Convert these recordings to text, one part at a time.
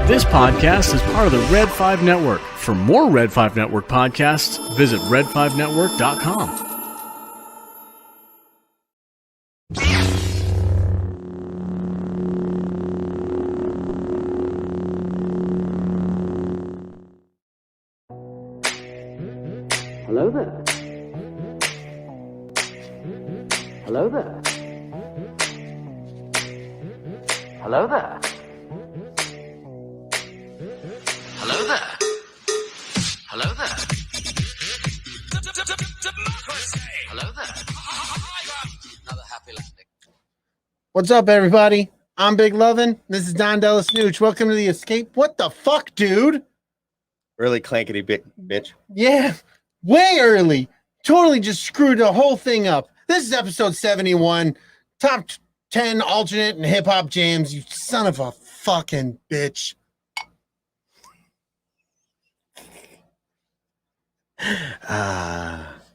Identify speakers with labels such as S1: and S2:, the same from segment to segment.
S1: This podcast is part of the Red 5 Network. For more Red 5 Network podcasts, visit red5network.com.
S2: Hello there. Hello there. Hello there. Hello there. Hello there. Hello there. Another happy landing.
S3: What's up, everybody? I'm Big Lovin. This is Don DellaSnooch. Welcome to the Escape. What the fuck, dude?
S4: Really clankety big bitch.
S3: Yeah, way early. Totally just screwed the whole thing up. This is episode 71. Top 10 alternate and hip hop jams. You son of a fucking bitch.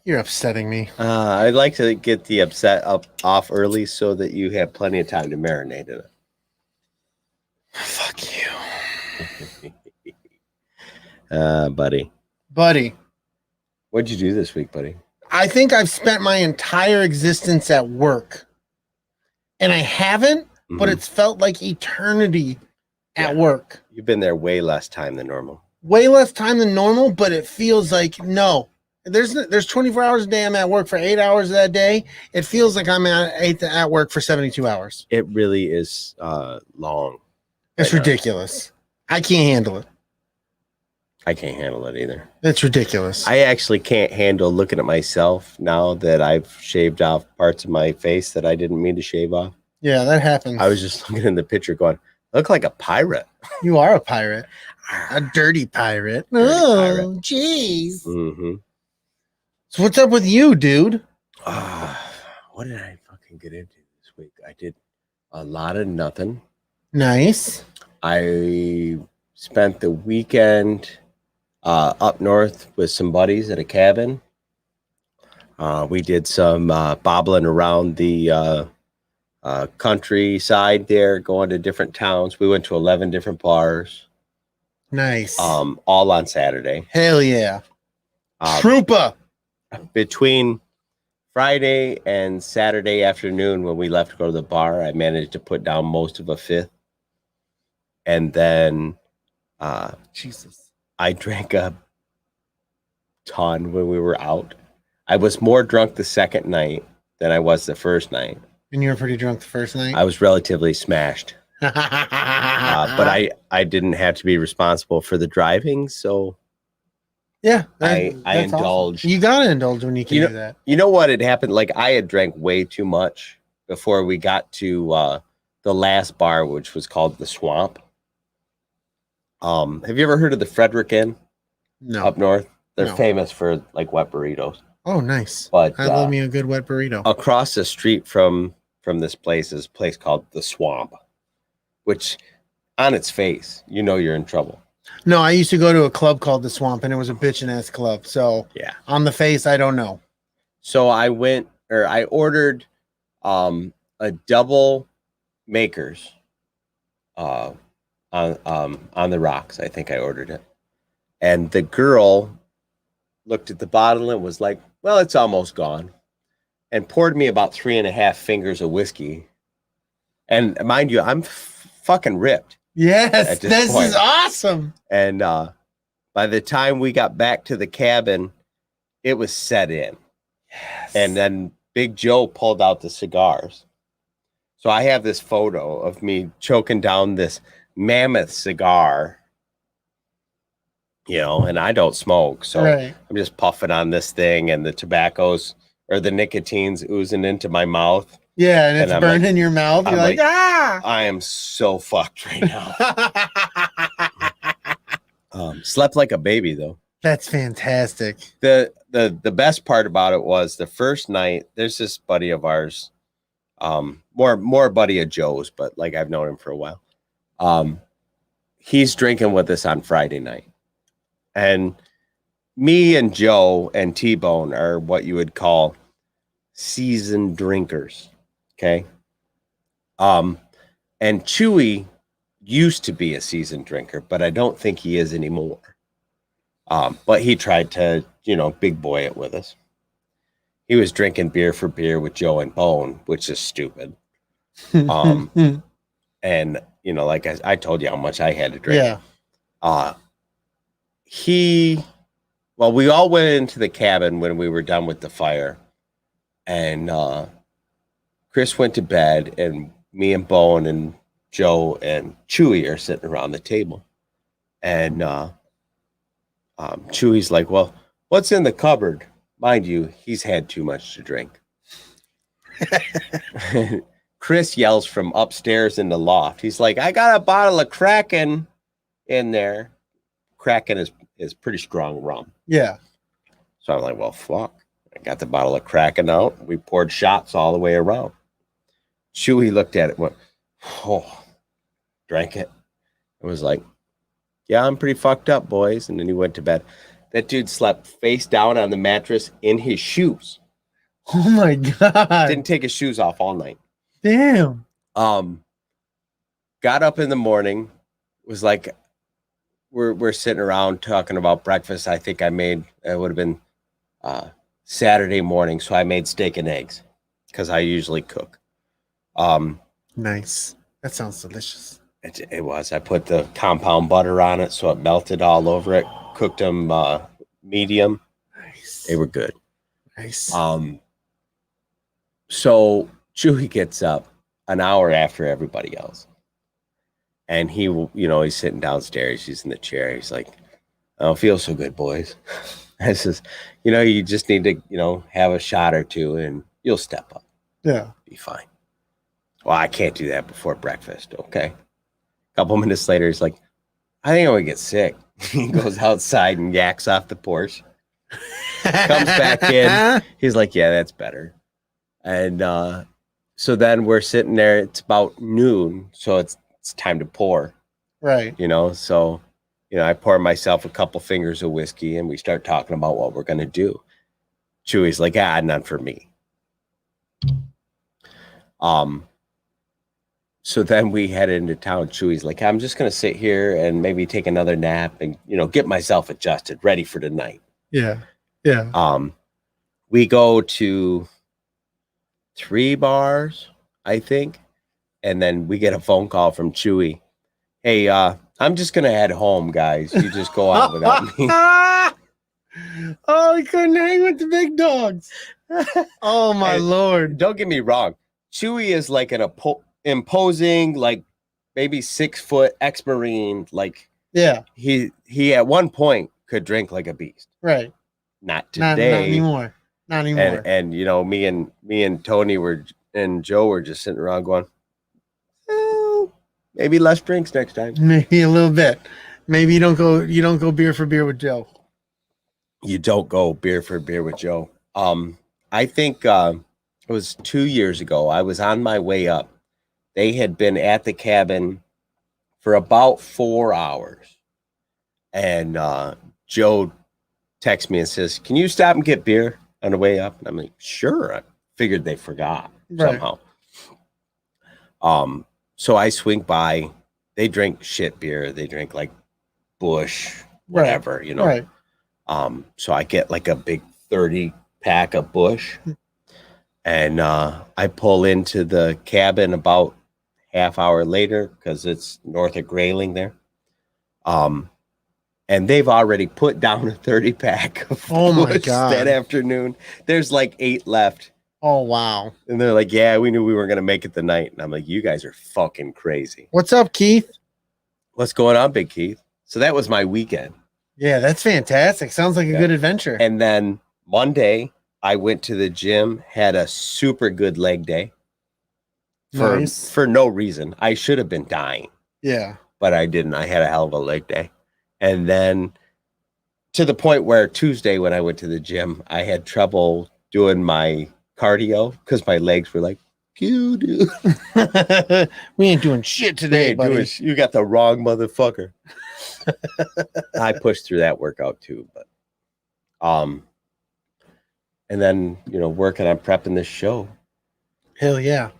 S3: You're upsetting me.
S4: I'd like to get the upset off early so that you have plenty of time to marinate in it.
S3: Fuck you.
S4: Buddy.
S3: Buddy,
S4: What'd you do this week, buddy?
S3: I think I've spent my entire existence at work. And I haven't, but it's felt like eternity at work.
S4: You've been there way less time than normal.
S3: Way less time than normal, but it feels like no. There's 24 hours a day. I'm at work for 8 hours of that day. It feels like I'm at work for 72 hours.
S4: It really is long.
S3: It's ridiculous. I can't handle it.
S4: I can't handle it either.
S3: It's ridiculous.
S4: I actually can't handle looking at myself now that I've shaved off parts of my face that I didn't mean to shave off.
S3: Yeah, that happens.
S4: I was just looking in the picture going, I look like a pirate.
S3: You are a pirate. A dirty pirate. Oh, jeez.
S4: Mm-hmm.
S3: So what's up with you, dude?
S4: What did I fucking get into this week? I did a lot of nothing.
S3: Nice.
S4: I spent the weekend up north with some buddies at a cabin. We did some bobbling around the countryside there, going to different towns. We went to 11 different bars.
S3: Nice.
S4: All on Saturday.
S3: Hell yeah. Trooper.
S4: Between Friday and Saturday afternoon when we left to go to the bar, I managed to put down most of a fifth. And then
S3: Jesus.
S4: I drank a ton when we were out. I was more drunk the second night than I was the first night.
S3: And you were pretty drunk the first night?
S4: I was relatively smashed. But I didn't have to be responsible for the driving, so
S3: yeah,
S4: I indulged.
S3: Awesome. You gotta indulge when you can do that.
S4: You know what had happened? Like I had drank way too much before we got to the last bar, which was called the Swamp. Have you ever heard of the Frederick Inn?
S3: No.
S4: Up north? They're famous for like wet burritos.
S3: Oh, nice.
S4: But
S3: I love me a good wet burrito.
S4: Across the street from this place is a place called the Swamp, which on its face, you know you're in trouble.
S3: No, I used to go to a club called the Swamp, and it was a bitchin' ass club. So
S4: yeah, on
S3: the face, I don't know.
S4: So I ordered a double Makers on the rocks. I think I ordered it, and the girl looked at the bottle and was like, "Well, it's almost gone," and poured me about 3.5 fingers of whiskey. And mind you, I'm fucking ripped.
S3: Yes, this is awesome.
S4: And by the time we got back to the cabin, it was set in. Yes. And then Big Joe pulled out the cigars. So I have this photo of me choking down this mammoth cigar, and I don't smoke. So I'm just puffing on this thing, and the tobacco's or the nicotine's oozing into my mouth.
S3: Yeah, and it's burning your mouth. You're like, ah!
S4: I am so fucked right now. Slept like a baby, though.
S3: That's fantastic.
S4: The best part about it was the first night, there's this buddy of ours, more buddy of Joe's, but like I've known him for a while. He's drinking with us on Friday night. And me and Joe and T-Bone are what you would call seasoned drinkers. Okay. And Chewy used to be a seasoned drinker, but I don't think he is anymore. But he tried to, big boy it with us. He was drinking beer for beer with Joe and Bone, which is stupid. And, like I told you how much I had to drink.
S3: Yeah.
S4: We all went into the cabin when we were done with the fire. And Chris went to bed, and me and Bone and Joe and Chewy are sitting around the table. And Chewy's like, well, what's in the cupboard? Mind you, he's had too much to drink. Chris yells from upstairs in the loft. He's like, I got a bottle of Kraken in there. Kraken is pretty strong rum.
S3: Yeah.
S4: So I'm like, well, fuck. I got the bottle of Kraken out. We poured shots all the way around. Chewy looked at it and went, oh, drank it. It was like, yeah, I'm pretty fucked up, boys. And then he went to bed. That dude slept face down on the mattress in his shoes.
S3: Oh my God.
S4: Didn't take his shoes off all night.
S3: Damn.
S4: Got up in the morning, was like, we're sitting around talking about breakfast. I think I made, it would have been Saturday morning. So I made steak and eggs because I usually cook.
S3: Nice. That sounds delicious.
S4: It was. I put the compound butter on it so it melted all over it. Cooked them medium.
S3: Nice.
S4: They were good.
S3: Nice.
S4: So Chewy gets up an hour after everybody else. And he's sitting downstairs. He's in the chair. He's like, I don't feel so good, boys. I says, you just need to, have a shot or two and you'll step up.
S3: Yeah.
S4: Be fine. Well, I can't do that before breakfast. Okay. A couple minutes later, he's like, I think I'm going to get sick. He goes outside and yaks off the porch. Comes back in. He's like, yeah, that's better. And so then we're sitting there. It's about noon. So it's time to pour.
S3: Right.
S4: So, I pour myself a couple fingers of whiskey and we start talking about what we're going to do. Chewy's like, none for me. So then we head into town. Chewy's like, I'm just going to sit here and maybe take another nap and, get myself adjusted, ready for the night.
S3: Yeah. Yeah.
S4: We go to 3 bars, I think. And then we get a phone call from Chewy. Hey, I'm just going to head home, guys. You just go on without me.
S3: Oh, he couldn't hang with the big dogs. Oh, my Lord.
S4: Don't get me wrong. Chewy is like an imposing, like maybe 6 foot ex-Marine. Like,
S3: yeah,
S4: he at one point could drink like a beast.
S3: Right.
S4: Not today.
S3: Not anymore. Not anymore.
S4: And me and Tony and Joe were just sitting around going, well, maybe less drinks next time.
S3: Maybe a little bit. Maybe you don't go beer for beer with Joe.
S4: You don't go beer for beer with Joe. I think it was 2 years ago. I was on my way up. They had been at the cabin for about 4 hours. And Joe texts me and says, can you stop and get beer on the way up? And I'm like, sure. I figured they forgot somehow. So I swing by. They drink shit beer. They drink like Bush, whatever,
S3: Right.
S4: So I get like a big 30 pack of Bush. And I pull into the cabin about half hour later because it's north of Grayling there. And they've already put down a 30 pack of Bush that afternoon. There's like 8 left.
S3: Oh, wow.
S4: And they're like, yeah, we knew we weren't going to make it the night. And I'm like, you guys are fucking crazy.
S3: What's up, Keith?
S4: What's going on, Big Keith? So that was my weekend. Yeah,
S3: that's fantastic. Sounds like a good adventure.
S4: And then Monday, I went to the gym, had a super good leg day for no reason. I should have been dying.
S3: Yeah.
S4: But I didn't. I had a hell of a leg day. And then to the point where Tuesday when I went to the gym, I had trouble doing my cardio because my legs were like, you do.
S3: We ain't doing shit today, buddy.
S4: You got the wrong motherfucker. I pushed through that workout too, but and then working on prepping this show.
S3: Hell yeah.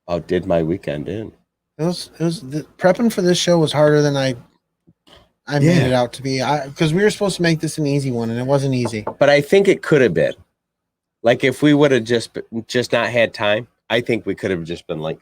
S4: Outdid my weekend in.
S3: Prepping for this show was harder than I made it out to be. Because we were supposed to make this an easy one, and it wasn't easy.
S4: But I think it could have been. Like, if we would have just not had time, I think we could have just been like...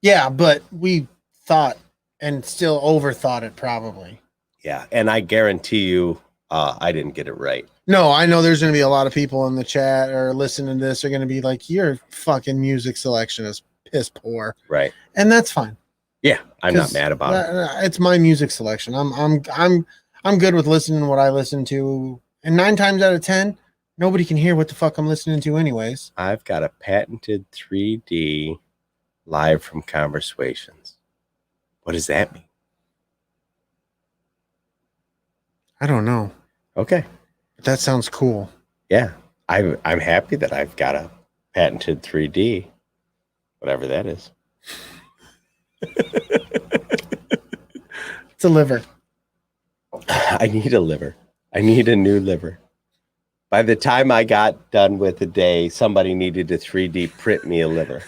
S3: Yeah, but we thought and still overthought it probably.
S4: Yeah, and I guarantee you I didn't get it right.
S3: No, I know there's going to be a lot of people in the chat or listening to this are going to be like, your fucking music selection is piss poor.
S4: Right.
S3: And that's fine.
S4: Yeah, I'm not mad about it.
S3: It's my music selection. I'm good with listening to what I listen to. And 9 times out of 10, nobody can hear what the fuck I'm listening to anyways.
S4: I've got a patented 3D live from Conversations. What does that mean?
S3: I don't know.
S4: Okay.
S3: But that sounds cool.
S4: Yeah. I'm happy that I've got a patented 3D, whatever that is.
S3: It's a liver.
S4: I need a liver. I need a new liver. By the time I got done with the day, somebody needed to 3D print me a liver.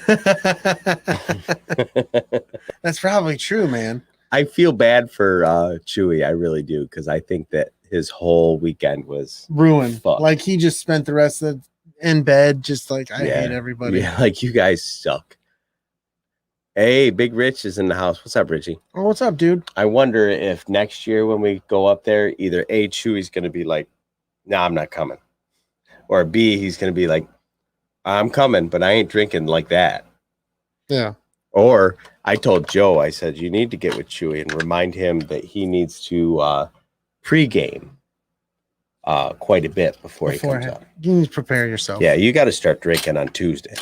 S3: That's probably true, man.
S4: I feel bad for Chewy. I really do, because I think that his whole weekend was
S3: ruined.
S4: fucked.
S3: Like, he just spent the rest of in bed just like, I hate everybody.
S4: Yeah, like, you guys suck. Hey, Big Rich is in the house. What's up, Richie?
S3: Oh, what's up, dude?
S4: I wonder if next year when we go up there, either A, Chewy's going to be like, nah, I'm not coming. Or B, he's going to be like, I'm coming, but I ain't drinking like that.
S3: Yeah.
S4: Or I told Joe, I said, you need to get with Chewy and remind him that he needs to pregame quite a bit before he comes up.
S3: You need to prepare yourself.
S4: Yeah, you got to start drinking on Tuesday.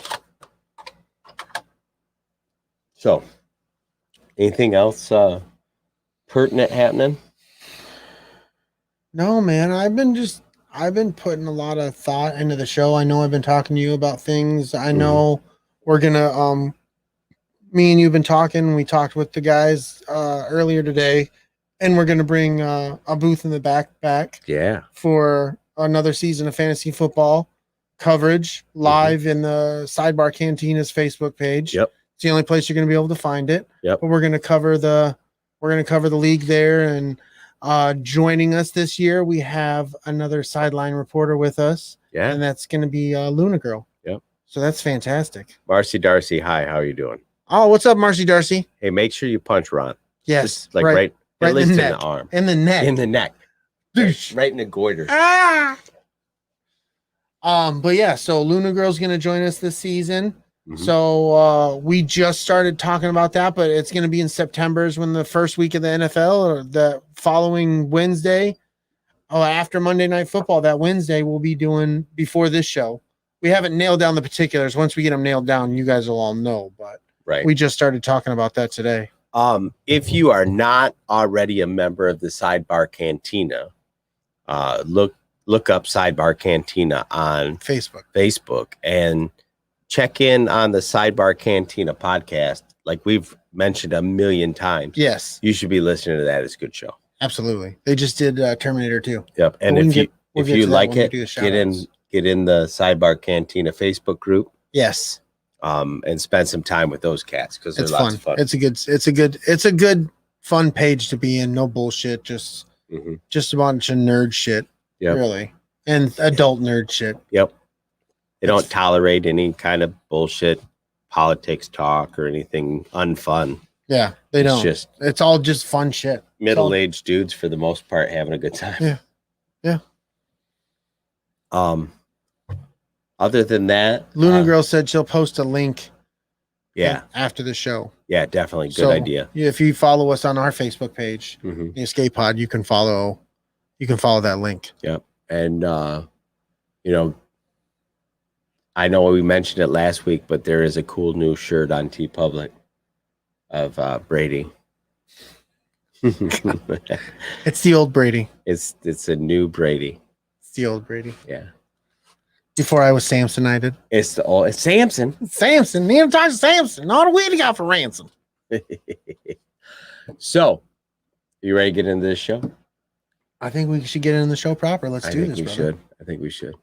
S4: So, anything else pertinent happening?
S3: No, man. I've been putting a lot of thought into the show. I know I've been talking to you about things. I know we're gonna me and you've been talking. We talked with the guys earlier today, and we're gonna bring a booth in the back.
S4: Yeah.
S3: For another season of fantasy football coverage live in the Sidebar Cantina's Facebook page.
S4: Yep.
S3: It's the only place you're going to be able to find it.
S4: Yep.
S3: But we're going to cover the league there, and joining us this year, we have another sideline reporter with us.
S4: Yeah.
S3: And that's going to be Luna Girl.
S4: Yep.
S3: So that's fantastic.
S4: Marcy Darcy, hi, how are you doing?
S3: Oh, what's up, Marcy Darcy?
S4: Hey, make sure you punch Ron.
S3: Yes.
S4: Just like right at least in the arm.
S3: In the neck.
S4: In the neck. Right in the goiter.
S3: But yeah, so Luna Girl's going to join us this season. So we just started talking about that, but it's going to be in September is when the first week of the NFL, or the following Wednesday, after Monday Night Football, that Wednesday we'll be doing before this show. We haven't nailed down the particulars. Once we get them nailed down, you guys will all know, but we just started talking about that today.
S4: If you are not already a member of the Sidebar Cantina, look up Sidebar Cantina on Facebook and check in on the Sidebar Cantina podcast. Like we've mentioned a million times.
S3: Yes.
S4: You should be listening to that. It's a good show.
S3: Absolutely. They just did Terminator 2.
S4: Yep. And if you like it, get in the Sidebar Cantina Facebook group.
S3: Yes.
S4: And spend some time with those cats because they're lots of fun.
S3: It's a good fun page to be in. No bullshit. Just a bunch of nerd shit.
S4: Yep.
S3: Really. And adult nerd shit.
S4: Yep. They don't tolerate any kind of bullshit politics talk or anything unfun.
S3: Yeah, they don't. It's all just fun shit.
S4: Middle-aged dudes for the most part having a good time.
S3: Yeah. Yeah.
S4: Other than that,
S3: Luna Girl said she'll post a link.
S4: Yeah.
S3: After the show.
S4: Yeah, definitely. Good idea.
S3: If you follow us on our Facebook page, the Escape Pod, you can follow that link.
S4: Yep. And I know we mentioned it last week, but there is a cool new shirt on TeePublic of Brady.
S3: It's the old Brady.
S4: It's a new Brady.
S3: It's the old Brady.
S4: Yeah.
S3: Before I was Samsonited.
S4: It's Samson.
S3: Samson. Need to talk to Samson. All the weed he got for ransom.
S4: So, you ready to get into this show?
S3: I think we should get into the show proper. Let's do this.
S4: I think we should.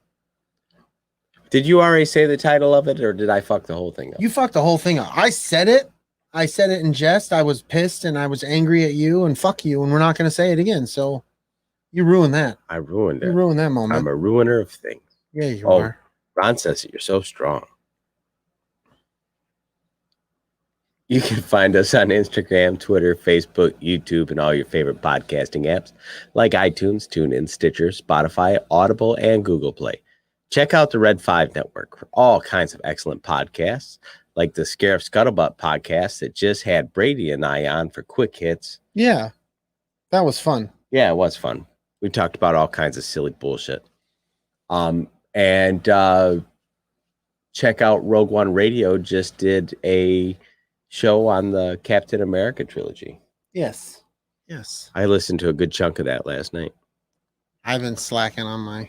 S4: Did you already say the title of it, or did I fuck the whole thing up?
S3: You fucked the whole thing up. I said it. I said it in jest. I was pissed and I was angry at you and fuck you, and we're not going to say it again. So you ruined that.
S4: I ruined it.
S3: You ruined that moment.
S4: I'm a ruiner of things.
S3: Yeah, you are.
S4: Ron says that you're so strong. You can find us on Instagram, Twitter, Facebook, YouTube, and all your favorite podcasting apps like iTunes, TuneIn, Stitcher, Spotify, Audible, and Google Play. Check out the Red 5 Network for all kinds of excellent podcasts, like the Scarif Scuttlebutt podcast that just had Brady and I on for quick hits.
S3: Yeah, that was fun.
S4: Yeah, it was fun. We talked about all kinds of silly bullshit. And check out Rogue One Radio just did a show on the Captain America trilogy.
S3: Yes.
S4: I listened to a good chunk of that last night.
S3: I've been slacking on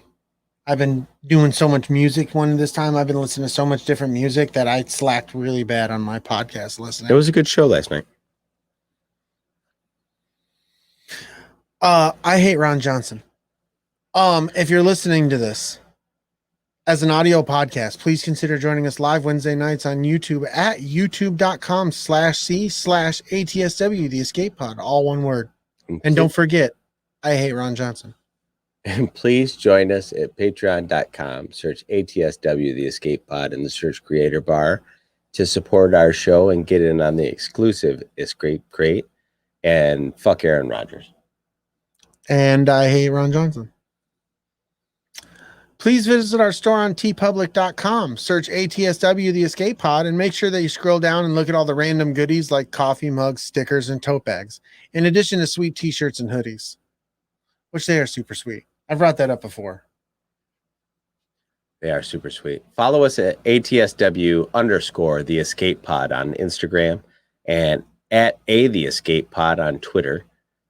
S3: I've been doing so much music this time. I've been listening to so much different music that I slacked really bad on my podcast listening.
S4: It was a good show last night.
S3: I hate Ron Johnson. If you're listening to this as an audio podcast, please consider joining us live Wednesday nights on YouTube at youtube.com/c/ATSW, the escape pod, all one word. And don't forget, I hate Ron Johnson.
S4: And please join us at patreon.com. Search ATSW, the escape pod, in the search creator bar to support our show and get in on the exclusive Escape Crate. And fuck Aaron Rodgers.
S3: And I hate Ron Johnson. Please visit our store on tpublic.com. Search ATSW, the escape pod, and make sure that you scroll down and look at all the random goodies like coffee mugs, stickers, and tote bags, in addition to sweet t-shirts and hoodies, which they are super sweet. I've brought that up before.
S4: They are super sweet. Follow us at ATSW_ the escape pod on Instagram and at the escape pod on Twitter.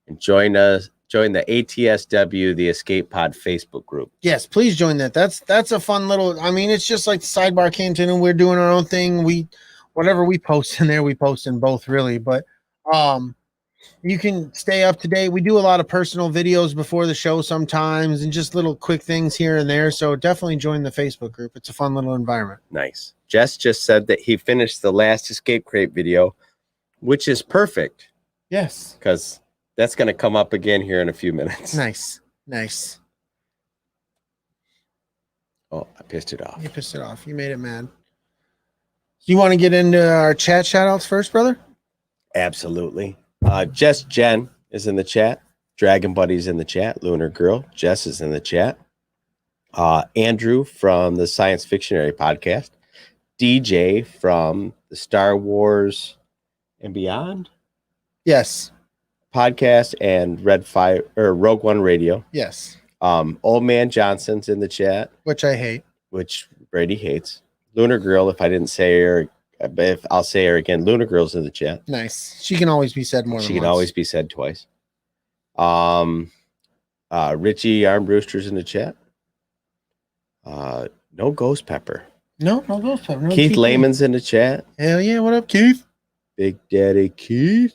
S4: And join the ATSW the escape pod Facebook group.
S3: Yes, please join that. That's a fun little, I mean, it's just like the Sidebar Cantina. We're doing our own thing. Whatever we post in there, we post in both, really. But you can stay up to date. We do a lot of personal videos before the show sometimes and just little quick things here and there. So definitely join the Facebook group. It's a fun little environment.
S4: Nice. Jess just said that he finished the last Escape Crate video, which is perfect.
S3: Yes.
S4: Because that's going to come up again here in a few minutes.
S3: Nice.
S4: Oh, I pissed it off.
S3: You pissed it off. You made it mad. You want to get into our chat shout-outs first, brother?
S4: Absolutely. Jess Jen is in the chat. Dragon Buddy's in the chat. Lunar Girl. Jess is in the chat. Andrew from the Science Fictionary podcast. DJ from the Star Wars and Beyond.
S3: Yes.
S4: Podcast and Rogue One Radio.
S3: Yes.
S4: Old Man Johnson's in the chat,
S3: Which I hate.
S4: which Brady hates. Lunar Girl, if I didn't say her, if I'll say her again, Lunar Girl's in the chat.
S3: Nice. She can always be said more than
S4: She can
S3: once.
S4: always be said twice. Richie Armbruster's in the chat. No Ghost Pepper.
S3: No Ghost Pepper. No
S4: Keith Lehman's in the chat.
S3: Hell yeah. What up, Keith?
S4: Big Daddy Keith.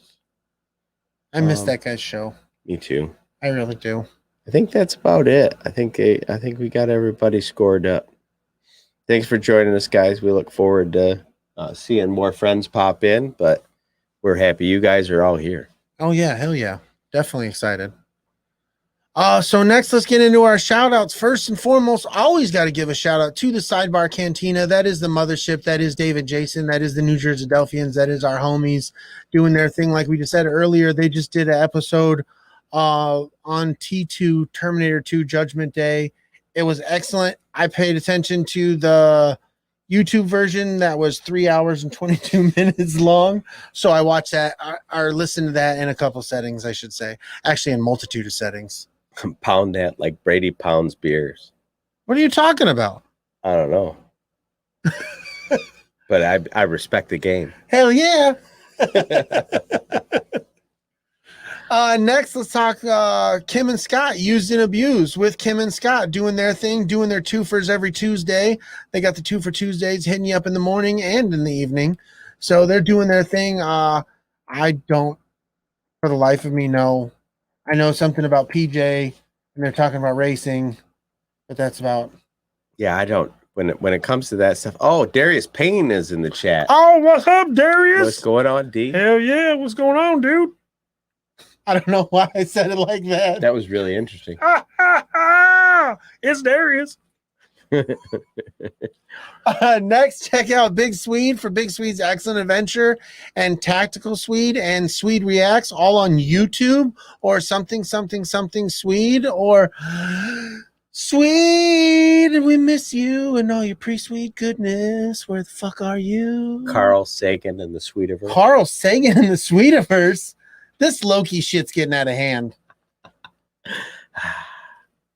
S3: I miss that guy's show.
S4: Me too.
S3: I really do.
S4: I think that's about it. I think we got everybody scored up. Thanks for joining us, guys. We look forward to seeing more friends pop in, but we're happy you guys are all here.
S3: Oh yeah, hell yeah. Definitely excited. So next, let's get into our shout outs. First and foremost, always got to give a shout out to the Sidebar Cantina. That is the mothership. That is David Jason. That is the New Jersey Delphians. That is our homies doing their thing. Like we just said earlier, they just did an episode on T2 Terminator 2 Judgment Day. It was excellent. I paid attention to the YouTube version that was 3 hours and 22 minutes long. So I watched that or listened to that in a couple settings, I should say. Actually, in a multitude of settings.
S4: Pound that like Brady pounds beers.
S3: What are you talking about?
S4: I don't know. But I respect the game.
S3: Hell yeah. Next, let's talk Kim and Scott, Used and Abused, with Kim and Scott doing their thing, doing their twofers every Tuesday. They got the 2 for Tuesdays hitting you up in the morning and in the evening. So they're doing their thing. I don't, for the life of me, know. I know something about PJ, and they're talking about racing, but that's about.
S4: Yeah, I don't. when it comes to that stuff. Oh, Darius Payne is in the chat.
S3: Oh, what's up, Darius?
S4: What's going on, D?
S3: Hell yeah, what's going on, dude? I don't know why I said it like that.
S4: That was really interesting.
S3: It's Darius. Next, check out Big Swede for Big Swede's Excellent Adventure and Tactical Swede and Swede Reacts, all on YouTube, or something Swede, or Swede, we miss you and all your pre-sweet goodness. Where the fuck are you?
S4: Carl Sagan and the Sweetiverse.
S3: Carl Sagan and the Sweetiverse. This Loki shit's getting out of hand.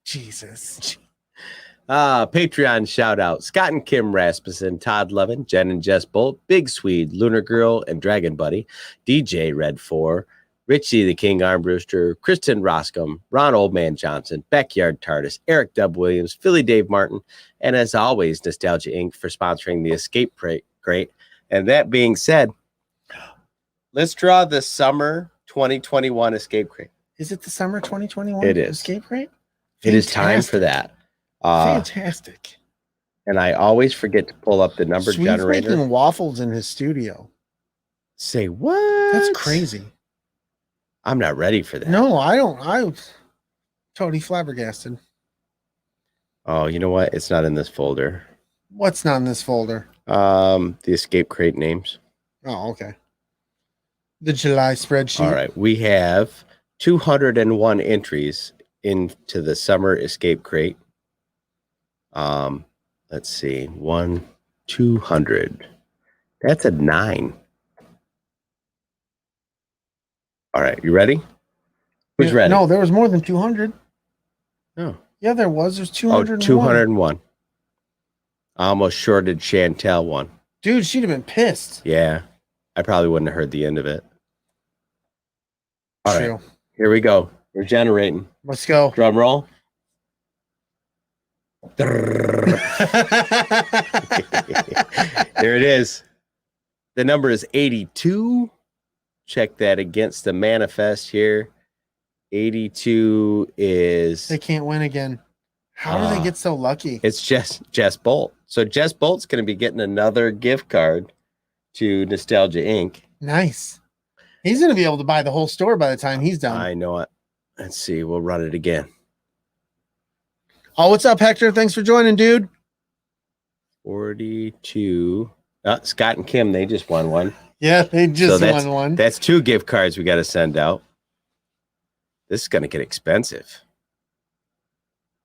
S3: Jesus.
S4: Patreon shout out Scott and Kim Rasmussen, Todd Lovin, Jen and Jess Bolt, Big Swede, Lunar Girl and Dragon Buddy, DJ Red 4, Richie the King Armbruster, Kristen Roscom, Ron Oldman Johnson, Backyard TARDIS, Eric Dub Williams, Philly Dave Martin, and as always, Nostalgia Inc. for sponsoring the Escape Crate. And that being said, let's draw the summer 2021 Escape Crate.
S3: Is it the summer 2021
S4: It is.
S3: Escape Crate?
S4: It is time for that.
S3: Fantastic.
S4: And I always forget to pull up the number
S3: Sweet's
S4: generator.
S3: making waffles in his studio.
S4: What?
S3: That's crazy.
S4: I'm not ready for that.
S3: No, I don't. I'm totally flabbergasted.
S4: Oh, you know what? It's not in this folder.
S3: What's not in this folder?
S4: The Escape Crate names.
S3: Oh, okay. The July spreadsheet.
S4: All right. We have 201 entries into the summer Escape Crate. Let's see. 200. That's a 9. All right. You ready? Who's ready?
S3: No, there was more than 200.
S4: No.
S3: Yeah, there was. There's 201.
S4: 201. I almost shorted Chantel one.
S3: Dude, she'd have been pissed.
S4: Yeah. I probably wouldn't have heard the end of it. All
S3: True.
S4: right. Here we go. We're generating.
S3: Let's go.
S4: Drum roll. There it is. The number is 82. Check that against the manifest here. 82 is...
S3: They can't win again. How do they get so lucky?
S4: It's Jess Bolt. So Jess Bolt's going to be getting another gift card to Nostalgia Inc.
S3: Nice. He's going to be able to buy the whole store by the time he's done.
S4: I know it. Let's see. We'll run it again.
S3: Oh, what's up, Hector? Thanks for joining, dude.
S4: 42. Scott and Kim, they just won one.
S3: Yeah, they just won one.
S4: That's 2 gift cards we got to send out. This is going to get expensive.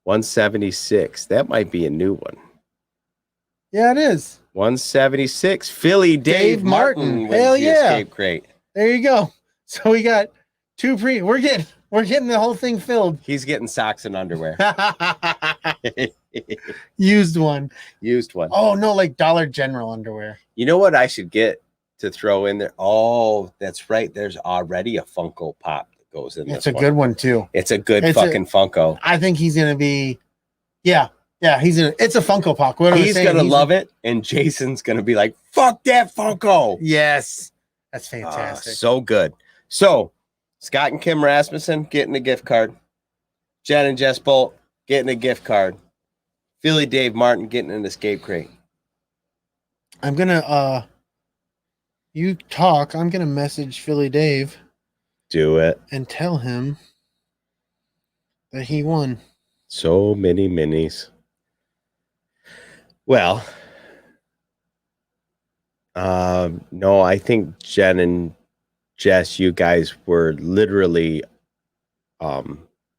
S4: 176. That might be a new one.
S3: Yeah, it is.
S4: 176. Philly Dave Martin.
S3: Hell yeah.
S4: Escape Crate.
S3: There you go. So we got 2 We're getting the whole thing filled.
S4: He's getting socks and underwear.
S3: Used one.
S4: Used one.
S3: Oh no, like Dollar General underwear.
S4: You know what I should get to throw in there? Oh, that's right. There's already a Funko Pop that goes in.
S3: It's a good one too.
S4: It's a good fucking Funko.
S3: I think he's gonna be. Yeah. It's a Funko Pop.
S4: He's gonna love it, and Jason's gonna be like, "Fuck that Funko."
S3: Yes, that's fantastic.
S4: So good. So Scott and Kim Rasmussen getting a gift card. Jen and Jess Bolt getting a gift card. Philly Dave Martin getting an Escape Crate.
S3: I'm gonna you talk. I'm gonna message Philly Dave.
S4: Do it.
S3: And tell him that he won.
S4: So many minis. Well, no, I think Jen and Jess, you guys were literally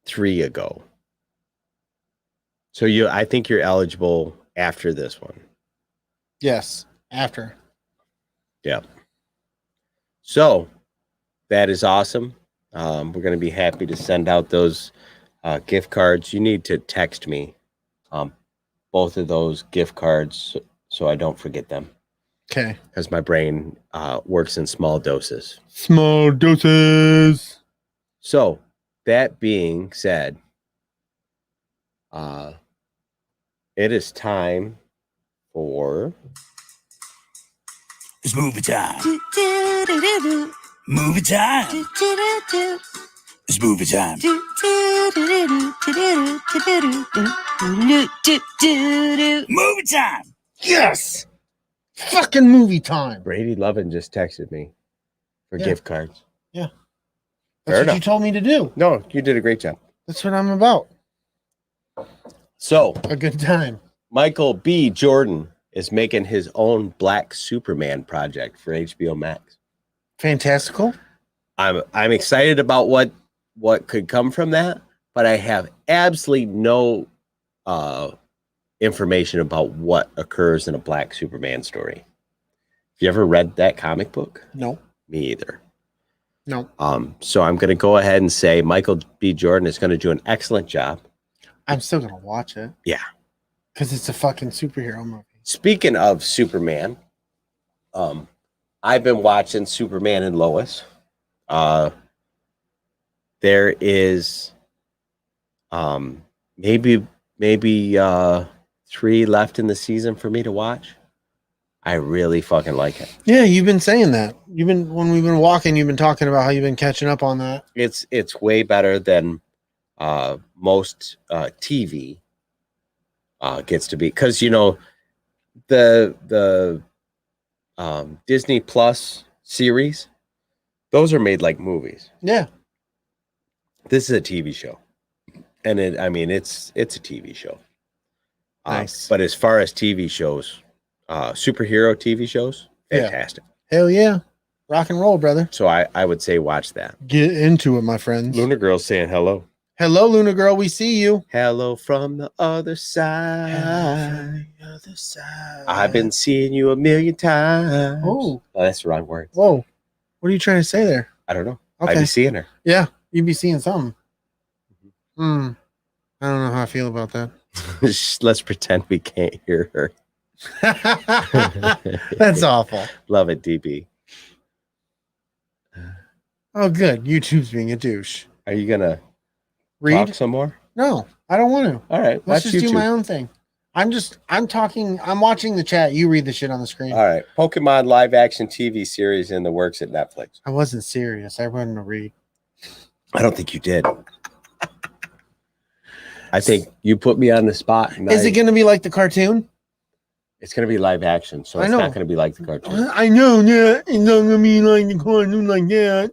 S4: 3 ago. So I think you're eligible after this one.
S3: Yes, after.
S4: Yeah. So that is awesome. We're going to be happy to send out those gift cards. You need to text me both of those gift cards so I don't forget them.
S3: Okay.
S4: Because my brain works in small doses.
S3: Small doses.
S4: So that being said, it is time for...
S5: It's movie time. Movie time. It's movie time. Movie time.
S3: Yes. Fucking movie time.
S4: Brady Lovin just texted me for
S3: Yeah.
S4: gift cards.
S3: That's
S4: Fair
S3: what
S4: enough.
S3: you told me to do.
S4: No, you did a great job.
S3: That's what I'm about.
S4: So,
S3: A good time.
S4: Michael B. Jordan is making his own Black Superman project for HBO Max.
S3: Fantastical.
S4: I'm excited about what could come from that, but I have absolutely no information about what occurs in a Black Superman story. Have you ever read that comic book?
S3: No.
S4: Me either.
S3: No.
S4: So I'm going to go ahead and say Michael B. Jordan is going to do an excellent job.
S3: I'm still going to watch it.
S4: Yeah.
S3: Because it's a fucking superhero movie.
S4: Speaking of Superman, I've been watching Superman and Lois. There is maybe 3 left in the season for me to watch. I really fucking like it.
S3: Yeah, you've been saying that. When we've been walking, you've been talking about how you've been catching up on that.
S4: It's way better than most TV gets to be, because the Disney Plus series, those are made like movies.
S3: Yeah.
S4: This is a TV show, and it's a TV show.
S3: Nice.
S4: But as far as TV shows, superhero TV shows, fantastic.
S3: Hell yeah. Rock and roll, brother.
S4: So I would say watch that.
S3: Get into it, my friends.
S4: Luna Girl's saying hello.
S3: Hello, Luna Girl. We see you.
S4: Hello from the other side. I've been seeing you a million times.
S3: Oh,
S4: that's the wrong word.
S3: whoa. What are you trying to say there?
S4: I don't know.
S3: Okay.
S4: I'd be seeing her.
S3: Yeah, you'd be seeing something. I don't know how I feel about that.
S4: Let's pretend we can't hear her.
S3: That's awful.
S4: Love it, DB.
S3: Oh, good. YouTube's being a douche.
S4: Are you gonna
S3: Read?
S4: talk some more?
S3: No, I don't want to.
S4: All right,
S3: Let's
S4: watch
S3: just do
S4: YouTube.
S3: my own thing. I'm watching the chat. You read the shit on the screen.
S4: All right, Pokemon live action TV series in the works at Netflix.
S3: I wasn't serious. I wanted to read.
S4: I don't think you did. I think you put me on the spot.
S3: Is it going to be like the cartoon?
S4: It's going to be live action, so
S3: I
S4: it's
S3: know.
S4: not going to be like the cartoon.
S3: I know that. It's not going to be like the cartoon like that.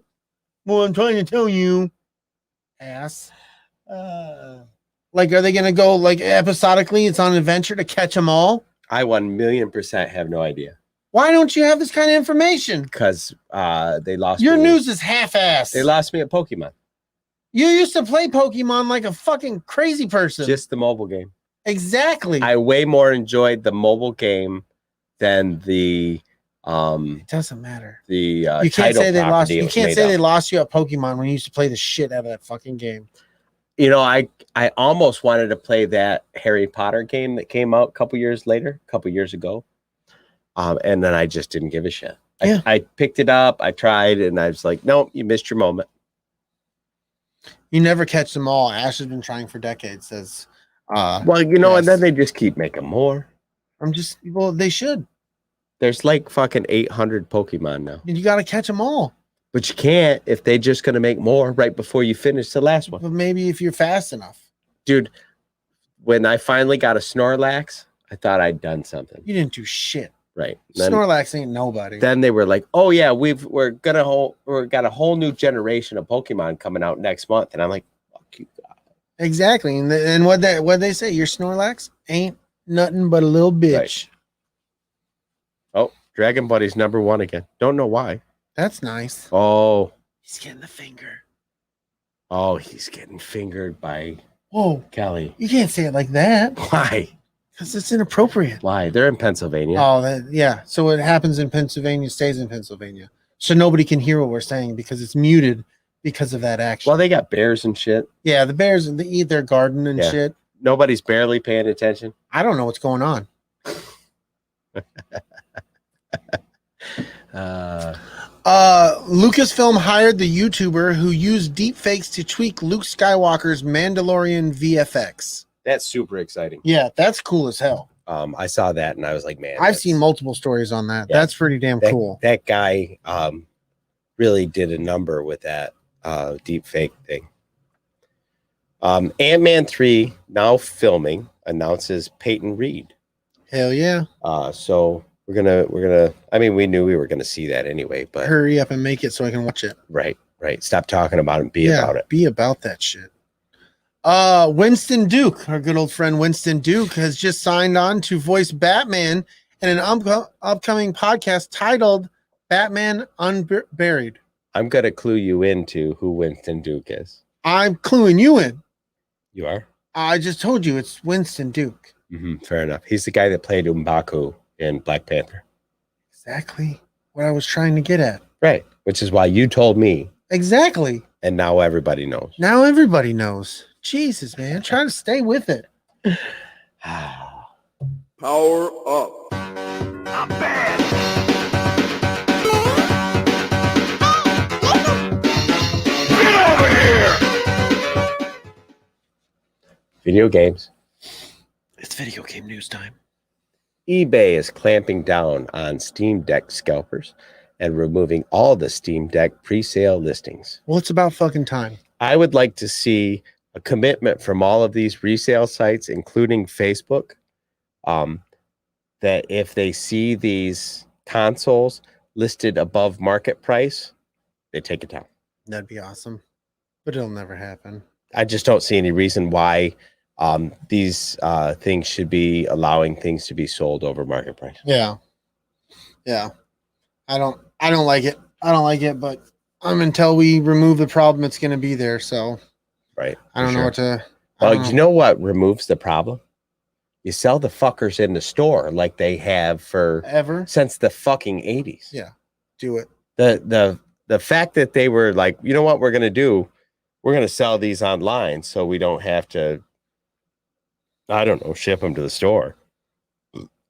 S3: Well, I'm trying to tell you. Ass. Like, are they going to go like episodically? It's on an adventure to catch them all?
S4: I 1,000,000% have no idea.
S3: Why don't you have this kind of information?
S4: Because they lost
S3: Your
S4: me.
S3: news is half-assed.
S4: They lost me at Pokemon.
S3: You used to play Pokemon like a fucking crazy person.
S4: Just the mobile game.
S3: Exactly.
S4: I way more enjoyed the mobile game than the
S3: it doesn't matter.
S4: the
S3: You can't say they lost. You can't say
S4: they
S3: they lost you at Pokemon when you used to play the shit out of that fucking game.
S4: I almost wanted to play that Harry Potter game that came out a couple years ago. And then I just didn't give a shit.
S3: Yeah.
S4: I picked it up, I tried, and I was like, nope, you missed your moment.
S3: You never catch them all. Ash has been trying for decades. Says,
S4: Well, and
S3: yes.
S4: then they just keep making more.
S3: They should.
S4: There's like fucking 800 Pokemon now.
S3: You got to catch them all.
S4: But you can't if they're just going to make more right before you finish the last one.
S3: But maybe if you're fast enough.
S4: Dude, when I finally got a Snorlax, I thought I'd done something.
S3: You didn't do shit.
S4: Right. Then,
S3: Snorlax ain't nobody.
S4: then they were like, "Oh yeah, we've got a whole new generation of Pokemon coming out next month." And I'm like, "Fuck you guys."
S3: Exactly. And what they say? Your Snorlax ain't nothing but a little bitch.
S4: Right. Oh, Dragon Buddy's #1 again. Don't know why.
S3: That's nice.
S4: Oh,
S3: He's getting the finger.
S4: oh, he's getting fingered by
S3: Whoa.
S4: Kelly.
S3: You can't say it like that
S4: Why?
S3: because it's inappropriate.
S4: Why? They're in Pennsylvania.
S3: Oh, yeah. So what happens in Pennsylvania stays in Pennsylvania. So nobody can hear what we're saying because it's muted because of that action.
S4: Well, they got bears and shit.
S3: Yeah, the bears, they eat their garden and
S4: Yeah.
S3: shit.
S4: Nobody's barely paying attention.
S3: I don't know what's going on. Lucasfilm hired the YouTuber who used deepfakes to tweak Luke Skywalker's Mandalorian VFX.
S4: That's super exciting.
S3: Yeah, that's cool as hell.
S4: I saw that and I was like, man,
S3: I've seen multiple stories on that.
S4: Yeah.
S3: That's pretty damn cool.
S4: That guy really did a number with that. deep fake thing. Ant-Man 3 now filming, announces Peyton Reed.
S3: Hell yeah.
S4: So we're gonna I mean, we knew we were gonna see that anyway, but
S3: hurry up and make it so I can watch it.
S4: Right. Stop talking about it and be about it.
S3: Be about that shit. Winston Duke, our good old friend Winston Duke, has just signed on to voice Batman in an upcoming podcast titled Batman Unburied.
S4: I'm gonna clue you into who Winston Duke is.
S3: I'm cluing you in.
S4: You are?
S3: I just told you it's Winston Duke.
S4: Fair enough. He's the guy that played M'Baku in Black Panther.
S3: Exactly what I was trying to get at.
S4: Right. Which is why you told me.
S3: Exactly.
S4: And now everybody knows.
S3: Now everybody knows. Jesus, man. Try to stay with it.
S6: Power up. I'm bad. Get over here.
S4: Video games.
S3: It's video game news time.
S4: eBay is clamping down on Steam Deck scalpers and removing all the Steam Deck pre-sale listings.
S3: Well, it's about fucking time.
S4: I would like to see a commitment from all of these resale sites, including Facebook, that if they see these consoles listed above market price, they take it down.
S3: That'd be awesome. But it'll never happen.
S4: I just don't see any reason why these things should be allowing things to be sold over market price.
S3: Yeah. I don't like it. I don't like it, but until we remove the problem, it's going to be there. So
S4: right.
S3: I don't know what to.
S4: Well, you know what removes the problem? You sell the fuckers in the store like they have since the fucking 80s.
S3: Yeah. Do it.
S4: The fact that they were like, you know what we're going to do? We're going to sell these online so we don't have to, I don't know, ship them to the store.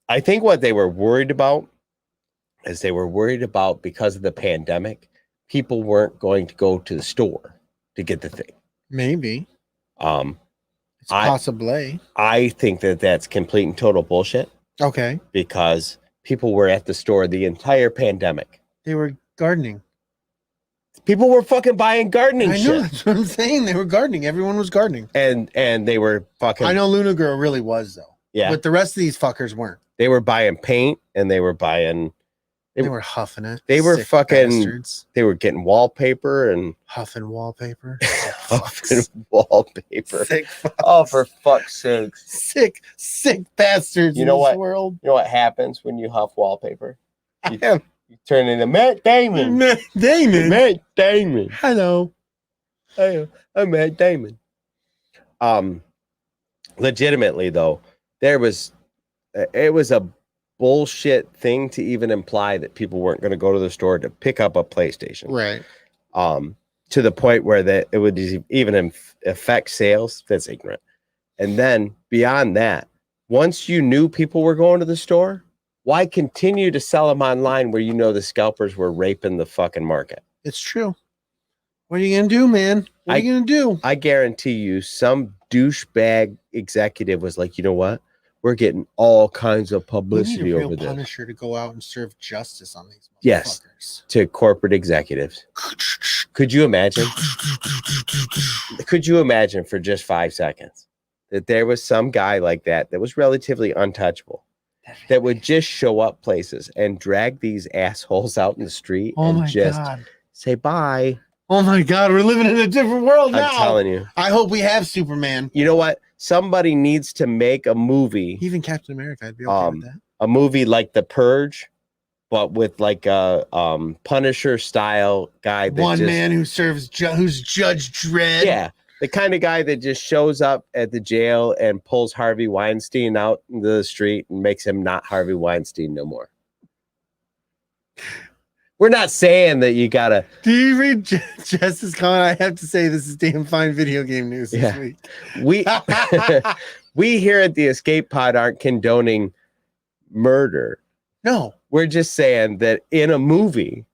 S4: I think what they were worried about is because of the pandemic, people weren't going to go to the store to get the thing.
S3: Maybe. It's possibly.
S4: I think that that's complete and total bullshit.
S3: Okay.
S4: Because people were at the store the entire pandemic.
S3: They were gardening.
S4: People were fucking buying gardening shit.
S3: I know, that's what I'm saying. They were gardening. Everyone was gardening.
S4: And they were fucking...
S3: I know Luna Girl really was, though.
S4: Yeah.
S3: But the rest of these fuckers weren't.
S4: They were buying paint, and they were buying...
S3: They were huffing it.
S4: They were fucking...
S3: Bastards.
S4: They were getting wallpaper and...
S3: Huffing wallpaper.
S4: Huffing wallpaper.
S3: Sick fucks.
S4: Oh, for fuck's sakes.
S3: Sick bastards
S4: you know
S3: in
S4: what?
S3: this world.
S4: You know what happens when you huff wallpaper? You turn into Matt Damon.
S3: Matt Damon.
S4: Hello. Hey, I'm Matt Damon. Legitimately though, it was a bullshit thing to even imply that people weren't going to go to the store to pick up a PlayStation.
S3: Right.
S4: To the point where that it would even affect sales. That's ignorant. And then beyond that, once you knew people were going to the store, why continue to sell them online where you know the scalpers were raping the fucking market?
S3: It's true. What are you going to do, man? What are you going to do?
S4: I guarantee you some douchebag executive was like, you know what? We're getting all kinds of publicity over this.
S3: Punisher to go out and serve justice on these motherfuckers.
S4: Yes, to corporate executives. Could you imagine? Could you imagine for just 5 seconds that there was some guy like that was relatively untouchable, that would just show up places and drag these assholes out in the street and just say bye.
S3: Oh my God, we're living in a different world now.
S4: I'm telling you.
S3: I hope we have Superman.
S4: You know what? Somebody needs to make a movie.
S3: Even Captain America, I'd be okay with that.
S4: A movie like The Purge, but with like a Punisher style guy.
S3: One man who serves, who's Judge Dredd.
S4: Yeah. The kind of guy that just shows up at the jail and pulls Harvey Weinstein out into the street and makes him not Harvey Weinstein no more. We're not saying that you gotta.
S3: Do you read Justice Con? I have to say this is damn fine video game news this week.
S4: We here at the Escape Pod aren't condoning murder.
S3: No,
S4: we're just saying that in a movie,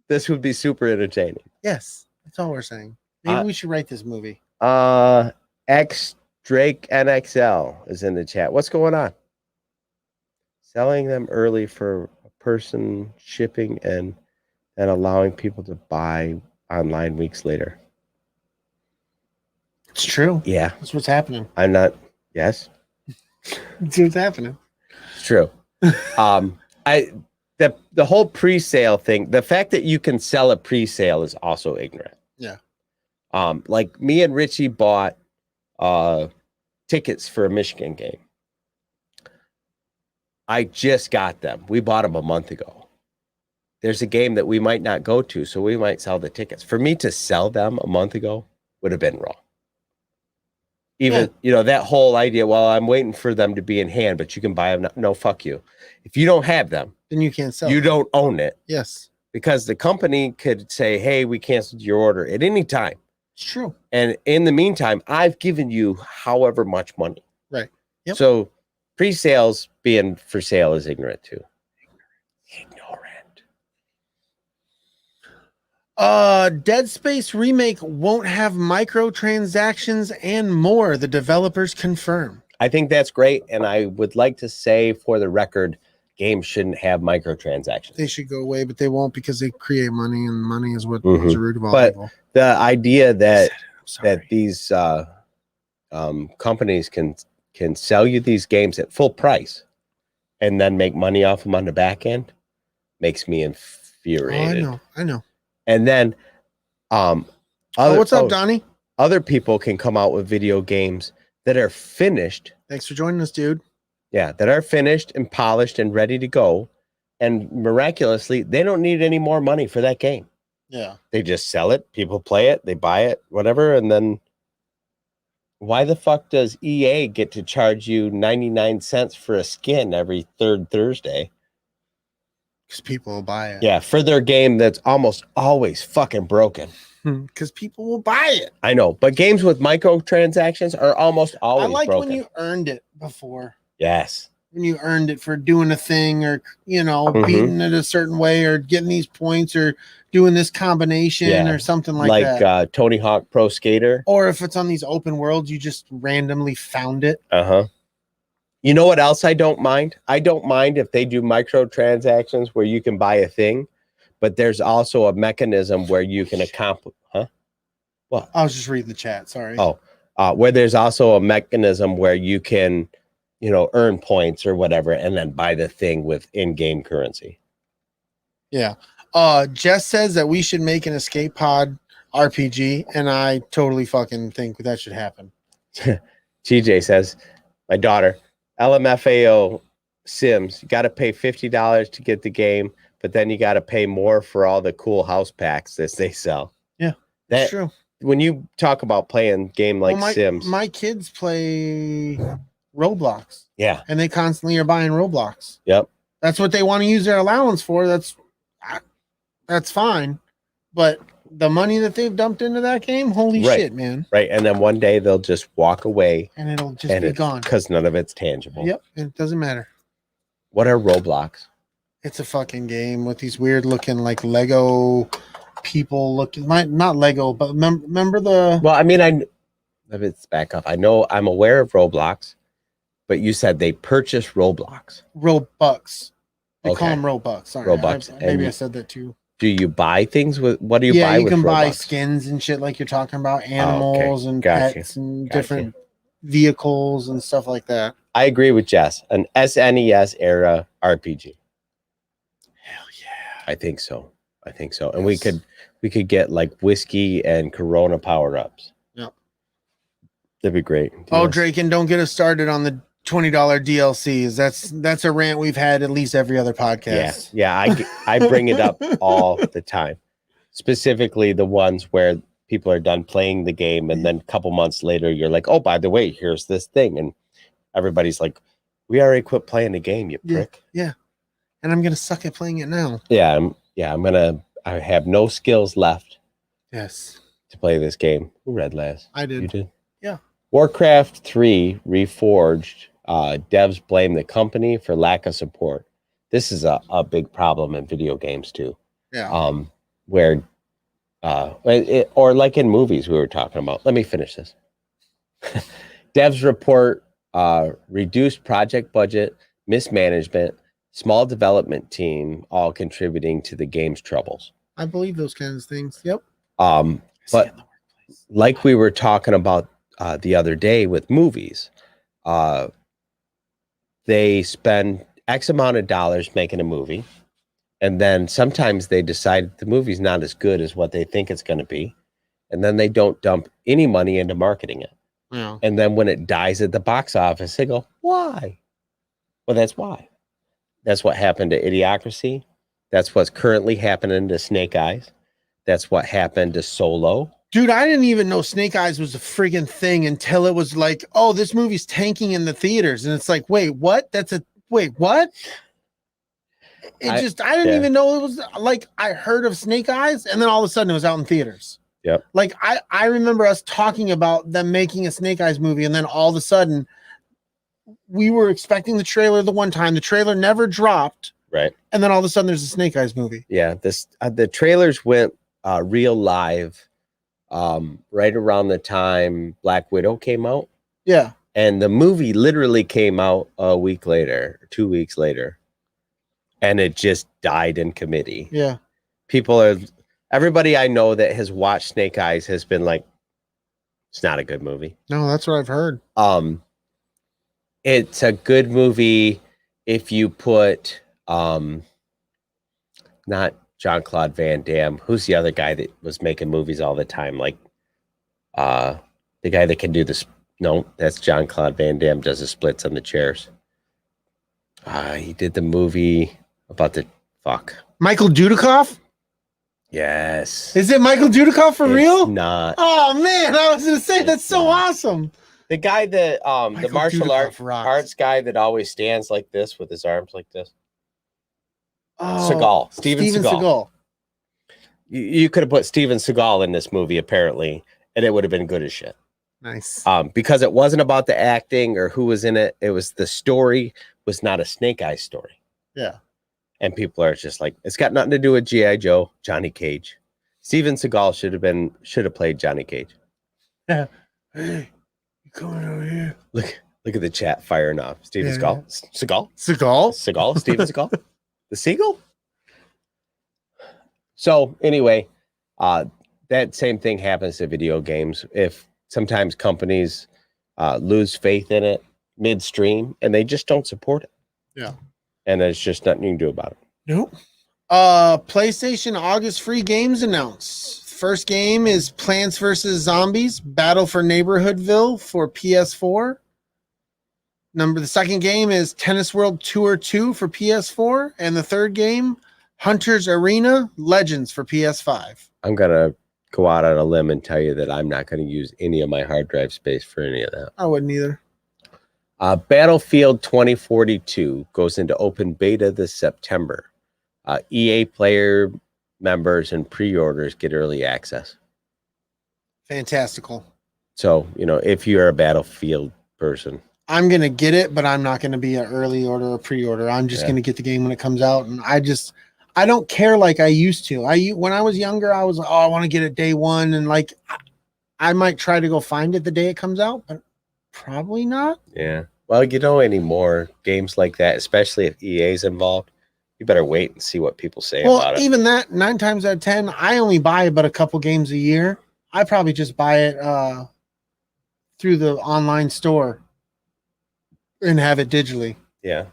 S4: this would be super entertaining.
S3: Yes, that's all we're saying. Maybe we should write this movie.
S4: X Drake NXL is in the chat. What's going on? Selling them early for a person shipping and and allowing people to buy online weeks later.
S3: It's true.
S4: Yeah,
S3: That's what's happening.
S4: I'm not. Yes,
S3: That's what's happening.
S4: it's true. The whole pre-sale thing, the fact that you can sell a pre-sale is also ignorant.
S3: Yeah.
S4: Like me and Richie bought tickets for a Michigan game. I just got them. We bought them a month ago. There's a game that we might not go to, so we might sell the tickets. For me to sell them a month ago would have been wrong. Even, that whole idea, well, I'm waiting for them to be in hand, but you can buy them. No, fuck you. If you don't have them,
S3: then you can't sell.
S4: You don't own it.
S3: Yes.
S4: Because the company could say, hey, we canceled your order at any time.
S3: It's true.
S4: And in the meantime, I've given you however much money.
S3: Right. Yep.
S4: So pre-sales being for sale is ignorant too.
S3: Dead Space remake won't have microtransactions and more, the developers confirm.
S4: I think that's great, and I would like to say for the record, games shouldn't have microtransactions.
S3: They should go away, but they won't because they create money, and money is what is the root of all evil.
S4: The idea that these companies can sell you these games at full price and then make money off them on the back end makes me infuriated.
S3: I know.
S4: And then,
S3: what's up, Donnie?
S4: Other people can come out with video games that are finished.
S3: Thanks for joining us, dude.
S4: Yeah, that are finished and polished and ready to go. And miraculously, they don't need any more money for that game.
S3: Yeah.
S4: They just sell it. People play it. They buy it, whatever. And then why the fuck does EA get to charge you 99 cents for a skin every third Thursday?
S3: Because people will buy it.
S4: Yeah, for their game that's almost always fucking broken.
S3: Because people will buy it.
S4: I know, but games with microtransactions are almost always
S3: I like
S4: broken.
S3: when you earned it before.
S4: Yes.
S3: When you earned it for doing a thing or, beating it a certain way or getting these points or doing this combination or something like that.
S4: Like Tony Hawk Pro Skater.
S3: Or if it's on these open worlds, you just randomly found it.
S4: Uh-huh. You know what else I don't mind? I don't mind if they do microtransactions where you can buy a thing, but there's also a mechanism where you can accomplish. Huh? What?
S3: I was just reading the chat. Sorry.
S4: Oh, where there's also a mechanism where you can, earn points or whatever, and then buy the thing with in-game currency.
S3: Yeah. Jess says that we should make an escape pod RPG, and I totally fucking think that should happen.
S4: TJ says, my daughter, LMFAO Sims, you got to pay $50 to get the game, but then you got to pay more for all the cool house packs that they sell.
S3: Yeah, that's true.
S4: When you talk about playing game like Sims,
S3: my kids play Roblox.
S4: Yeah,
S3: and they constantly are buying Roblox.
S4: Yep,
S3: that's what they want to use their allowance for. That's fine, but the money that they've dumped into that game, holy shit, man!
S4: Right, and then one day they'll just walk away,
S3: and it'll just be gone
S4: because none of it's tangible.
S3: Yep, it doesn't matter.
S4: What are Roblox? It's
S3: a fucking game with these weird looking like Lego people looking. Not Lego, but remember the.
S4: Well, I mean, let's back up. I know I'm aware of Roblox, but you said they purchased Roblox.
S3: Robux. They call them Robux. Sorry,
S4: Robux.
S3: Maybe I said that too.
S4: Do you buy things with? What do you buy?
S3: Yeah, you
S4: with
S3: can
S4: Robux?
S3: buy skins and shit like you're talking about, animals and pets and different vehicles and stuff like that.
S4: I agree with Jess. An SNES era RPG.
S3: Hell yeah!
S4: I think so. And we could get like whiskey and Corona power ups.
S3: Yep,
S4: that'd be great.
S3: Drake, and don't get us started on the $20 DLCs. That's a rant we've had at least every other podcast.
S4: Yeah. I bring it up all the time, specifically the ones where people are done playing the game, and then a couple months later, you're like, oh, by the way, here's this thing, and everybody's like, we already quit playing the game, you prick.
S3: Yeah, and I'm gonna suck at playing it now.
S4: I have no skills left.
S3: Yes.
S4: To play this game. Who read last?
S3: I did.
S4: You did?
S3: Yeah.
S4: Warcraft 3 Reforged. Devs blame the company for lack of support. This is a big problem in video games too.
S3: Yeah.
S4: Where or like in movies we were talking about. Let me finish this. Devs report reduced project budget, mismanagement, small development team, all contributing to the game's troubles.
S3: I believe those kinds of things. Yep.
S4: But like we were talking about the other day with movies, they spend X amount of dollars making a movie, and then sometimes they decide the movie's not as good as what they think it's going to be, and then they don't dump any money into marketing it.
S3: Yeah.
S4: And then when it dies at the box office, they go, why? Well, that's why. That's what happened to Idiocracy. That's what's currently happening to Snake Eyes. That's what happened to Solo.
S3: Dude, I didn't even know Snake Eyes was a friggin' thing until it was like, oh, this movie's tanking in the theaters. And it's like, wait, what? Wait, what? I didn't even know it was like, I heard of Snake Eyes and then all of a sudden it was out in theaters.
S4: Yep.
S3: Like I remember us talking about them making a Snake Eyes movie. And then all of a sudden we were expecting the trailer the one time, the trailer never dropped.
S4: Right.
S3: And then all of a sudden there's a Snake Eyes movie.
S4: Yeah. The trailers went real live right around the time Black Widow came out.
S3: Yeah.
S4: And the movie literally came out a week later, 2 weeks later. And it just died in committee.
S3: Yeah.
S4: Everybody I know that has watched Snake Eyes has been like, it's not a good movie.
S3: No, that's what I've heard.
S4: It's a good movie if you put not Jean-Claude Van Damme. Who's the other guy that was making movies all the time? Like the guy that can do this. No, that's Jean-Claude Van Damme, does the splits on the chairs. He did the movie about the
S3: Michael Dudikoff?
S4: Yes.
S3: Is it Michael Dudikoff for real?
S4: Not.
S3: Oh man, I was gonna say that's so awesome.
S4: The guy that the martial
S3: Dudikoff
S4: arts guy that always stands like this with his arms like this.
S3: Oh,
S4: Seagal. Steven Seagal.
S3: Seagal.
S4: You could have put Steven Seagal in this movie apparently, and it would have been good as shit.
S3: Nice.
S4: Because it wasn't about the acting or who was in it. It was the story was not a Snake Eyes story.
S3: Yeah.
S4: And people are just like, it's got nothing to do with G.I. Joe, Johnny Cage. Steven Seagal should have played Johnny Cage.
S3: Yeah. Hey, you coming over here?
S4: Look at the chat firing off. Steven Seagal.
S3: Seagal?
S4: Seagal? Steven Seagal? The Seagull? So anyway, that same thing happens to video games. If sometimes companies lose faith in it midstream and they just don't support it.
S3: Yeah.
S4: And there's just nothing you can do about it.
S3: Nope. PlayStation August free games announced. First game is Plants vs. Zombies Battle for Neighborhoodville for PS4. The second game is Tennis World Tour 2 for PS4. And the third game, Hunter's Arena Legends for PS5.
S4: I'm going to go out on a limb and tell you that I'm not going to use any of my hard drive space for any of that.
S3: I wouldn't either.
S4: Battlefield 2042 goes into open beta this September. EA player members and pre-orders get early access.
S3: Fantastical.
S4: So, if you're a Battlefield person.
S3: I'm going to get it, but I'm not going to be an early order or pre-order. I'm just going to get the game when it comes out. And I don't care like I used to. When I was younger, I was like, I want to get it day one. And like, I might try to go find it the day it comes out, but probably not.
S4: Yeah. Well, anymore games like that, especially if EA's involved, you better wait and see what people say about it.
S3: Even that 9 times out of 10, I only buy about a couple games a year. I probably just buy it through the online store and have it digitally.
S4: Yeah.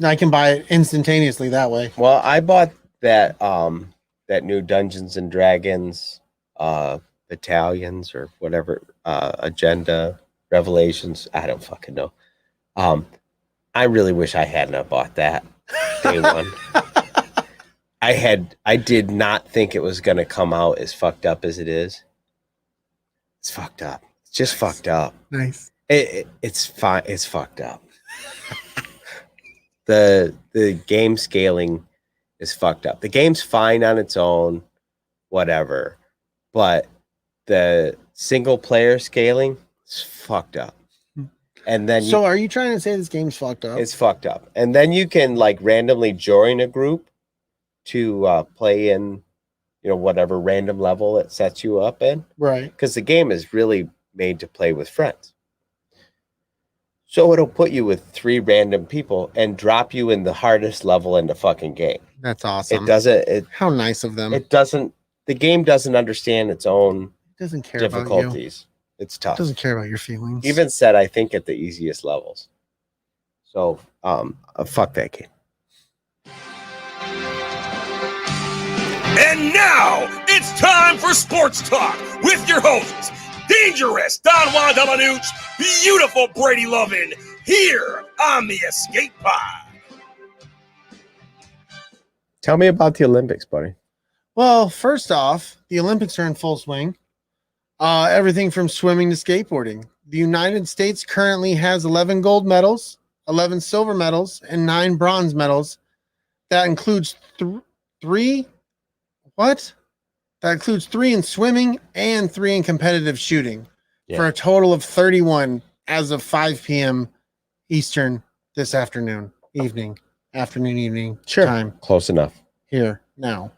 S3: I can buy it instantaneously that way.
S4: Well, I bought that that new Dungeons and Dragons Battalions or whatever Agenda Revelations. I don't fucking know. I really wish I hadn't have bought that day one. I did not think it was going to come out as fucked up as it is. It's fucked up. It's just fucked up.
S3: Nice.
S4: It's fine. It's fucked up. The game scaling is fucked up. The game's fine on its own, whatever, but the single player scaling is fucked up. And then
S3: are you trying to say this game's fucked up?
S4: It's fucked up. And then you can like randomly join a group to play in, whatever random level it sets you up in.
S3: Right.
S4: Because the game is really made to play with friends. So it'll put you with 3 random people and drop you in the hardest level in the fucking game.
S3: That's awesome.
S4: It doesn't.
S3: How nice of them.
S4: It doesn't. The game doesn't understand its own
S3: doesn't care about you.
S4: difficulties. It's tough.
S3: Doesn't care about your feelings.
S4: Even set, I think, at the easiest levels. So, fuck that game.
S6: And now it's time for Sports Talk with your hosts, Dangerous Don Juan DellaSnooch, beautiful Brady Lovin, here on the Escape Pod.
S4: Tell me about the Olympics, buddy.
S3: Well, first off, the Olympics are in full swing. Everything from swimming to skateboarding. The United States currently has 11 gold medals, 11 silver medals, and 9 bronze medals. That includes 3. What? That includes 3 in swimming and 3 in competitive shooting, for a total of 31 as of 5 p.m. Eastern this afternoon, evening time.
S4: Close enough.
S3: Here now.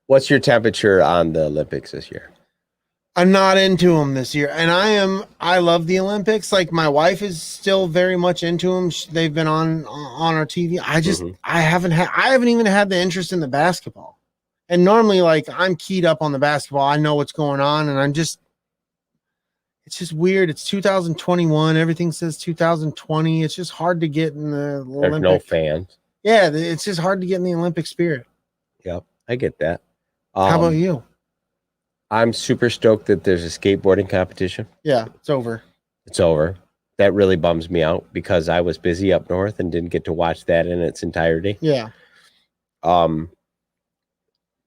S4: What's your temperature on the Olympics this year?
S3: I'm not into them this year, and I love the Olympics. Like, my wife is still very much into them. They've been on our TV. I haven't even had the interest in the basketball. And normally, like, I'm keyed up on the basketball. I know what's going on, and it's just weird. It's 2021. Everything says 2020. It's just hard to get in the Olympic.
S4: There's no fans.
S3: Yeah, it's just hard to get in the Olympic spirit.
S4: Yep, I get that.
S3: How about you?
S4: I'm super stoked that there's a skateboarding competition.
S3: Yeah, it's over.
S4: It's over. That really bums me out because I was busy up north and didn't get to watch that in its entirety.
S3: Yeah.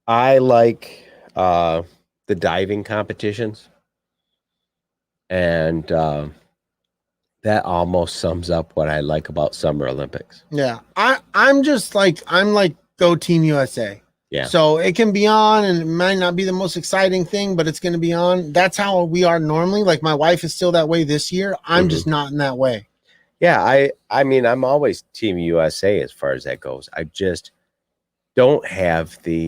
S4: I like the diving competitions. And that almost sums up what I like about Summer Olympics.
S3: Yeah. I'm like go Team USA.
S4: Yeah.
S3: So it can be on, and it might not be the most exciting thing, but it's going to be on. That's how we are normally. Like, my wife is still that way this year. I'm just not in that way.
S4: Yeah, I mean, I'm always Team USA as far as that goes. I just don't have the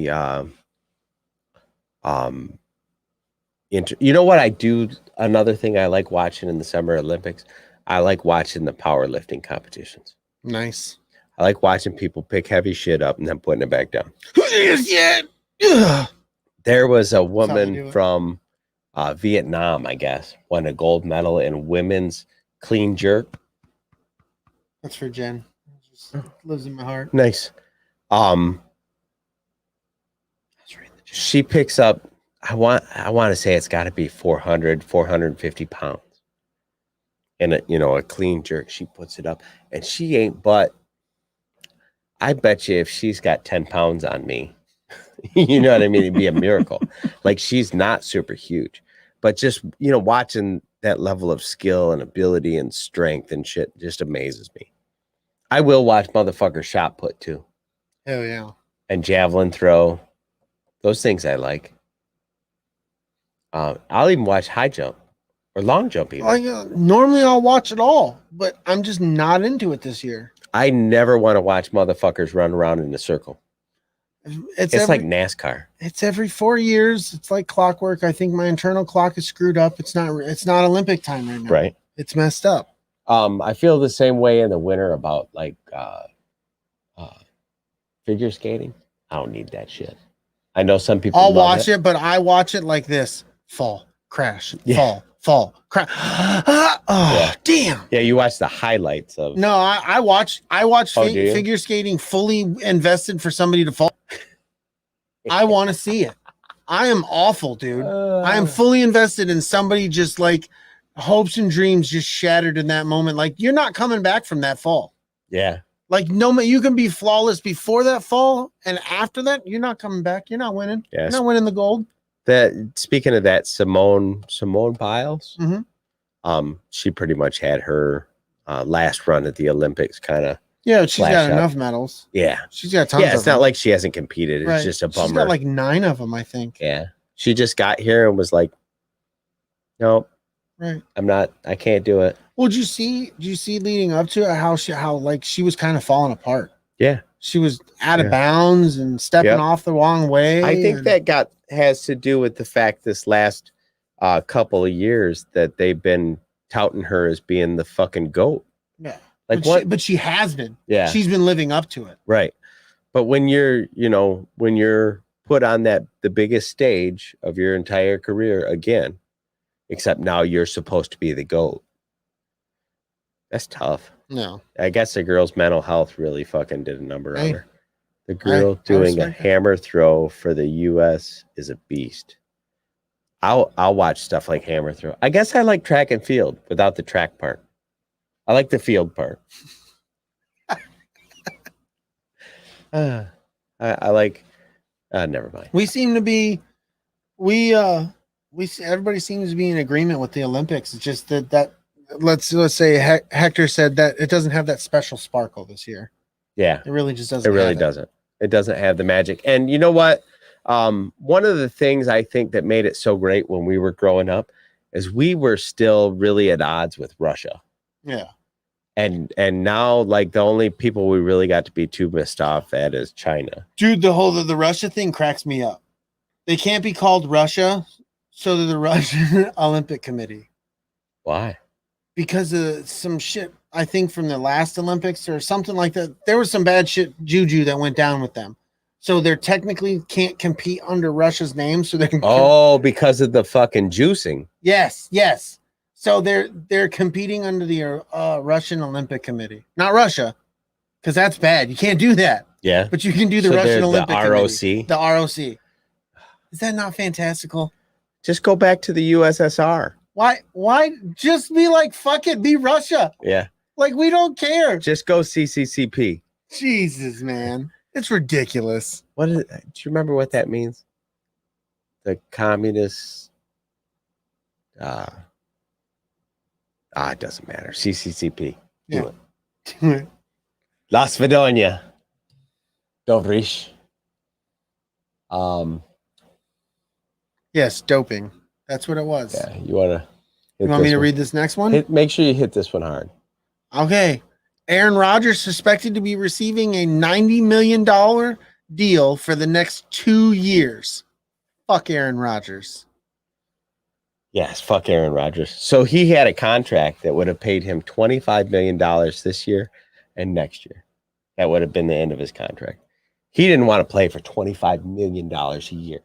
S4: you know what I do? Another thing I like watching in the Summer Olympics, I like watching the powerlifting competitions.
S3: Nice.
S4: I like watching people pick heavy shit up and then putting it back down.
S3: Yeah.
S4: There was a woman from Vietnam, I guess, won a gold medal in women's clean jerk.
S3: That's for Jen. It just lives in my heart.
S4: Nice. She picks up, I want to say it's got to be 450 pounds. And a clean jerk. She puts it up, and she ain't but, I bet you if she's got 10 pounds on me, you know what I mean? It'd be a miracle. Like, she's not super huge, but just, watching that level of skill and ability and strength and shit just amazes me. I will watch motherfuckers shot put too.
S3: Hell yeah.
S4: And javelin throw. Those things I like. I'll even watch high jump or long jump even.
S3: Normally I'll watch it all, but I'm just not into it this year.
S4: I never want to watch motherfuckers run around in a circle. It's like NASCAR.
S3: It's every 4 years. It's like clockwork. I think my internal clock is screwed up. It's not Olympic time right now.
S4: Right.
S3: It's messed up.
S4: I feel the same way in the winter about like figure skating. I don't need that shit. I know some people
S3: I'll watch it, but I watch it like this. Fall, crash, fall, crash. Damn.
S4: Yeah, you watch the highlights of.
S3: No, I watch figure skating fully invested for somebody to fall. I want to see it. I am awful, dude. I am fully invested in somebody just like hopes and dreams just shattered in that moment. Like, you're not coming back from that fall.
S4: Yeah.
S3: Like, no, you can be flawless before that fall, and after that, you're not coming back. You're not winning.
S4: Yes.
S3: You're not winning the gold.
S4: Speaking of that, Simone Biles,
S3: Mm-hmm.
S4: she pretty much had her last run at the Olympics kind of.
S3: Yeah, she's got enough medals.
S4: Yeah.
S3: She's got tons
S4: of them.
S3: Yeah,
S4: it's not like she hasn't competed. It's just a bummer.
S3: She's got like 9 of them, I think.
S4: Yeah. She just got here and was like, no,
S3: right.
S4: I can't do it.
S3: Well, did you see leading up to it how she was kind of falling apart?
S4: Yeah.
S3: She was out of bounds and stepping off the wrong way.
S4: I think that has to do with the fact this last couple of years that they've been touting her as being the fucking GOAT.
S3: Yeah.
S4: Like
S3: but she has been.
S4: Yeah.
S3: She's been living up to it.
S4: Right. But when you're put on the biggest stage of your entire career again, except now you're supposed to be the GOAT. That's tough.
S3: No.
S4: I guess the girl's mental health really fucking did a number on
S3: Hey.
S4: her. The girl doing a
S3: respect that.
S4: hammer throw for the U.S. is a beast. I'll watch stuff like hammer throw. I guess I like track and field without the track part. I like the field part. I like. Never mind.
S3: We seem to be, everybody seems to be in agreement with the Olympics. It's just that let's say Hector said that it doesn't have that special sparkle this year.
S4: Yeah,
S3: it really just doesn't.
S4: It really doesn't. It doesn't have the magic. And you know what? One of the things I think that made it so great when we were growing up is we were still really at odds with Russia.
S3: Yeah.
S4: And now, like, the only people we really got to be too pissed off at is China.
S3: Dude, the Russia thing cracks me up. They can't be called Russia, so they're the Russian Olympic Committee.
S4: Why?
S3: Because of some shit, I think, from the last Olympics or something like that. There was some bad shit juju that went down with them. So they're technically can't compete under Russia's name. So they can.
S4: Oh, because of the fucking juicing.
S3: Yes. So they're competing under the Russian Olympic Committee, not Russia, because that's bad. You can't do that.
S4: Yeah,
S3: but you can do the
S4: so
S3: Russian Olympic
S4: the
S3: Committee.
S4: ROC.
S3: The ROC. Is that not fantastical?
S4: Just go back to the USSR.
S3: Why just be like, fuck it, be Russia?
S4: Yeah.
S3: Like, we don't care.
S4: Just go CCCP.
S3: Jesus, man. It's ridiculous.
S4: Do you remember what that means? The communist. It doesn't matter. CCCP.
S3: Yeah.
S4: Las Vedonia. Dobrish.
S3: Yes, doping. That's what it was.
S4: Yeah, you want
S3: me to read this next one?
S4: Make sure you hit this one hard.
S3: Okay. Aaron Rodgers suspected to be receiving a $90 million deal for the next 2 years. Fuck Aaron Rodgers.
S4: Yes, fuck Aaron Rodgers. So he had a contract that would have paid him $25 million this year and next year. That would have been the end of his contract. He didn't want to play for $25 million a year.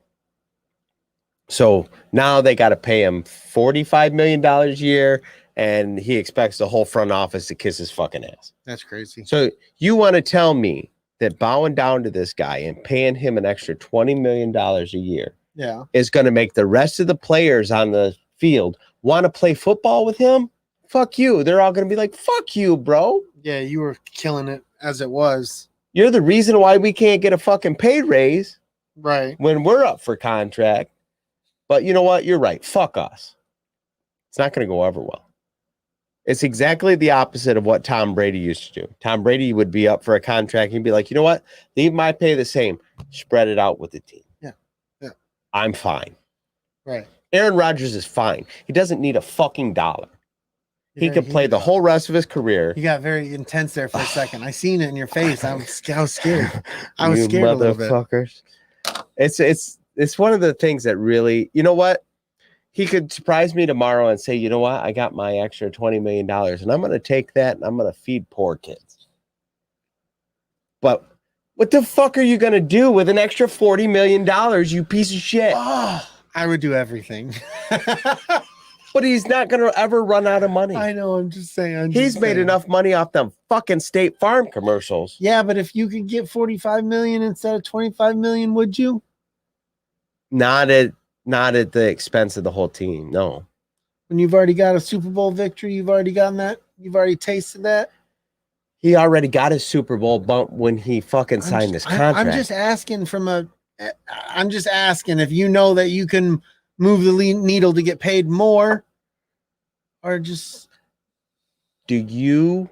S4: So now they got to pay him $45 million a year, and he expects the whole front office to kiss his fucking ass.
S3: That's crazy.
S4: So you want to tell me that bowing down to this guy and paying him an extra $20 million a year is going to make the rest of the players on the field want to play football with him? Fuck you. They're all going to be like, fuck you, bro.
S3: Yeah, you were killing it as it was.
S4: You're the reason why we can't get a fucking pay raise.
S3: Right.
S4: When we're up for contract. But you know what? You're right. Fuck us. It's not going to go over well. It's exactly the opposite of what Tom Brady used to do. Tom Brady would be up for a contract. He'd be like, you know what? Leave my pay the same. Spread it out with the team.
S3: Yeah.
S4: I'm fine.
S3: Right.
S4: Aaron Rodgers is fine. He doesn't need a fucking dollar. He can play the whole rest of his career.
S3: You got very intense there for a second. I seen it in your face. I was scared. I was scared a little bit.
S4: Motherfuckers. It's one of the things that really, you know what? He could surprise me tomorrow and say, you know what? I got my extra $20 million and I'm going to take that and I'm going to feed poor kids. But what the fuck are you going to do with an extra $40 million, you piece of shit?
S3: Oh, I would do everything.
S4: But he's not going to ever run out of money.
S3: I know. I'm just saying.
S4: He's made enough money off them fucking State Farm commercials.
S3: Yeah, but if you could get 45 million instead of 25 million, would you?
S4: Not at the expense of the whole team. No.
S3: When you've already got a Super Bowl victory, you've already gotten that. You've already tasted that.
S4: He already got his Super Bowl bump when he fucking signed his contract.
S3: I'm just asking if you know that you can move the needle to get paid more, or just.
S4: Do you,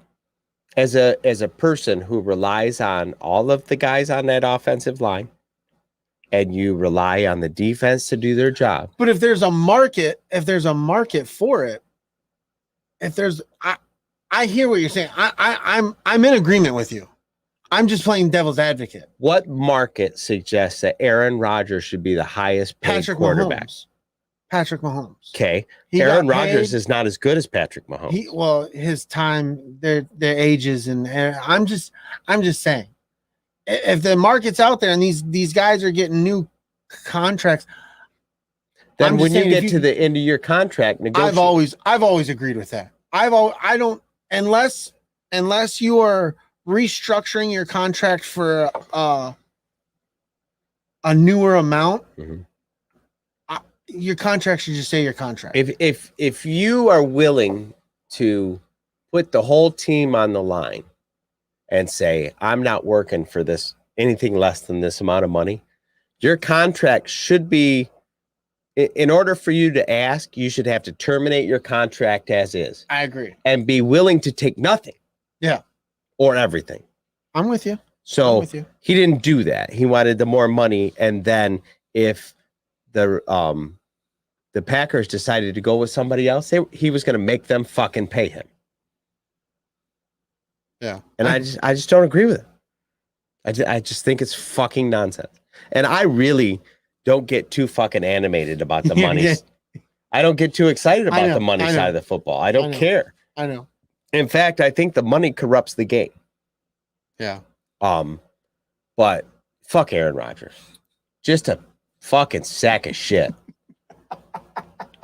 S4: as a person who relies on all of the guys on that offensive line, and you rely on the defense to do their job?
S3: But if there's a market for it, I hear what you're saying. I'm in agreement with you. I'm just playing devil's advocate.
S4: What market suggests that Aaron Rodgers should be the highest paid quarterback?
S3: Mahomes. Patrick Mahomes.
S4: Okay.
S3: He
S4: Aaron
S3: got
S4: Rodgers
S3: paid.
S4: is not as good as Patrick Mahomes.
S3: His time, their ages, and I'm just saying, if the market's out there and these guys are getting new contracts,
S4: Then
S3: I'm
S4: when
S3: just
S4: you
S3: saying,
S4: get to the end of your contract, negotiate.
S3: I've always agreed with that. I don't unless you are restructuring your contract for a newer amount.
S4: Mhm.
S3: Your contract should just say your contract.
S4: If you are willing to put the whole team on the line and say, I'm not working for this anything less than this amount of money, your contract should be, in order for you to ask, you should have to terminate your contract as is.
S3: I agree.
S4: And be willing to take nothing.
S3: Yeah.
S4: Or everything.
S3: I'm with you.
S4: So
S3: with you.
S4: he didn't do that. He wanted the more money. And then if the Packers decided to go with somebody else, he was going to make them fucking pay him.
S3: Yeah.
S4: And I just don't agree with it. I just think it's fucking nonsense. And I really don't get too fucking animated about the money.
S3: Yeah.
S4: I don't get too excited about the money
S3: I know.
S4: side of the football. I don't
S3: know.
S4: care.
S3: I know.
S4: In fact, I think the money corrupts the game.
S3: Yeah.
S4: But fuck Aaron Rodgers. Just a fucking sack of shit.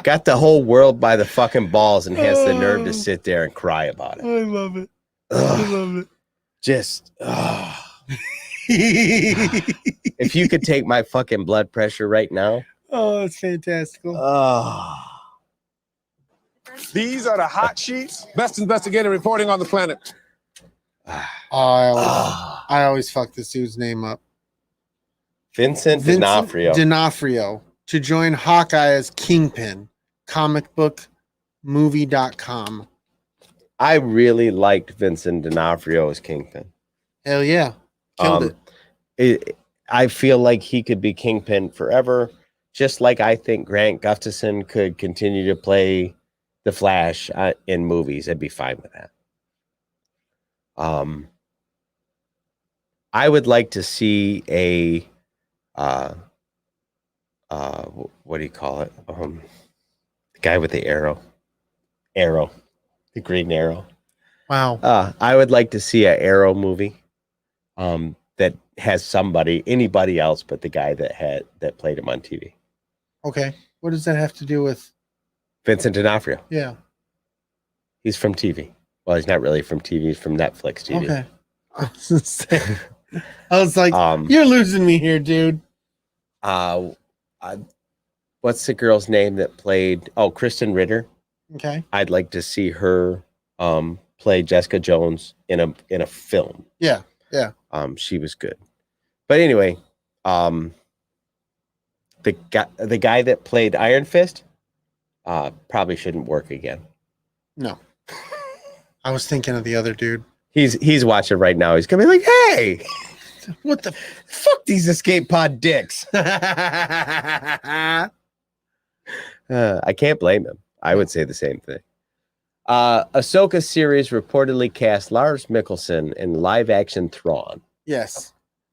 S4: Got the whole world by the fucking balls and has the nerve to sit there and cry about it.
S3: I love it.
S4: Ugh.
S3: I love it.
S4: Just if you could take my fucking blood pressure right now.
S3: Oh, it's fantastical.
S7: These are the hot sheets. Best investigator reporting on the planet.
S3: I always fuck this dude's name up.
S4: Vincent D'Onofrio.
S3: D'Onofrio to join Hawkeye as Kingpin. Comicbookmovie.com.
S4: I really liked Vincent D'Onofrio as Kingpin.
S3: Hell yeah. Killed it.
S4: I feel like he could be Kingpin forever, just like I think Grant Gustafson could continue to play the Flash in movies. I'd be fine with that. I would like to see a what do you call it? The guy with the arrow, the green arrow.
S3: Wow.
S4: I would like to see an Arrow movie that has anybody else but the guy that played him on TV.
S3: Okay. What does that have to do with?
S4: Vincent D'Onofrio.
S3: Yeah.
S4: He's from TV. Well, he's not really from TV. He's from Netflix TV.
S3: Okay. I was like, you're losing me here, dude.
S4: What's the girl's name that played? Oh, Kristen Ritter.
S3: Okay.
S4: I'd like to see her play Jessica Jones in a film.
S3: Yeah. Yeah.
S4: She was good. But anyway, the guy that played Iron Fist probably shouldn't work again.
S3: No. I was thinking of the other dude.
S4: He's watching right now. He's gonna be like, "Hey,
S3: What the
S4: fuck these escape pod dicks." I can't blame him. I would say the same thing. Ahsoka series reportedly cast Lars Mikkelsen in live action Thrawn.
S3: Yes.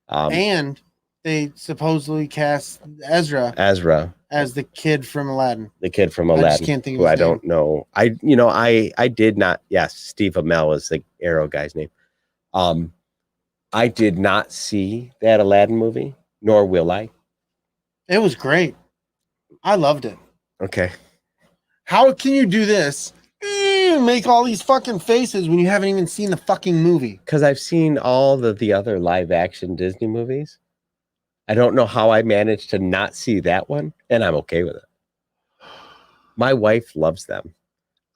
S4: And
S3: they supposedly cast Ezra as the kid from Aladdin.
S4: The kid from Aladdin.
S3: I just can't think of
S4: who
S3: his
S4: I
S3: name.
S4: don't know. I did not. Yes, Steve Amell is the Arrow guy's name. I did not see that Aladdin movie, nor will I.
S3: It was great. I loved it.
S4: Okay.
S3: How can you do this? Make all these fucking faces when you haven't even seen the fucking movie.
S4: Because I've seen all the other live action Disney movies. I don't know how I managed to not see that one, and I'm okay with it. My wife loves them.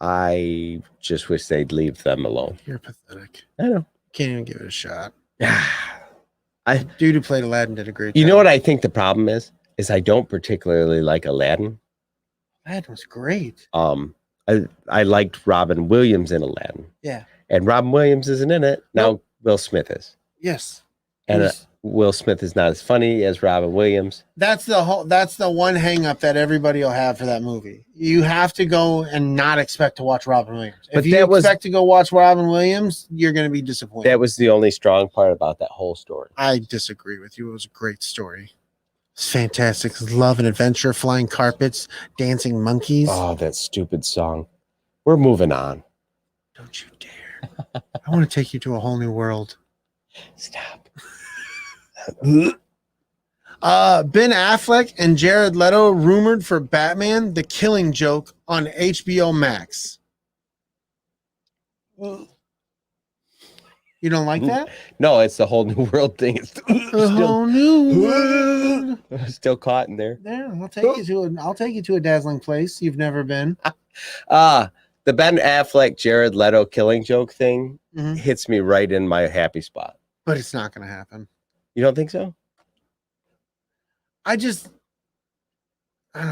S4: I just wish they'd leave them alone.
S3: You're pathetic.
S4: I know.
S3: Can't even give it a shot.
S4: I
S3: Dude who played Aladdin did a great job.
S4: You know what I think the problem is I don't particularly like Aladdin.
S3: Aladdin was great.
S4: I liked Robin Williams in Aladdin.
S3: Yeah.
S4: And Robin Williams isn't in it. Now
S3: Nope.
S4: Will Smith is.
S3: Yes.
S4: And Will Smith is not as funny as Robin Williams.
S3: That's the one hang up that everybody will have for that movie. You have to go and not expect to watch Robin Williams.
S4: But
S3: if you expect to go watch Robin Williams, you're going to be disappointed.
S4: That was the only strong part about that whole story.
S3: I disagree with you. It was a great story. It's fantastic. It's love and adventure, flying carpets, dancing monkeys.
S4: Oh, that stupid song. We're moving on.
S3: Don't you dare. I want to take you to a whole new world.
S4: Stop.
S3: Ben Affleck and Jared Leto rumored for Batman: The Killing Joke on HBO Max. You don't like that?
S4: No, it's the whole new world thing. It's
S3: A whole new world.
S4: still caught in there.
S3: There, I'll take you to a dazzling place you've never been.
S4: The Ben Affleck Jared Leto Killing Joke thing
S3: Mhm.
S4: hits me right in my happy spot.
S3: But it's not going to happen.
S4: You don't think so?
S3: I don't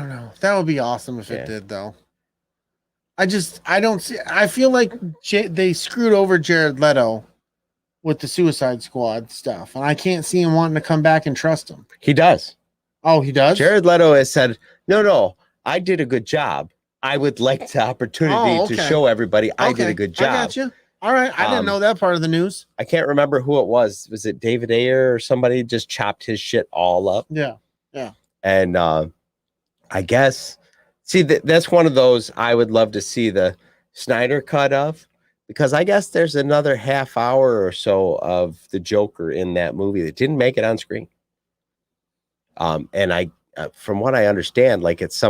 S3: know. That would be awesome if
S4: Yeah.
S3: it did, though. I don't see. I feel like they screwed over Jared Leto with the Suicide Squad stuff, and I can't see him wanting to come back and trust him.
S4: He does.
S3: Oh, he does?
S4: Jared Leto has said, no, I did a good job. I would like the opportunity to show everybody I did a good job.
S3: I got you. All right. I didn't know that part of the news.
S4: I can't remember who it was. Was it David Ayer or somebody just chopped his shit all up?
S3: Yeah.
S4: And I guess, see, that's one of those I would love to see the Snyder cut of, because I guess there's another half hour or so of the Joker in that movie that didn't make it on screen. And from what I understand, like it's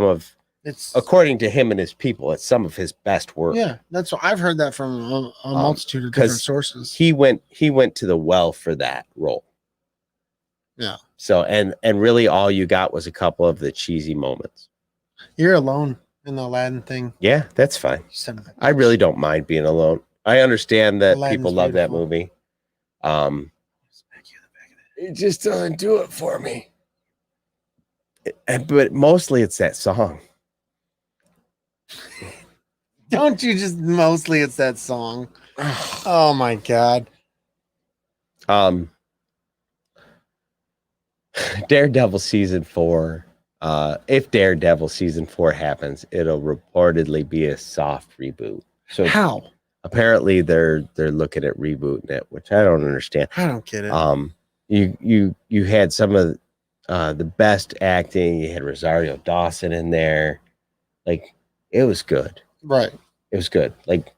S4: according to him and his people, it's some of his best work.
S3: Yeah, that's what I've heard that from a multitude of different sources.
S4: He went to the well for that role.
S3: Yeah.
S4: So and really all you got was a couple of the cheesy moments.
S3: You're alone in the Aladdin thing.
S4: Yeah, that's fine.
S3: Son of a
S4: I really don't mind being alone. I understand that
S3: Aladdin's
S4: people love
S3: beautiful.
S4: that movie. It just doesn't do it for me. But mostly it's that song.
S3: Don't you just mostly it's that song. Oh my God.
S4: Daredevil season 4. If Daredevil season 4 happens, it'll reportedly be a soft reboot. So
S3: How?
S4: apparently they're looking at rebooting it, which I don't understand.
S3: I don't get it.
S4: You had some of the best acting. You had Rosario Dawson in there. Like, it was good.
S3: Right.
S4: It was good. Like,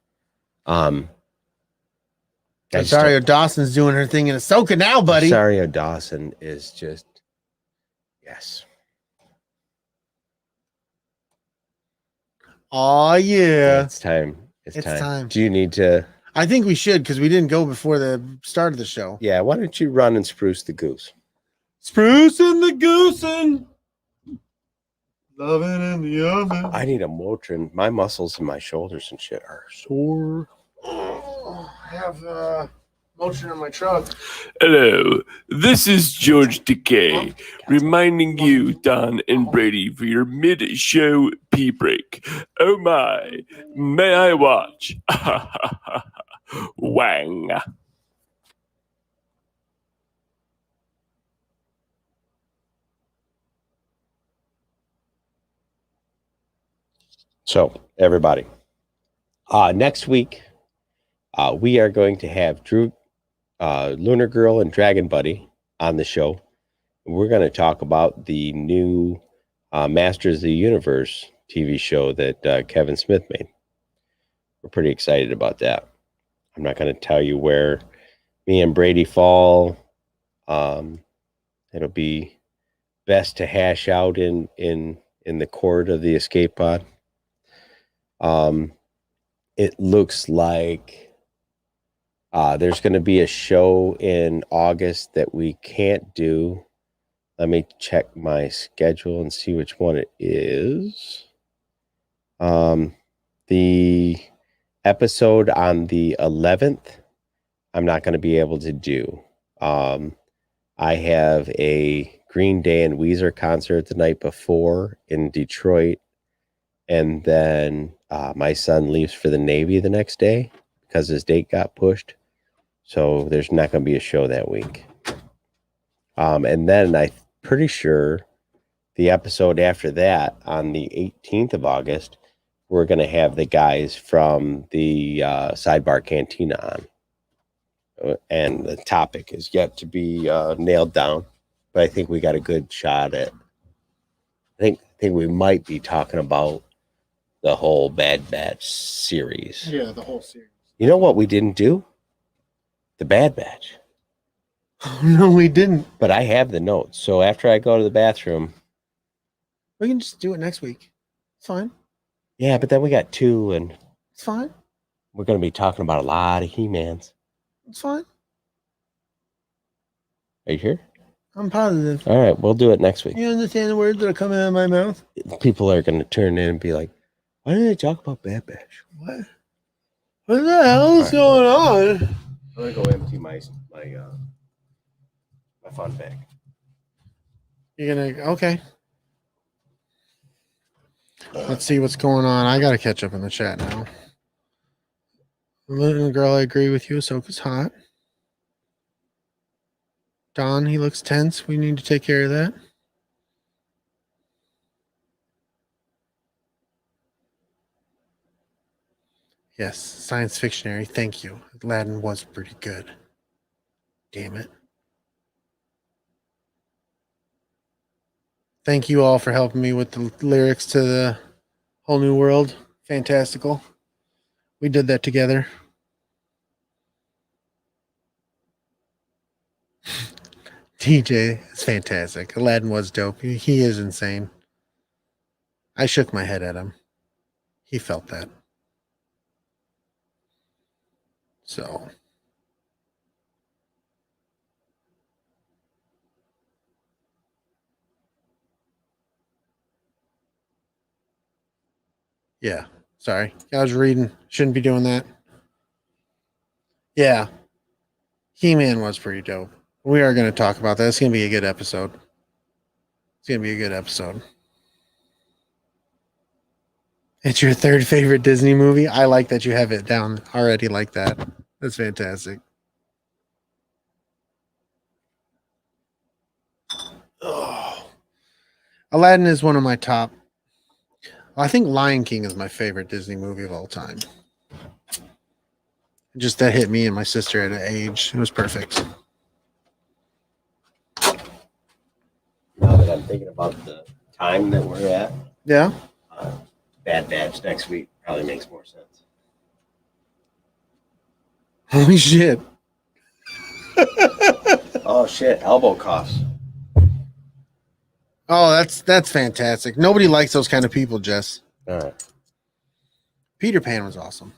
S3: Rosario Dawson's doing her thing in Ahsoka now, buddy.
S4: Rosario Dawson is just, yes.
S3: Oh yeah.
S4: It's time. It's
S3: It's
S4: time.
S3: time.
S4: Do you need to?
S3: I think we should, because we didn't go before the start of the show.
S4: Yeah. Why don't you run and spruce the goose?
S3: Spruce and the goose and loving in the oven.
S4: I need a Motrin. My muscles in my shoulders and shit are sore.
S3: I have motion in my truck.
S6: Hello, this is George Decay, reminding you, Don and Brady, for your mid-show pee break. Oh my, may I watch? Wang.
S4: So, everybody, next week, we are going to have Drew, Lunar Girl, and Dragon Buddy on the show. We're going to talk about the new Masters of the Universe TV show that Kevin Smith made. We're pretty excited about that. I'm not going to tell you where me and Brady fall. It'll be best to hash out in the court of the escape pod. It looks like there's going to be a show in August that we can't do. Let me check my schedule and see which one it is. The episode on the 11th, I'm not going to be able to do. I have a Green Day and Weezer concert the night before in Detroit. And then my son leaves for the Navy the next day because his date got pushed. So there's not going to be a show that week. And then I'm pretty sure the episode after that, on the 18th of August, we're going to have the guys from the Sidebar Cantina on. And the topic is yet to be nailed down. but I think we got a good shot at. I think we might be talking about the whole Bad Batch series.
S3: Yeah, the whole series.
S4: You know what we didn't do? The Bad Batch.
S3: Oh, no, we didn't.
S4: But I have the notes. So after I go to the bathroom.
S3: We can just do it next week. It's fine.
S4: Yeah, but then we got 2 and
S3: it's fine.
S4: We're going to be talking about a lot of He-Mans.
S3: It's fine.
S4: Are you sure?
S3: I'm positive.
S4: All right, we'll do it next week.
S3: You understand the words that are coming out of my mouth?
S4: People are going to turn in and be like, why didn't they talk about Bad Batch?
S3: What? What the hell is going on?
S4: I'm going to go empty my fun bag.
S3: You're going to... Okay. Let's see what's going on. I got to catch up in the chat now. Little girl, I agree with you. Ahsoka's hot. Don, he looks tense. We need to take care of that. Yes, science fictionary. Thank you. Aladdin was pretty good. Damn it. Thank you all for helping me with the lyrics to the Whole New World. Fantastical. We did that together. DJ is fantastic. Aladdin was dope. He is insane. I shook my head at him. He felt that. So. Yeah. Sorry. I was reading. Shouldn't be doing that. Yeah. He-Man was pretty dope. We are going to talk about that. It's going to be a good episode. It's going to be a good episode. It's your third favorite Disney movie? I like that you have it down already like that. That's fantastic. Oh. Aladdin is one of my top. I think Lion King is my favorite Disney movie of all time. Just that hit me and my sister at an age. It was perfect.
S4: Now that I'm thinking about the time that we're at,
S3: Yeah.
S4: Bad Batch next week probably makes more sense.
S3: Holy shit.
S4: Oh shit, elbow cuffs.
S3: Oh, that's fantastic. Nobody likes those kind of people, Jess.
S4: All right.
S3: Peter Pan was awesome.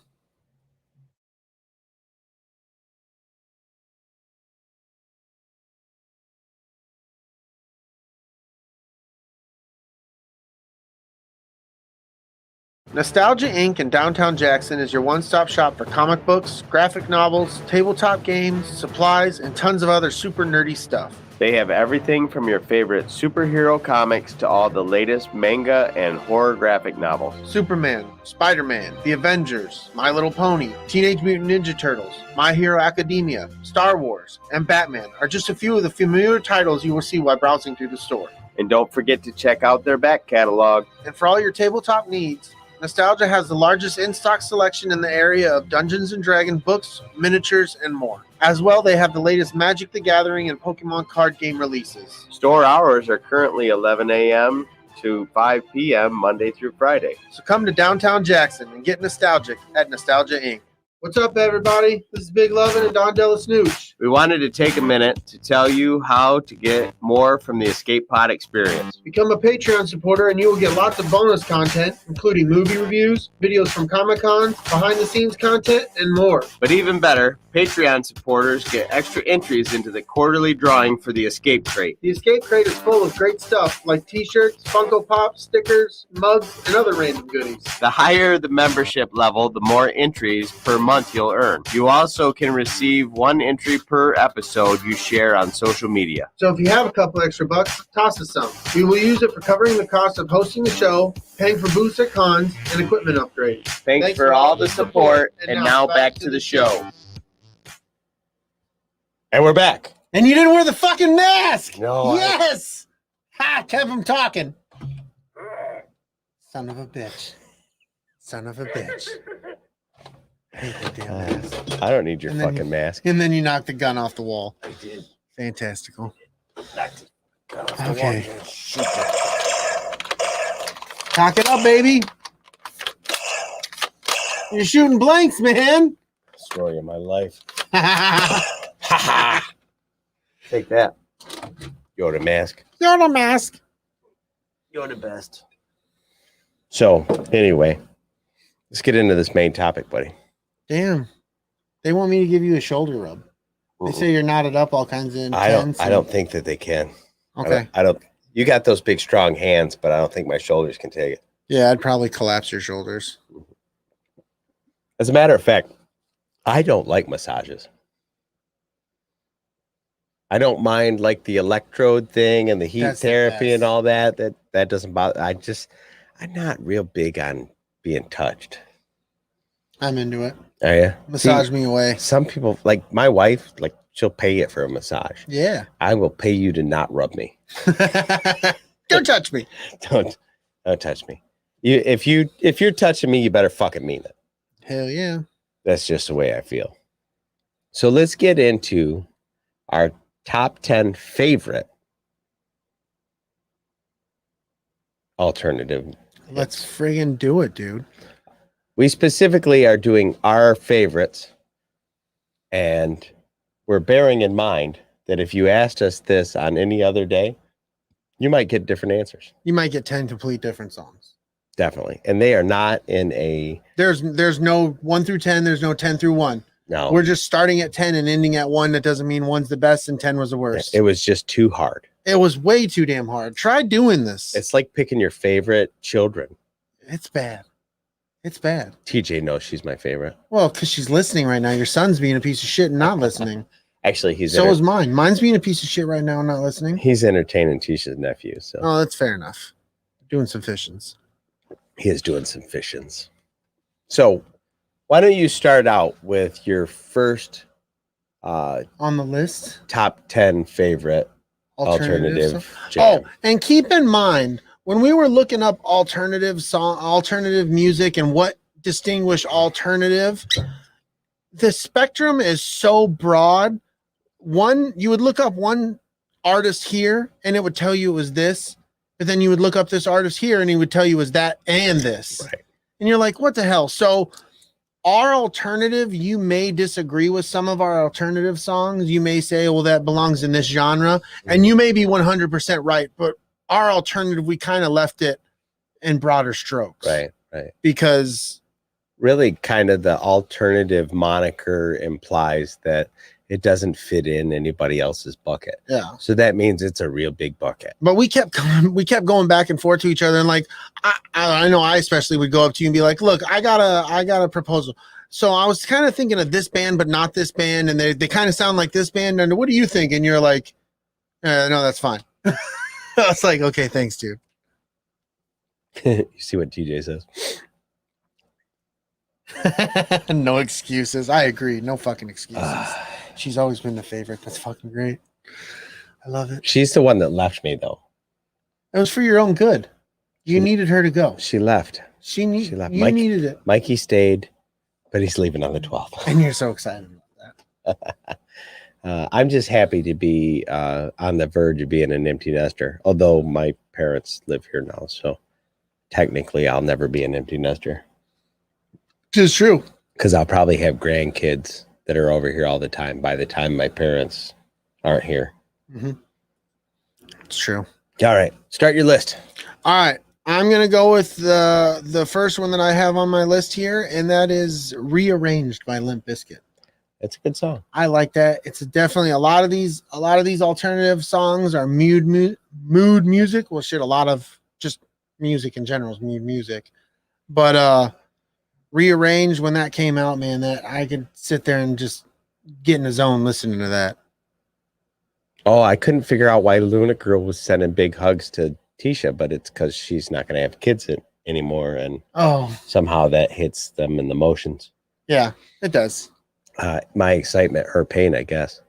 S3: Nostalgia Inc. in downtown Jackson is your one-stop shop for comic books, graphic novels, tabletop games, supplies, and tons of other super nerdy stuff.
S4: They have everything from your favorite superhero comics to all the latest manga and horror graphic novels.
S3: Superman, Spider-Man, The Avengers, My Little Pony, Teenage Mutant Ninja Turtles, My Hero Academia, Star Wars, and Batman are just a few of the familiar titles you will see while browsing through the store.
S4: And don't forget to check out their back catalog.
S3: And for all your tabletop needs, Nostalgia has the largest in-stock selection in the area of Dungeons & Dragons books, miniatures, and more. As well, they have the latest Magic the Gathering and Pokemon card game releases.
S4: Store hours are currently 11 a.m. to 5 p.m. Monday through Friday.
S3: So come to downtown Jackson and get nostalgic at Nostalgia Inc. What's up, everybody? This is Big Lovin and Don DellaSnooch.
S4: We wanted to take a minute to tell you how to get more from the Escape Pod experience.
S3: Become a Patreon supporter and you will get lots of bonus content, including movie reviews, videos from Comic-Cons, behind-the-scenes content, and more.
S4: But even better, Patreon supporters get extra entries into the quarterly drawing for the Escape Crate.
S3: The Escape Crate is full of great stuff like t-shirts, Funko Pops, stickers, mugs, and other random goodies.
S4: The higher the membership level, the more entries per month you'll earn. You also can receive one entry per episode you share on social media.
S3: So if you have a couple extra bucks, toss us some. We will use it for covering the cost of hosting the show, paying for booths at cons, and equipment upgrades.
S4: Thanks for all the support, and now back to the show. And we're back.
S3: And you didn't wear the fucking mask!
S4: No.
S3: Yes! Ha! Kept him talking. Son of a bitch. Son of a bitch. I hate that damn mask.
S4: I don't need your
S3: And then
S4: fucking mask.
S3: And then you knocked the gun off the wall.
S4: I did.
S3: Fantastical. Okay. Cock it up, baby. You're shooting blanks, man.
S4: Story of my life. Take that. Yoda mask.
S3: You're the mask.
S4: You're the best. So, anyway, let's get into this main topic, buddy.
S3: Damn. They want me to give you a shoulder rub. They say you're knotted up all kinds of intense.
S4: I don't think that they can.
S3: Okay.
S4: I don't. You got those big, strong hands, but I don't think my shoulders can take it.
S3: Yeah, I'd probably collapse your shoulders.
S4: As a matter of fact, I don't like massages. I don't mind like the electrode thing and the heat
S3: That's the
S4: therapy and
S3: best.
S4: all that. That doesn't bother. I'm not real big on being touched.
S3: I'm into it.
S4: Are you?
S3: Massage me away.
S4: Some people, like my wife, like she'll pay it for a massage.
S3: Yeah.
S4: I will pay you to not rub me.
S3: Don't touch me.
S4: Don't touch me. If you're touching me, you better fucking mean it.
S3: Hell yeah.
S4: That's just the way I feel. So let's get into our top 10 favorite alternative.
S3: Let's friggin' do it, dude.
S4: We specifically are doing our favorites, and we're bearing in mind that if you asked us this on any other day, you might get different answers.
S3: You might get 10 complete different songs.
S4: Definitely. And they are not in a...
S3: There's no 1 through 10. There's no 10 through 1.
S4: No.
S3: We're just starting at 10 and ending at 1. That doesn't mean 1's the best and 10 was the worst.
S4: It was just too hard.
S3: It was way too damn hard. Try doing this.
S4: It's like picking your favorite children.
S3: It's bad. It's bad.
S4: TJ knows she's my favorite.
S3: Well, because she's listening right now. Your son's being a piece of shit and not listening.
S4: Actually,
S3: So is mine. Mine's being a piece of shit right now and not listening.
S4: He's entertaining Tisha's nephew. So
S3: Oh, that's fair enough. Doing some fissions.
S4: he is doing some fishings. So why don't you start out with your first
S3: On the list,
S4: top 10 favorite alternative
S3: stuff.
S4: jam?
S3: Oh, and keep in mind when we were looking up alternative music and what distinguish alternative, the spectrum is so broad. You would look up one artist here and it would tell you it was this, but then you would look up this artist here and he would tell you it was that and this.
S4: Right.
S3: And you're like, what the hell? So our alternative, you may disagree with some of our alternative songs. You may say, well, that belongs in this genre. And you may be 100% right. But our alternative, we kind of left it in broader strokes.
S4: Right.
S3: Because
S4: Really kind of the alternative moniker implies that it doesn't fit in anybody else's bucket.
S3: yeah.
S4: So that means it's a real big bucket.
S3: But we kept going back and forth to each other. And like, I know I especially would go up to you and be like, look, I got a proposal. So I was kind of thinking of this band, but not this band. And they kind of sound like this band. And what do you think? And you're like, no, that's fine. I was like, okay, thanks, dude.
S4: You see what TJ says?
S3: No excuses. I agree. No fucking excuses. She's always been the favorite. That's fucking great. I love it.
S4: She's the one that left me, though.
S3: It was for your own good. You needed her to go.
S4: She left.
S3: She
S4: left.
S3: You needed it.
S4: Mikey stayed, but he's leaving on the 12th.
S3: And you're so excited about that.
S4: I'm just happy to be on the verge of being an empty nester, although my parents live here now, so technically I'll never be an empty nester.
S3: It's true.
S4: Because I'll probably have grandkids that are over here all the time by the time my parents aren't here.
S3: Mm-hmm. It's true.
S4: All right, start your list.
S3: All right. I'm going to go with the first one that I have on my list here, and that is Rearranged by Limp Bizkit.
S4: It's a good song.
S3: I like that. It's definitely a lot of these alternative songs are mood music. Well, shit, a lot of just music in general is mood music. But Rearranged, when that came out, man, that I could sit there and just get in the zone listening to that.
S4: Oh, I couldn't figure out why Luna Girl was sending big hugs to Tisha, but it's because she's not going to have kids anymore, and somehow that hits them in the motions.
S3: Yeah, it does.
S4: My excitement, her pain, I guess.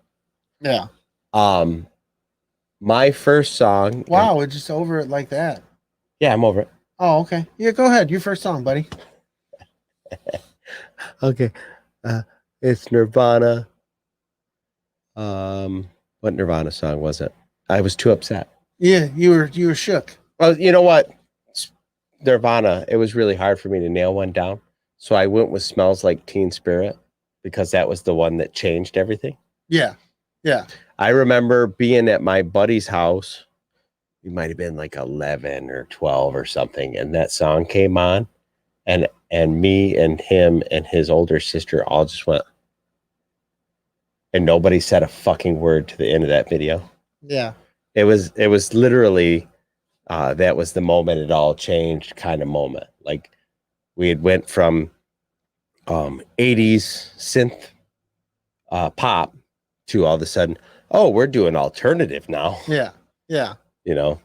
S3: Yeah.
S4: My first song.
S3: Wow, we're just over it like that.
S4: Yeah, I'm over it.
S3: Oh, okay. Yeah, go ahead. Your first song, buddy.
S4: Okay. It's Nirvana. What Nirvana song was it? I Was Too Upset.
S3: Yeah, you were shook.
S4: Well, you know what? Nirvana, it was really hard for me to nail one down. So I went with Smells Like Teen Spirit because that was the one that changed everything.
S3: Yeah. Yeah.
S4: I remember being at my buddy's house. We might have been like 11 or 12 or something. And that song came on. And me and him and his older sister all just went. And nobody said a fucking word to the end of that video.
S3: Yeah.
S4: It was literally that was the moment it all changed kind of moment. Like we had went from 80s synth pop to all of a sudden, oh, we're doing alternative now.
S3: Yeah. Yeah.
S4: You know,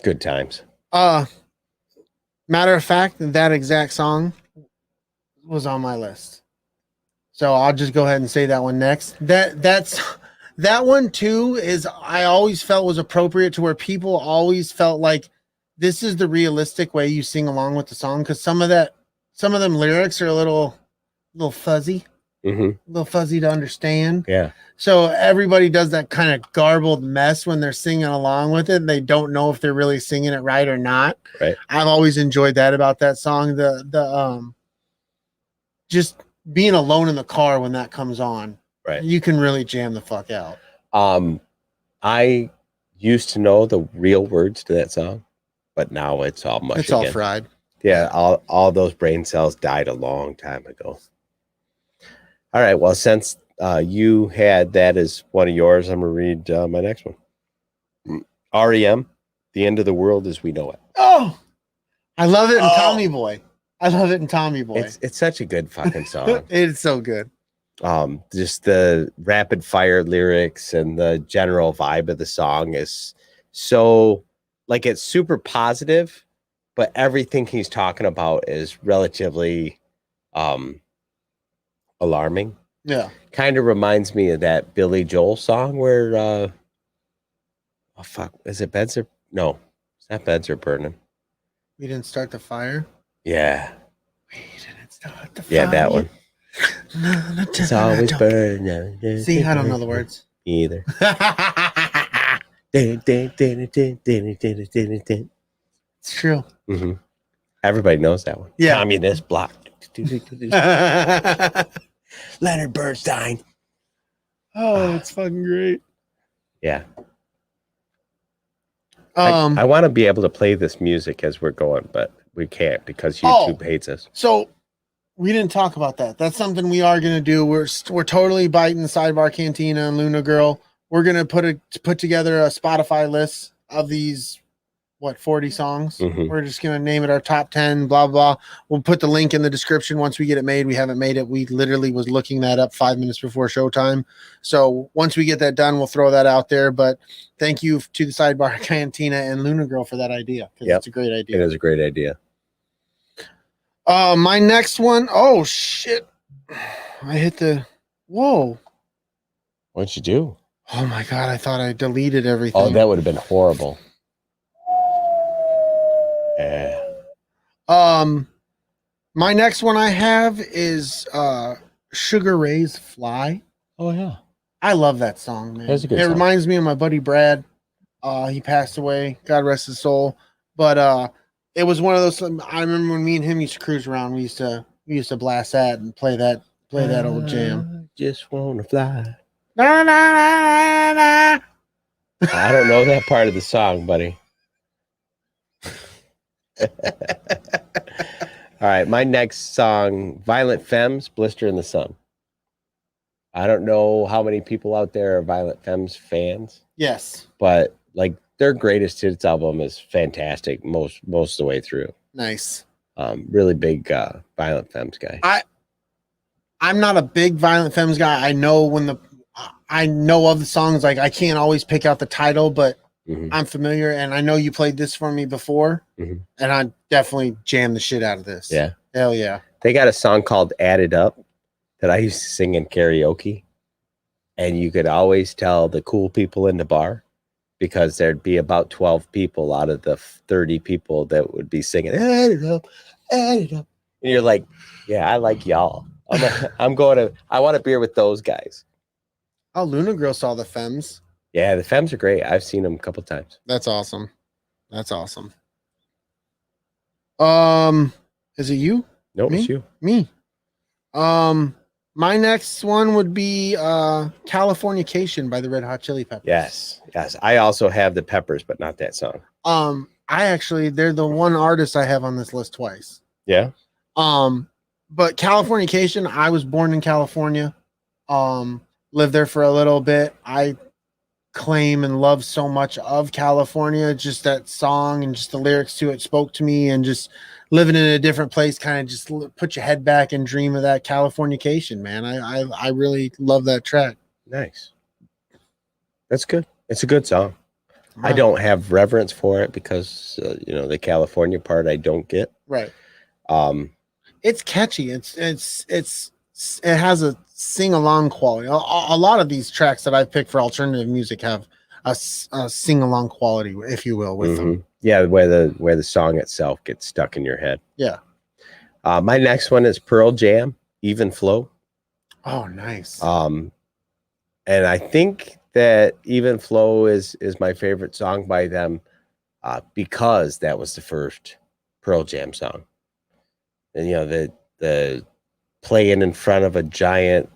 S4: good times.
S3: Matter of fact, that exact song was on my list. So I'll just go ahead and say that one next. That one too is I always felt was appropriate to where people always felt like this is the realistic way you sing along with the song, because some of them lyrics are a little fuzzy.
S4: Mm-hmm.
S3: A little fuzzy to understand.
S4: Yeah.
S3: So everybody does that kind of garbled mess when they're singing along with it. They don't know if they're really singing it right or not.
S4: Right.
S3: I've always enjoyed that about that song. The just being alone in the car when that comes on.
S4: Right.
S3: You can really jam the fuck out.
S4: I used to know the real words to that song, but now it's all mush.
S3: It's all fried.
S4: Yeah, all those brain cells died a long time ago. All right, well, since you had that as one of yours, I'm going to read my next one. REM, The End of the World as We Know It.
S3: Oh, I love it in Tommy Boy. I love it in Tommy Boy.
S4: It's such a good fucking song.
S3: It's so good.
S4: Just the rapid fire lyrics and the general vibe of the song is so, like, it's super positive, but everything he's talking about is relatively alarming.
S3: Yeah.
S4: Kind of reminds me of that Billy Joel song where oh fuck, is it Beds Are No, it's not Beds Are Burning.
S3: We didn't start the fire.
S4: Yeah.
S3: We didn't start the fire.
S4: Yeah, that one. It's always burning.
S3: See, I don't know the words.
S4: Me either.
S3: It's true.
S4: Mm-hmm. Everybody knows that one.
S3: Yeah.
S4: Communist block. Leonard Bernstein.
S3: Oh, it's fucking great.
S4: Yeah.
S3: I
S4: I want to be able to play this music as we're going, but we can't because YouTube hates us.
S3: So we didn't talk about that. That's something we are going to do. We're totally biting the Sidebar Cantina and Luna Girl. We're going to put together a Spotify list of these 40 songs.
S4: Mm-hmm.
S3: We're just going to name it our top 10, blah, blah. We'll put the link in the description once we get it made. We haven't made it. We literally was looking that up 5 minutes before showtime. So once we get that done, we'll throw that out there. But thank you to the Sidebar Cantina and Luna Girl for that idea. Because it's a great idea.
S4: It is a great idea.
S3: My next one. Oh, shit. I hit the... Whoa.
S4: What'd you do?
S3: Oh, my God. I thought I deleted everything.
S4: Oh, that would have been horrible. Yeah.
S3: My next one I have is Sugar Ray's Fly.
S4: Oh, yeah.
S3: I love that song, man.
S4: That's a good
S3: it
S4: song.
S3: reminds me of my buddy Brad. He passed away. God rest his soul. But it was one of those. I remember when me and him used to cruise around. We used to blast that and play that old jam.
S4: Just wanna fly.
S3: Na, na, na, na.
S4: I don't know that part of the song, buddy. All right, my next song, Violent Femmes, Blister in the Sun. I don't know how many people out there are Violent Femmes fans.
S3: Yes.
S4: But like their greatest hits album is fantastic most of the way through.
S3: Nice.
S4: Really big Violent Femmes guy.
S3: I'm not a big Violent Femmes guy. I know of the songs. Like I can't always pick out the title, but I'm familiar, and I know you played this for me before, and I definitely jammed the shit out of this.
S4: Yeah.
S3: Hell yeah.
S4: They got a song called Add It Up that I used to sing in karaoke, and you could always tell the cool people in the bar because there'd be about 12 people out of the 30 people that would be singing Add It Up, Add It Up. And you're like, yeah, I like y'all. I want a beer with those guys.
S3: Oh, Luna Girl saw the Femmes.
S4: Yeah, the Femmes are great. I've seen them a couple times.
S3: That's awesome. Is it you?
S4: No,
S3: Me?
S4: it's you.
S3: Me. My next one would be Californication by the Red Hot Chili Peppers.
S4: Yes. I also have the Peppers, but not that song.
S3: They're the one artist I have on this list twice.
S4: Yeah.
S3: But Californication, I was born in California. Lived there for a little bit. I claim and love so much of California. Just that song and just the lyrics to it spoke to me, and just living in a different place kind of just put your head back and dream of that Californication, man. I really love that track.
S4: Nice. That's good. It's a good song. I don't have reverence for it because the California part I don't get.
S3: Right. It's catchy. It has a sing along quality. A lot of these tracks that I've picked for alternative music have a sing along quality, if you will, with them.
S4: Yeah, where the song itself gets stuck in your head.
S3: Yeah.
S4: My next one is Pearl Jam, Even Flow.
S3: Oh, nice.
S4: And I think that Even Flow is my favorite song by them because that was the first Pearl Jam song. And the playing in front of a giant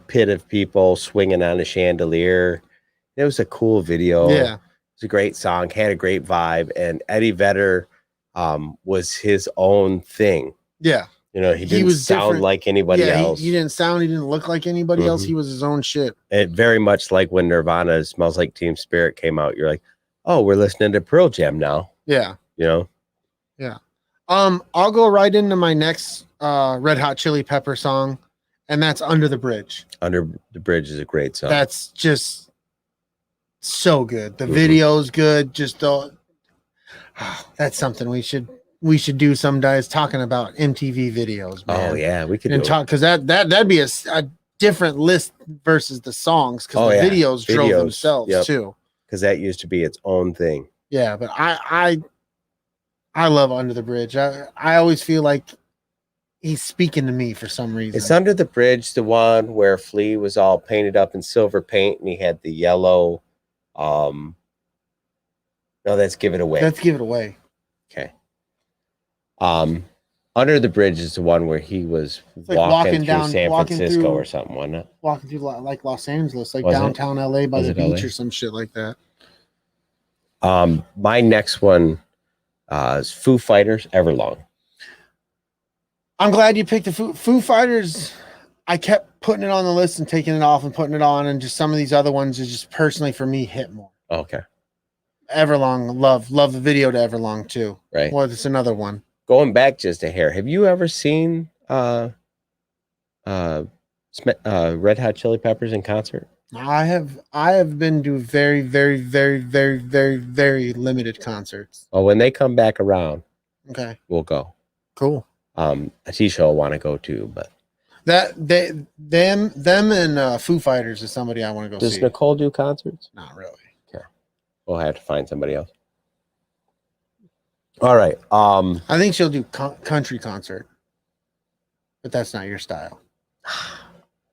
S4: pit of people swinging on a chandelier. It was a cool video.
S3: Yeah.
S4: It was a great song, had a great vibe, and Eddie Vedder was his own thing.
S3: Yeah.
S4: He didn't sound
S3: different.
S4: like anybody else.
S3: He didn't look like anybody else. He was his own shit.
S4: It very much like when Nirvana Smells Like Teen Spirit came out. You're like, oh, we're listening to Pearl Jam now.
S3: Yeah.
S4: Yeah.
S3: I'll go right into my next Red Hot Chili Pepper song, and that's Under the Bridge.
S4: Under the Bridge is a great song.
S3: That's just so good. The video's good. Just that's something we should do some days, talking about MTV videos, man.
S4: Oh yeah, we could
S3: talk, because that'd be a different list versus the songs, because the videos drove themselves too.
S4: Because that used to be its own thing.
S3: Yeah, but I love Under the Bridge. I always feel like he's speaking to me for some reason.
S4: It's Under the Bridge, the one where Flea was all painted up in silver paint and he had the yellow. No, that's Give It Away.
S3: Let's Give It Away.
S4: Okay. Under the Bridge is the one where he was
S3: like
S4: walking through San Francisco or something, wasn't it?
S3: Walking through like Los Angeles, like
S4: Was
S3: downtown LA by the beach
S4: LA?
S3: or some shit like that.
S4: My next one is Foo Fighters Everlong.
S3: I'm glad you picked the Foo Fighters. I kept putting it on the list and taking it off and putting it on, and just some of these other ones is just personally for me hit more.
S4: Okay.
S3: Everlong, love the video to Everlong too.
S4: Right.
S3: Well, it's another one.
S4: Going back just a hair, have you ever seen Red Hot Chili Peppers in concert?
S3: I have been to very, very, very, very, very, very limited concerts.
S4: Well, when they come back around,
S3: Okay.
S4: we'll go.
S3: Cool.
S4: Atisha will want to go too, but
S3: Them and Foo Fighters is somebody I want to go
S4: does
S3: see.
S4: Nicole do concerts?
S3: Not really.
S4: We'll have to find somebody else. All right.
S3: I think she'll do country concert, but that's not your style.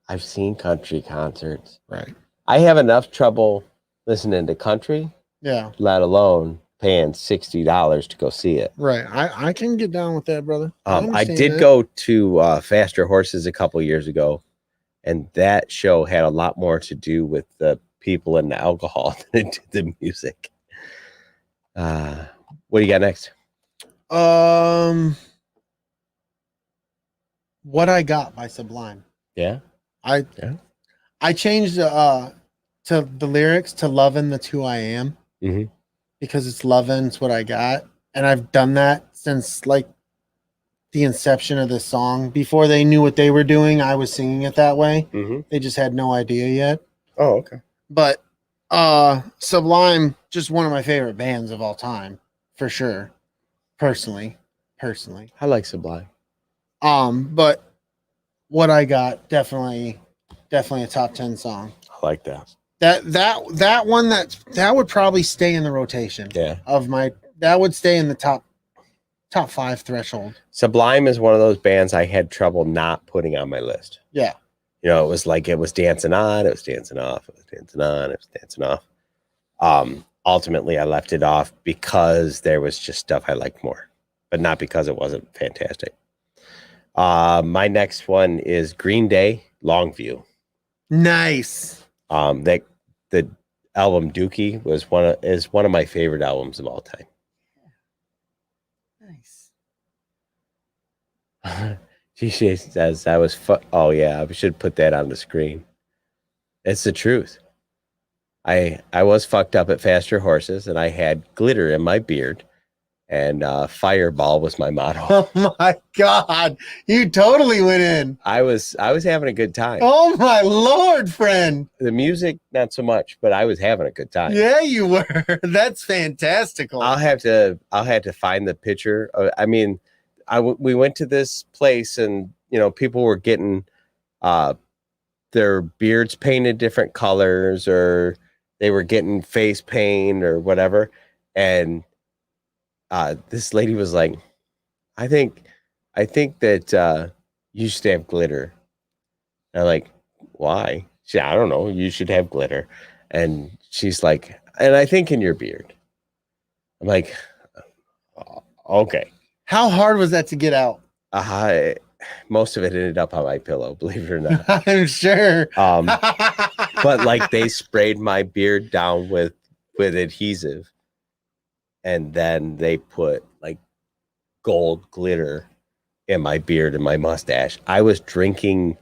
S4: I've seen country concerts.
S3: Right.
S4: I have enough trouble listening to country,
S3: Yeah.
S4: let alone paying $60 to go see it.
S3: Right. I can get down with that, brother.
S4: I
S3: understand
S4: did
S3: that.
S4: go to Faster Horses a couple years ago, and that show had a lot more to do with the people and the alcohol than it did the music. What do you got next?
S3: What I Got by Sublime.
S4: Yeah.
S3: I changed to the lyrics to Lovin', That's Who I Am.
S4: Mhm.
S3: Because it's Lovin', it's what I got. And I've done that since like the inception of this song. Before they knew what they were doing, I was singing it that way.
S4: Mm-hmm.
S3: They just had no idea yet.
S4: Oh, okay.
S3: But Sublime, just one of my favorite bands of all time, for sure. Personally.
S4: I like Sublime.
S3: But What I Got, definitely a top 10 song.
S4: I like that.
S3: That one that would probably stay in the rotation.
S4: Yeah.
S3: That would stay in the top 5 threshold.
S4: Sublime is one of those bands I had trouble not putting on my list.
S3: Yeah.
S4: It was like it was dancing on, it was dancing off, it was dancing on, it was dancing off. Ultimately, I left it off because there was just stuff I liked more, but not because it wasn't fantastic. My next one is Green Day, Longview.
S3: Nice.
S4: That the album Dookie is one of my favorite albums of all time.
S3: Nice.
S4: She says I was oh yeah, I should put that on the screen. It's the truth. I was fucked up at Faster Horses, and I had glitter in my beard, and Fireball was my motto.
S3: Oh my God, you totally went in.
S4: I was having a good time.
S3: Oh my Lord, friend.
S4: The music, not so much, but I was having a good time.
S3: Yeah, you were. That's fantastical.
S4: I'll have to find the picture. I mean, we went to this place, and people were getting their beards painted different colors, or they were getting face paint or whatever. And this lady was like, I think that you should have glitter. And I'm like, why? She said, I don't know. You should have glitter. And she's like, and I think in your beard. I'm like, okay.
S3: How hard was that to get out?
S4: Most of it ended up on my pillow, believe it or not.
S3: I'm sure.
S4: But like they sprayed my beard down with adhesive, and then they put like gold glitter in my beard and my mustache. I was drinking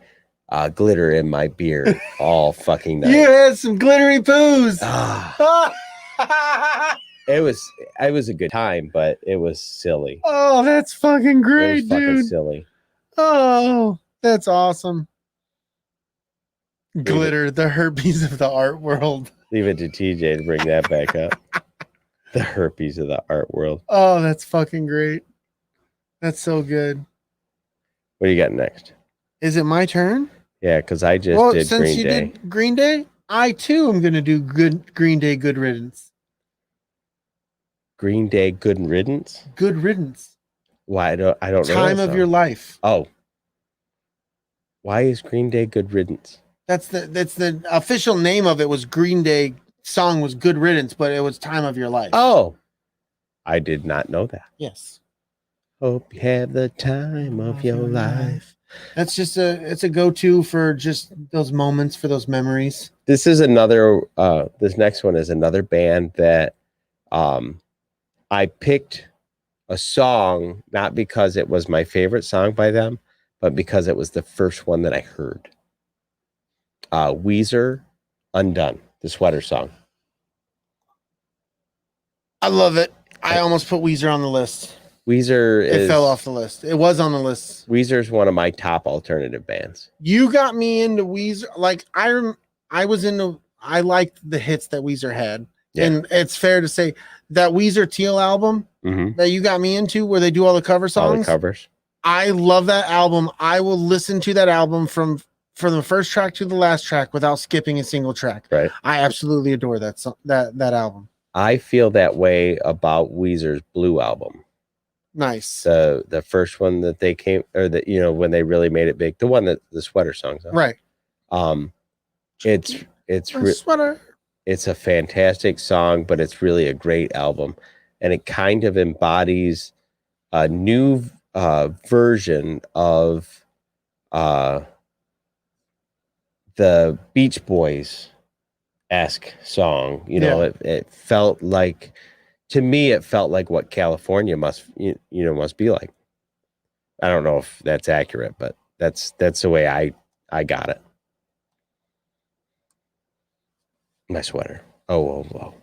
S4: glitter in my beard all fucking night.
S3: You had some glittery poos.
S4: It was a good time, but it was silly.
S3: Oh, that's fucking great,
S4: It was fucking
S3: dude.
S4: silly.
S3: Oh, that's awesome. Glitter, the herpes of the art world.
S4: Leave it to TJ to bring that back up. The herpes of the art world.
S3: Oh, that's fucking great. That's so good.
S4: What do you got next?
S3: Is it my turn?
S4: Yeah, because I just did
S3: since
S4: Green
S3: you
S4: Day.
S3: did Green Day, I too am going to do Green Day, Good Riddance.
S4: Green Day, Good Riddance.
S3: Good Riddance.
S4: Why I don't know.
S3: Time
S4: that
S3: of
S4: song.
S3: Your Life.
S4: Oh, why is Green Day Good Riddance?
S3: That's the official name of it. Was Green Day song was Good Riddance, but it was Time of Your Life.
S4: Oh, I did not know that.
S3: Yes.
S4: Hope you have the time of your life.
S3: That's just it's a go-to for just those moments, for those memories.
S4: This is another. This next one is another band that, I picked a song not because it was my favorite song by them, but because it was the first one that I heard. Weezer, Undone, the Sweater Song.
S3: I love it. I almost put Weezer on the list.
S4: It
S3: fell off the list. It was on the list.
S4: Weezer's one of my top alternative bands.
S3: You got me into Weezer. Like I liked the hits that Weezer had. Yeah. And it's fair to say that Weezer Teal album that you got me into, where they do all the cover songs.
S4: All the covers.
S3: I love that album. I will listen to that album from the first track to the last track without skipping a single track.
S4: Right.
S3: I absolutely adore that album.
S4: I feel that way about Weezer's Blue album.
S3: Nice.
S4: The first one that they came, or that when they really made it big, the one that the Sweater Song's on.
S3: Right.
S4: It's
S3: sweater.
S4: It's a fantastic song, but it's really a great album, and it kind of embodies a new version of the Beach Boys-esque song. It felt like, to me, it felt like what California must be like. I don't know if that's accurate, but that's the way I got it. My sweater. Oh.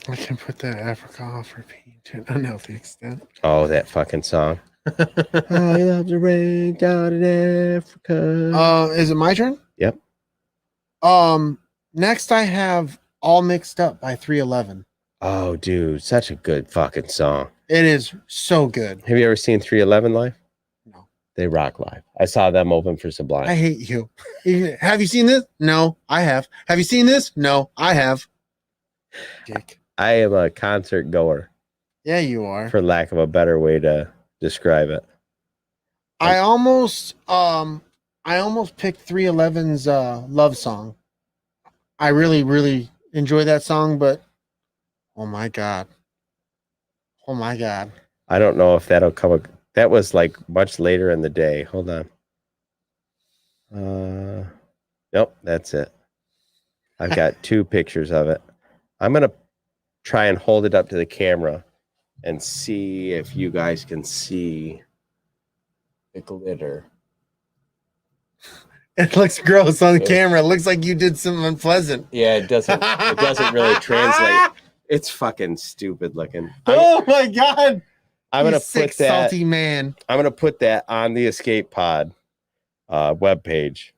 S3: I can put that Africa off repeat to an unhealthy extent.
S4: Oh, that fucking song. I love the rain down in Africa.
S3: Is it my turn?
S4: Yep.
S3: Next I have All Mixed Up by 311.
S4: Oh, dude, such a good fucking song.
S3: It is so good.
S4: Have you ever seen 311 live?
S3: No.
S4: They rock live. I saw them open for Sublime.
S3: I hate you. Have you seen this? No, I have. Have you seen this? No, I have. Dick.
S4: I am a concert goer.
S3: Yeah, you are.
S4: For lack of a better way to describe it.
S3: I almost picked 311's Love Song. I really, really enjoy that song, but oh my God. Oh my God.
S4: I don't know if that'll come. That was like much later in the day. Hold on. Nope, that's it. I've got 2 pictures of it. I'm going to try and hold it up to the camera and see if you guys can see the glitter.
S3: It looks gross on camera. It looks like you did something unpleasant.
S4: Yeah, it doesn't really translate. It's fucking stupid looking.
S3: Oh my God.
S4: I'm going to
S3: sick,
S4: put that
S3: salty man.
S4: I'm going to put that on the Escape Pod webpage.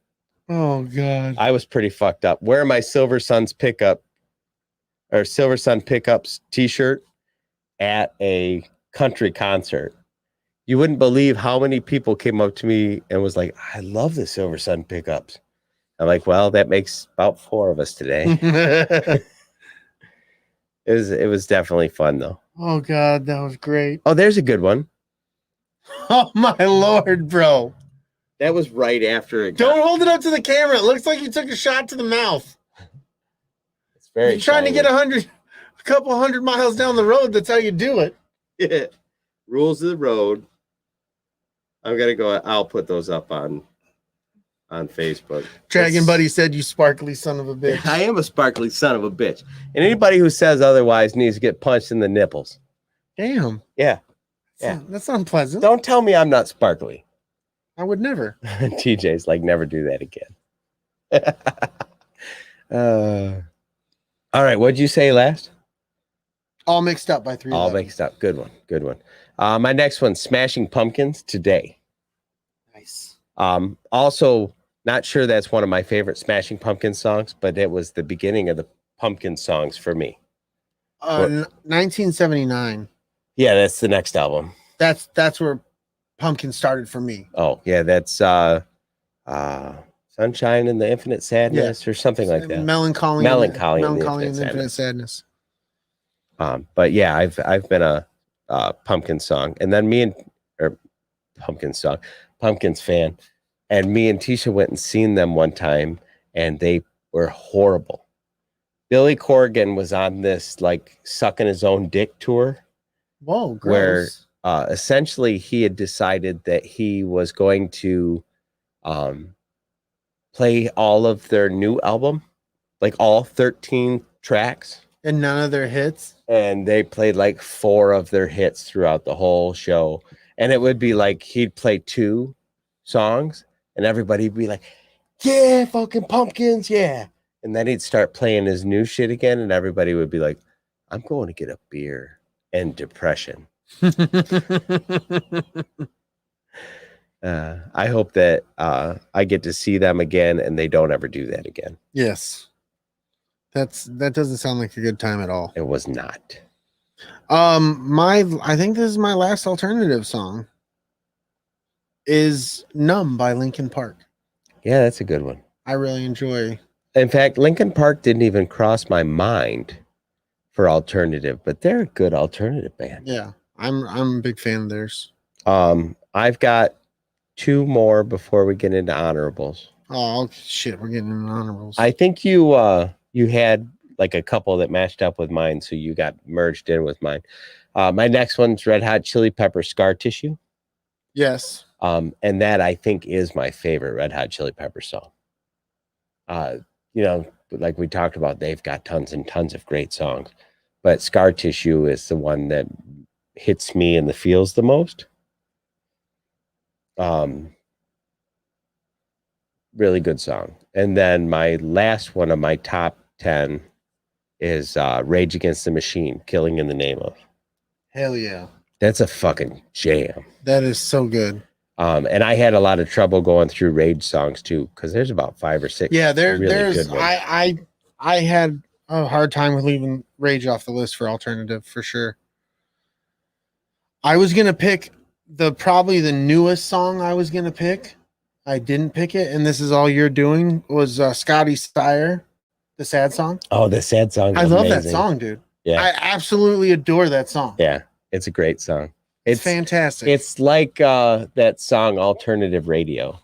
S3: Oh God.
S4: I was pretty fucked up. Wearing my Silver Sun Pickups t-shirt at a country concert. You wouldn't believe how many people came up to me and was like, I love the Silver Sun Pickups. I'm like, well, that makes about 4 of us today. It was definitely fun though.
S3: Oh God, that was great.
S4: Oh, there's a good one.
S3: Oh my Lord, bro.
S4: That was right after it.
S3: Don't hold it up to the camera. It looks like you took a shot to the mouth.
S4: It's very
S3: You're trying to get a couple hundred miles down the road. That's how you do it.
S4: Yeah. Rules of the road. I'm gonna go. I'll put those up on Facebook.
S3: Dragon Buddy said, "You sparkly son of a bitch."
S4: I am a sparkly son of a bitch, and anybody who says otherwise needs to get punched in the nipples.
S3: Damn.
S4: Yeah.
S3: That's unpleasant.
S4: Don't tell me I'm not sparkly.
S3: I would never.
S4: TJ's like, never do that again. All right. What'd you say last?
S3: All Mixed Up by 3.
S4: All Mixed Up. Good one. Good one. My next one, Smashing Pumpkins, Today.
S3: Nice.
S4: Also, not sure that's one of my favorite Smashing Pumpkins songs, but it was the beginning of the Pumpkin songs for me.
S3: 1979.
S4: Yeah, that's the next album.
S3: That's where Pumpkin started for me.
S4: Oh, yeah, that's Sunshine and the Infinite Sadness or something like that.
S3: Melancholy
S4: and
S3: the Infinite Sadness.
S4: But yeah, I've been a Pumpkin song, and then Pumpkins fan, and me and Tisha went and seen them one time, and they were horrible. Billy Corgan was on this like sucking his own dick tour.
S3: Whoa, gross.
S4: Where essentially he had decided that he was going to play all of their new album, like all 13 tracks.
S3: And none of their hits?
S4: And they played like 4 of their hits throughout the whole show. And it would be like he'd play 2 songs and everybody'd be like, yeah, fucking Pumpkins, yeah. And then he'd start playing his new shit again and everybody would be like, I'm going to get a beer and depression. I hope that I get to see them again and they don't ever do that again.
S3: Yes. That doesn't sound like a good time at all.
S4: It was not.
S3: I think this is my last alternative song. Is Numb by Linkin Park.
S4: Yeah, that's a good one.
S3: I really enjoy.
S4: In fact, Linkin Park didn't even cross my mind for alternative, but they're a good alternative band.
S3: Yeah, I'm a big fan of theirs.
S4: I've got 2 more before we get into honorables.
S3: Oh shit, we're getting into honorables.
S4: I think you had like a couple that matched up with mine, so you got merged in with mine. My next one's Red Hot Chili Pepper Scar Tissue.
S3: Yes.
S4: And that I think is my favorite Red Hot Chili Pepper song. You know, like we talked about, they've got tons and tons of great songs, but Scar Tissue is the one that hits me in the feels the most. Really good song. And then my last one of my top 10 is Rage Against the Machine, Killing in the Name of.
S3: Hell yeah.
S4: That's a fucking jam.
S3: That is so good.
S4: And I had a lot of trouble going through Rage songs too, because there's about 5 or 6.
S3: Yeah,
S4: really
S3: there's
S4: good ones.
S3: I had a hard time with leaving Rage off the list for alternative for sure. I was gonna pick probably the newest song I was gonna pick. I didn't pick it, and This Is All You're Doing was Scotty Steyer, the sad song.
S4: Oh, the sad song.
S3: I love that song, dude.
S4: Yeah.
S3: I absolutely adore that song.
S4: Yeah, it's a great song.
S3: It's fantastic.
S4: It's like that song Alternative Radio.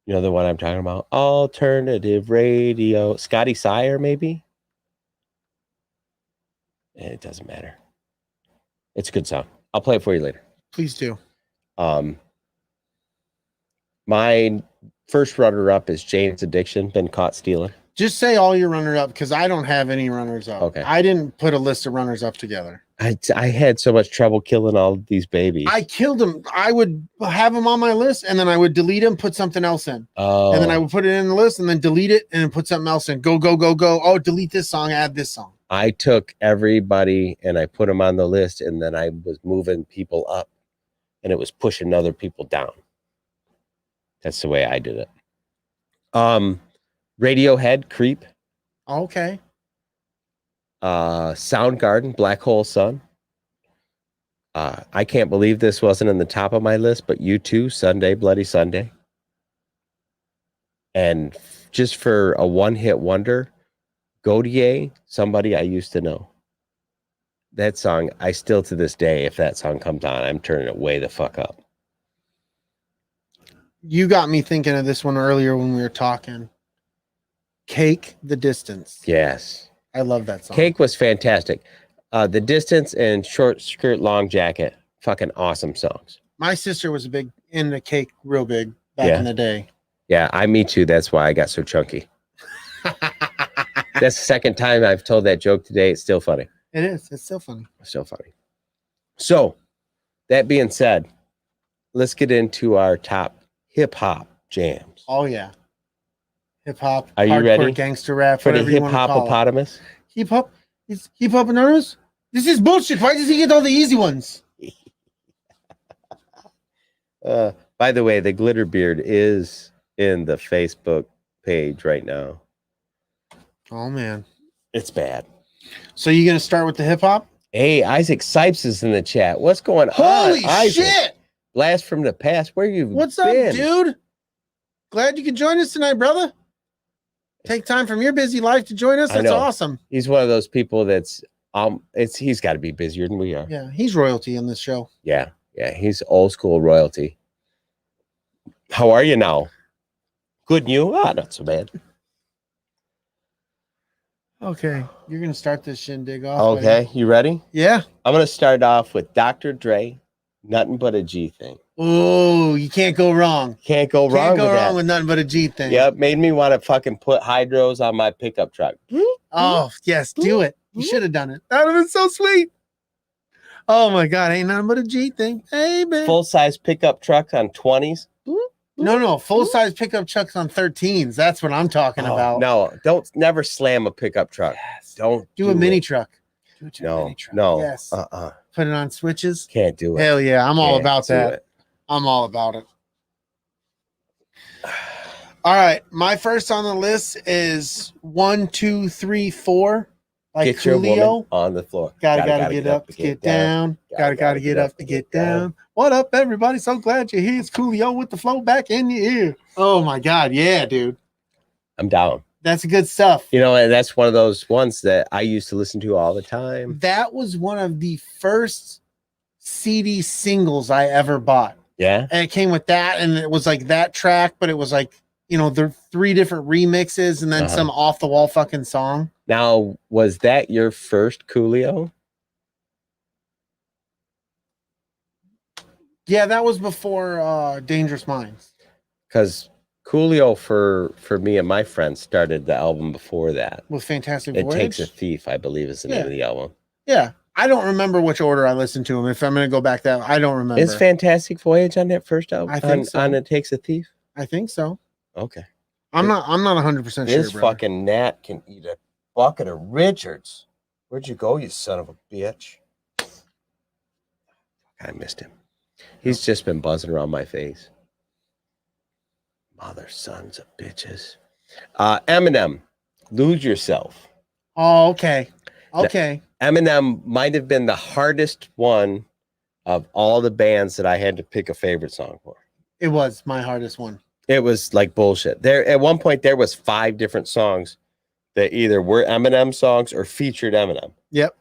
S4: You know the one I'm talking about? Alternative radio. Scotty Sire, maybe? It doesn't matter. It's a good song. I'll play it for you later.
S3: Please do.
S4: My first runner-up is Jane's Addiction, Been Caught Stealing.
S3: Just say all your runner-up because I don't have any runners-up.
S4: Okay.
S3: I didn't put a list of runners-up together.
S4: I had so much trouble killing all of these babies.
S3: I killed them. I would have them on my list, and then I would delete them, put something else in.
S4: Oh.
S3: And then I would put it in the list, and then delete it, and then put something else in. Go, go, go, go. Oh, delete this song, add this song.
S4: I took everybody and I put them on the list, and then I was moving people up, and it was pushing other people down. That's the way I did it. Radiohead, Creep.
S3: Okay.
S4: Soundgarden, Black Hole Sun. I can't believe this wasn't in the top of my list, but U2, Sunday, Bloody Sunday. And just for a one-hit wonder, Godier, Somebody I Used to Know. That song, I still to this day, if that song comes on, I'm turning it way the fuck up.
S3: You got me thinking of this one earlier when we were talking. Cake, The Distance.
S4: Yes.
S3: I love that song.
S4: Cake was fantastic. The Distance and Short Skirt, Long Jacket, fucking awesome songs.
S3: My sister was big into Cake, real big back in the day.
S4: Yeah, me too. That's why I got so chunky. That's the second time I've told that joke today. It's still funny.
S3: It is. It's still funny.
S4: It's still funny. So, that being said, let's get into our top hip hop jams.
S3: Oh, yeah. Hip hop.
S4: Are you ready?
S3: Gangster rap.
S4: For the
S3: whatever you
S4: hip
S3: wanna call it.
S4: hopopotamus?
S3: Hip hop? Is hip hop anonymous? This is bullshit. Why does he get all the easy ones?
S4: By the way, the glitter beard is in the Facebook page right now.
S3: Oh, man.
S4: It's bad.
S3: So you going to start with the hip hop?
S4: Hey, Isaac Sipes is in the chat. What's going on?
S3: Holy
S4: Isaac?
S3: shit.
S4: Blast from the past. Where you
S3: What's
S4: been?
S3: up, dude? Glad you could join us tonight, brother. Take time from your busy life to join us.
S4: I
S3: That's
S4: know.
S3: awesome.
S4: He's one of those people that's he's got to be busier than we are.
S3: Yeah, he's royalty on this show.
S4: Yeah, he's old school royalty. How are you now? Good, and you? Not so bad.
S3: Okay, you're gonna start this shindig off.
S4: Okay,
S3: buddy.
S4: you ready?
S3: Yeah.
S4: I'm gonna start off with Dr. Dre, Nothing But a G Thing.
S3: Oh, you can't go wrong.
S4: Can't go wrong
S3: Can't go
S4: with
S3: wrong
S4: that.
S3: with nothing but a G thing.
S4: Yep, made me want to fucking put hydros on my pickup truck.
S3: Oh, yes, do it. You should have done it. That would have been so sweet. Oh my God, ain't nothing but a G thing. Hey, man.
S4: Full size pickup trucks on 20s.
S3: No, full size pickup trucks on 13s. That's what I'm talking about.
S4: No, don't never slam a pickup truck.
S3: Yes.
S4: Don't
S3: Do a mini truck. Do it to a
S4: No,
S3: mini truck.
S4: no.
S3: Yes.
S4: Uh-uh.
S3: Put it on switches.
S4: Can't do it.
S3: Hell yeah, I'm all
S4: Can't
S3: about
S4: do
S3: that.
S4: it.
S3: I'm all about it. All right, my first on the list is 1, 2, 3, 4. Like
S4: Get your
S3: Coolio.
S4: woman on the floor.
S3: Gotta get up to get down. Gotta get up to get down. What up, everybody? So glad you're here. It's Coolio with the flow back in your ear. Oh my God, yeah, dude.
S4: I'm down.
S3: That's good stuff.
S4: You know, and that's one of those ones that I used to listen to all the time.
S3: That was one of the first CD singles I ever bought.
S4: Yeah.
S3: And it came with that, and it was like that track, but it was like, there are 3 different remixes and then some off the wall fucking song.
S4: Now, was that your first Coolio?
S3: Yeah, that was before Dangerous Minds.
S4: Because Coolio for me and my friends started the album before that.
S3: With Fantastic
S4: It
S3: Voyage.
S4: Takes a Thief, I believe, is the name of the album.
S3: Yeah. I don't remember which order I listened to them. If I'm going to go back that, I don't remember.
S4: Is Fantastic Voyage on that first album?
S3: I think so.
S4: On It Takes a Thief?
S3: I think so.
S4: Okay.
S3: I'm not 100% sure.
S4: This
S3: brother.
S4: fucking gnat can eat a bucket of Richards. Where'd you go, you son of a bitch? I missed him. He's just been buzzing around my face. Mother sons of bitches. Eminem, Lose Yourself.
S3: Oh, okay. Okay.
S4: Eminem might have been the hardest one of all the bands that I had to pick a favorite song for.
S3: It was my hardest one.
S4: It was like bullshit. There at one point there was 5 different songs that either were Eminem songs or featured Eminem.
S3: Yep.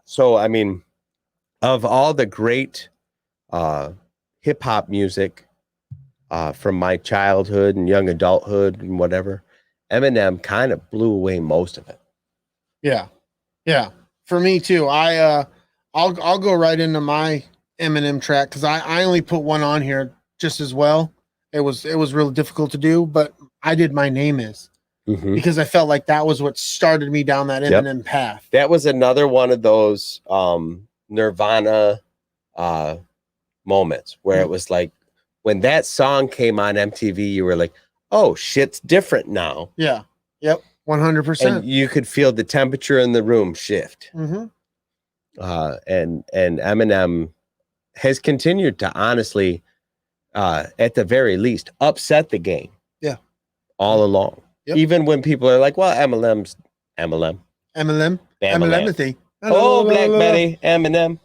S4: So I mean, of all the great hip hop music, from my childhood and young adulthood and whatever, Eminem kind of blew away most of it.
S3: Yeah. Yeah. For me too. I'll go right into my Eminem track because I only put one on here just as well. It was really difficult to do, but I did My Name Is because I felt like that was what started me down that Eminem path.
S4: That was another one of those Nirvana moments where it was like when that song came on MTV, you were like, oh, shit's different now.
S3: Yeah. Yep. 100%.
S4: And you could feel the temperature in the room shift.
S3: Mm-hmm.
S4: And Eminem has continued to honestly, at the very least, upset the game. Yeah. All along. Yep. Even when people are like, well, Eminem.
S3: Eminem.
S4: Oh, Black Betty, Eminem.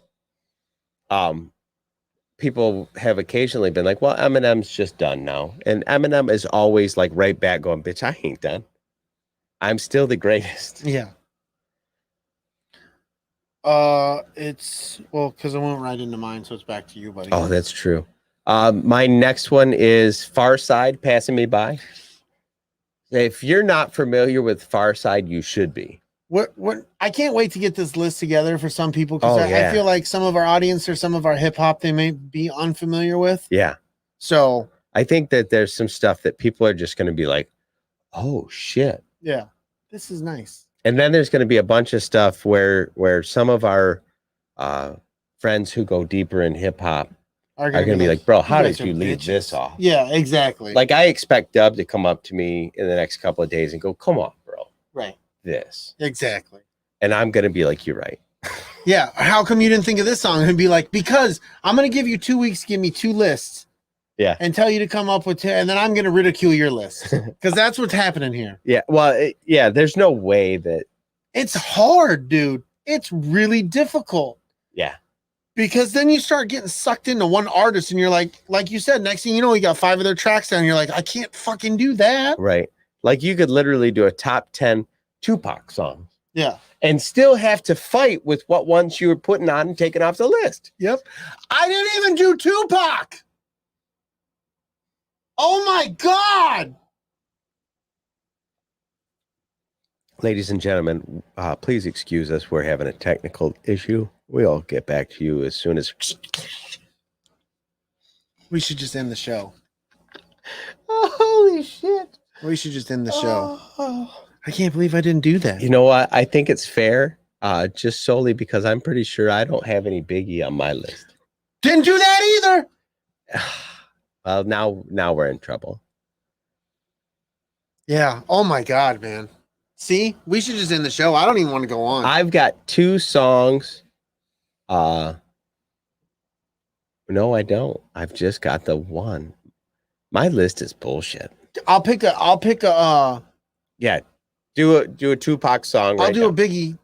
S4: People have occasionally been like, well, Eminem's just done now. And Eminem is always like right back going, bitch, I ain't done. I'm still the greatest.
S3: Yeah. It's because I went right into mine, so it's back to you, buddy.
S4: Oh, that's true. My next one is Far Side, Passing Me By. If you're not familiar with Far Side, you should be.
S3: What I can't wait to get this list together for some people because I feel like some of our audience or some of our hip hop they may be unfamiliar with.
S4: Yeah.
S3: So
S4: I think that there's some stuff that people are just going to be like, oh shit.
S3: Yeah. This is nice.
S4: And then there's going to be a bunch of stuff where some of our friends who go deeper in hip hop are going to be like, bro, how did you leave this off?
S3: Yeah, exactly.
S4: Like I expect Dub to come up to me in the next couple of days and go, come on, bro.
S3: Right.
S4: This.
S3: Exactly.
S4: And I'm going to be like, you're right.
S3: Yeah. How come you didn't think of this song? And be like, because I'm going to give you 2 weeks, give me 2 lists.
S4: Yeah.
S3: And tell you to come up with 10, and then I'm going to ridicule your list because that's what's happening here.
S4: Yeah. Well, there's no way that.
S3: It's hard, dude. It's really difficult.
S4: Yeah.
S3: Because then you start getting sucked into one artist and you're like you said, next thing you know, you got 5 of their tracks down. And you're like, I can't fucking do that.
S4: Right. Like you could literally do a top 10 Tupac songs.
S3: Yeah.
S4: And still have to fight with what ones you were putting on and taking off the list.
S3: Yep. I didn't even do Tupac. Oh my God.
S4: Ladies and gentlemen, please excuse us. We're having a technical issue. We'll get back to you as soon as.
S3: We should just end the show.
S4: Oh, holy shit.
S3: We should just end the show. I can't believe I didn't do that.
S4: You know what? I think it's fair, just solely because I'm pretty sure I don't have any Biggie on my list.
S3: Didn't do that either.
S4: Well, now we're in trouble.
S3: Yeah. Oh my God, man. See, we should just end the show. I don't even want to go on.
S4: I've got 2 songs. No, I don't. I've just got the one. My list is bullshit.
S3: I'll pick a
S4: yeah. Do a Tupac song.
S3: I'll do a Biggie.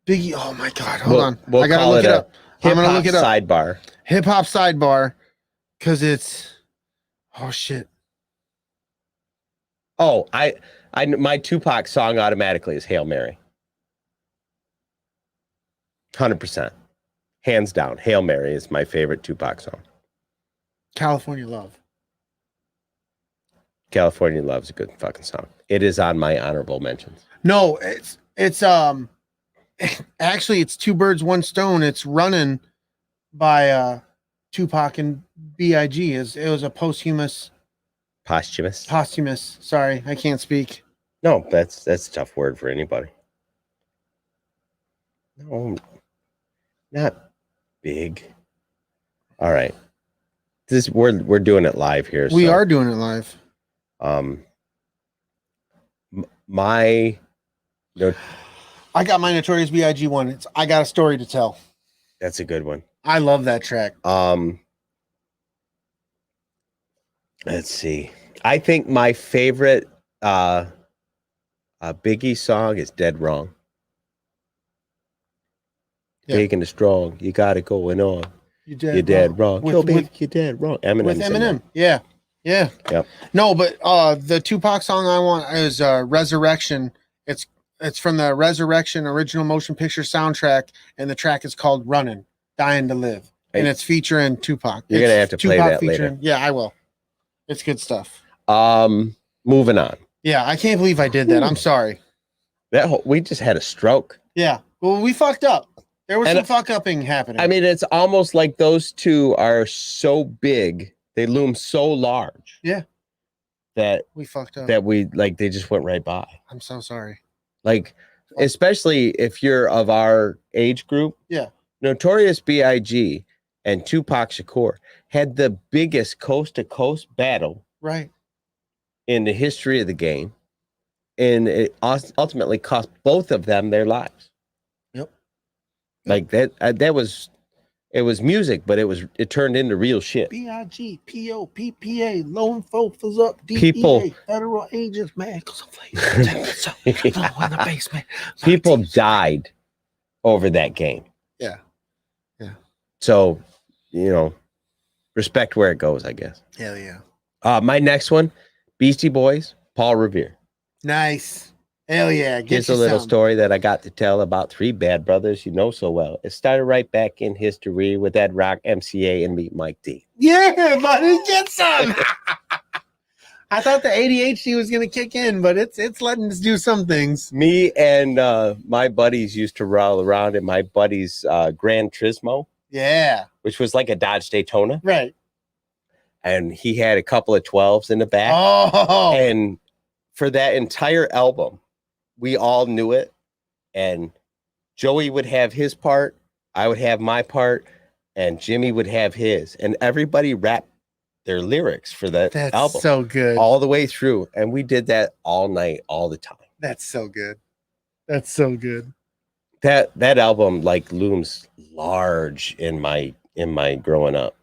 S3: Biggie. Oh my God. Hold on. I gotta look it up. I'm gonna look it up.
S4: Sidebar.
S3: Hip hop sidebar. Cause it's shit.
S4: Oh, I my Tupac song automatically is Hail Mary. 100%. Hands down. Hail Mary is my favorite Tupac song.
S3: California Love.
S4: California Love's a good fucking song. It is on my honorable mentions.
S3: No, it's actually it's 2 birds, 1 stone. It's Running by Tupac and B.I.G. It was a posthumous. Sorry, I can't speak.
S4: No, that's a tough word for anybody. No, not big. All right. We're doing it live here.
S3: We are doing it live.
S4: I
S3: got my Notorious B.I.G. one. I got a story to tell.
S4: That's a good one.
S3: I love that track.
S4: Let's see. I think my favorite Biggie song is Dead Wrong. Yeah. Big and strong. You got it going on. You're dead wrong. You're dead wrong. Eminem.
S3: With Eminem. Yeah. Yeah.
S4: Yep.
S3: No, but the Tupac song I want is Resurrection. It's from the Resurrection original motion picture soundtrack, and the track is called Running, Dying to Live. and it's featuring Tupac.
S4: You're gonna have to play that later.
S3: Yeah, I will. It's good stuff.
S4: Moving on.
S3: Yeah, I can't believe I did that. I'm sorry.
S4: We just had a stroke.
S3: Yeah. Well, we fucked up. There was some fuck upping happening.
S4: I mean, it's almost like those two are so big, they loom so large.
S3: Yeah.
S4: That
S3: we fucked up.
S4: That we like they just went right by.
S3: I'm so sorry.
S4: Like, especially if you're of our age group.
S3: Yeah.
S4: Notorious B.I.G. and Tupac Shakur had the biggest coast to coast battle in the history of the game. And it ultimately cost both of them their lives.
S3: Yep.
S4: Like that was, it was music, but it turned into real shit.
S3: B.I.G. P.O. P.P.A. Lone Fofers up.
S4: People,
S3: federal agents, man.
S4: in the basement. People died over that game.
S3: Yeah. Yeah.
S4: So, respect where it goes, I guess.
S3: Hell yeah.
S4: My next one, Beastie Boys, Paul Revere.
S3: Nice. Hell yeah.
S4: Here's a little story that I got to tell about three bad brothers you know so well. It started right back in history with Ed Rock, MCA, and Meet Mike D.
S3: Yeah, buddy, get some. I thought the ADHD was going to kick in, but it's letting us do some things.
S4: Me and my buddies used to roll around in my buddy's Gran Turismo.
S3: Yeah.
S4: Which was like a Dodge Daytona.
S3: Right.
S4: And he had a couple of 12s in the back.
S3: Oh.
S4: And for that entire album, we all knew it. And Joey would have his part, I would have my part, and Jimmy would have his. And everybody rapped their lyrics for that album.
S3: That's so good.
S4: All the way through. And we did that all night, all the time.
S3: That's so good. That's so good.
S4: That album like looms large in my growing up.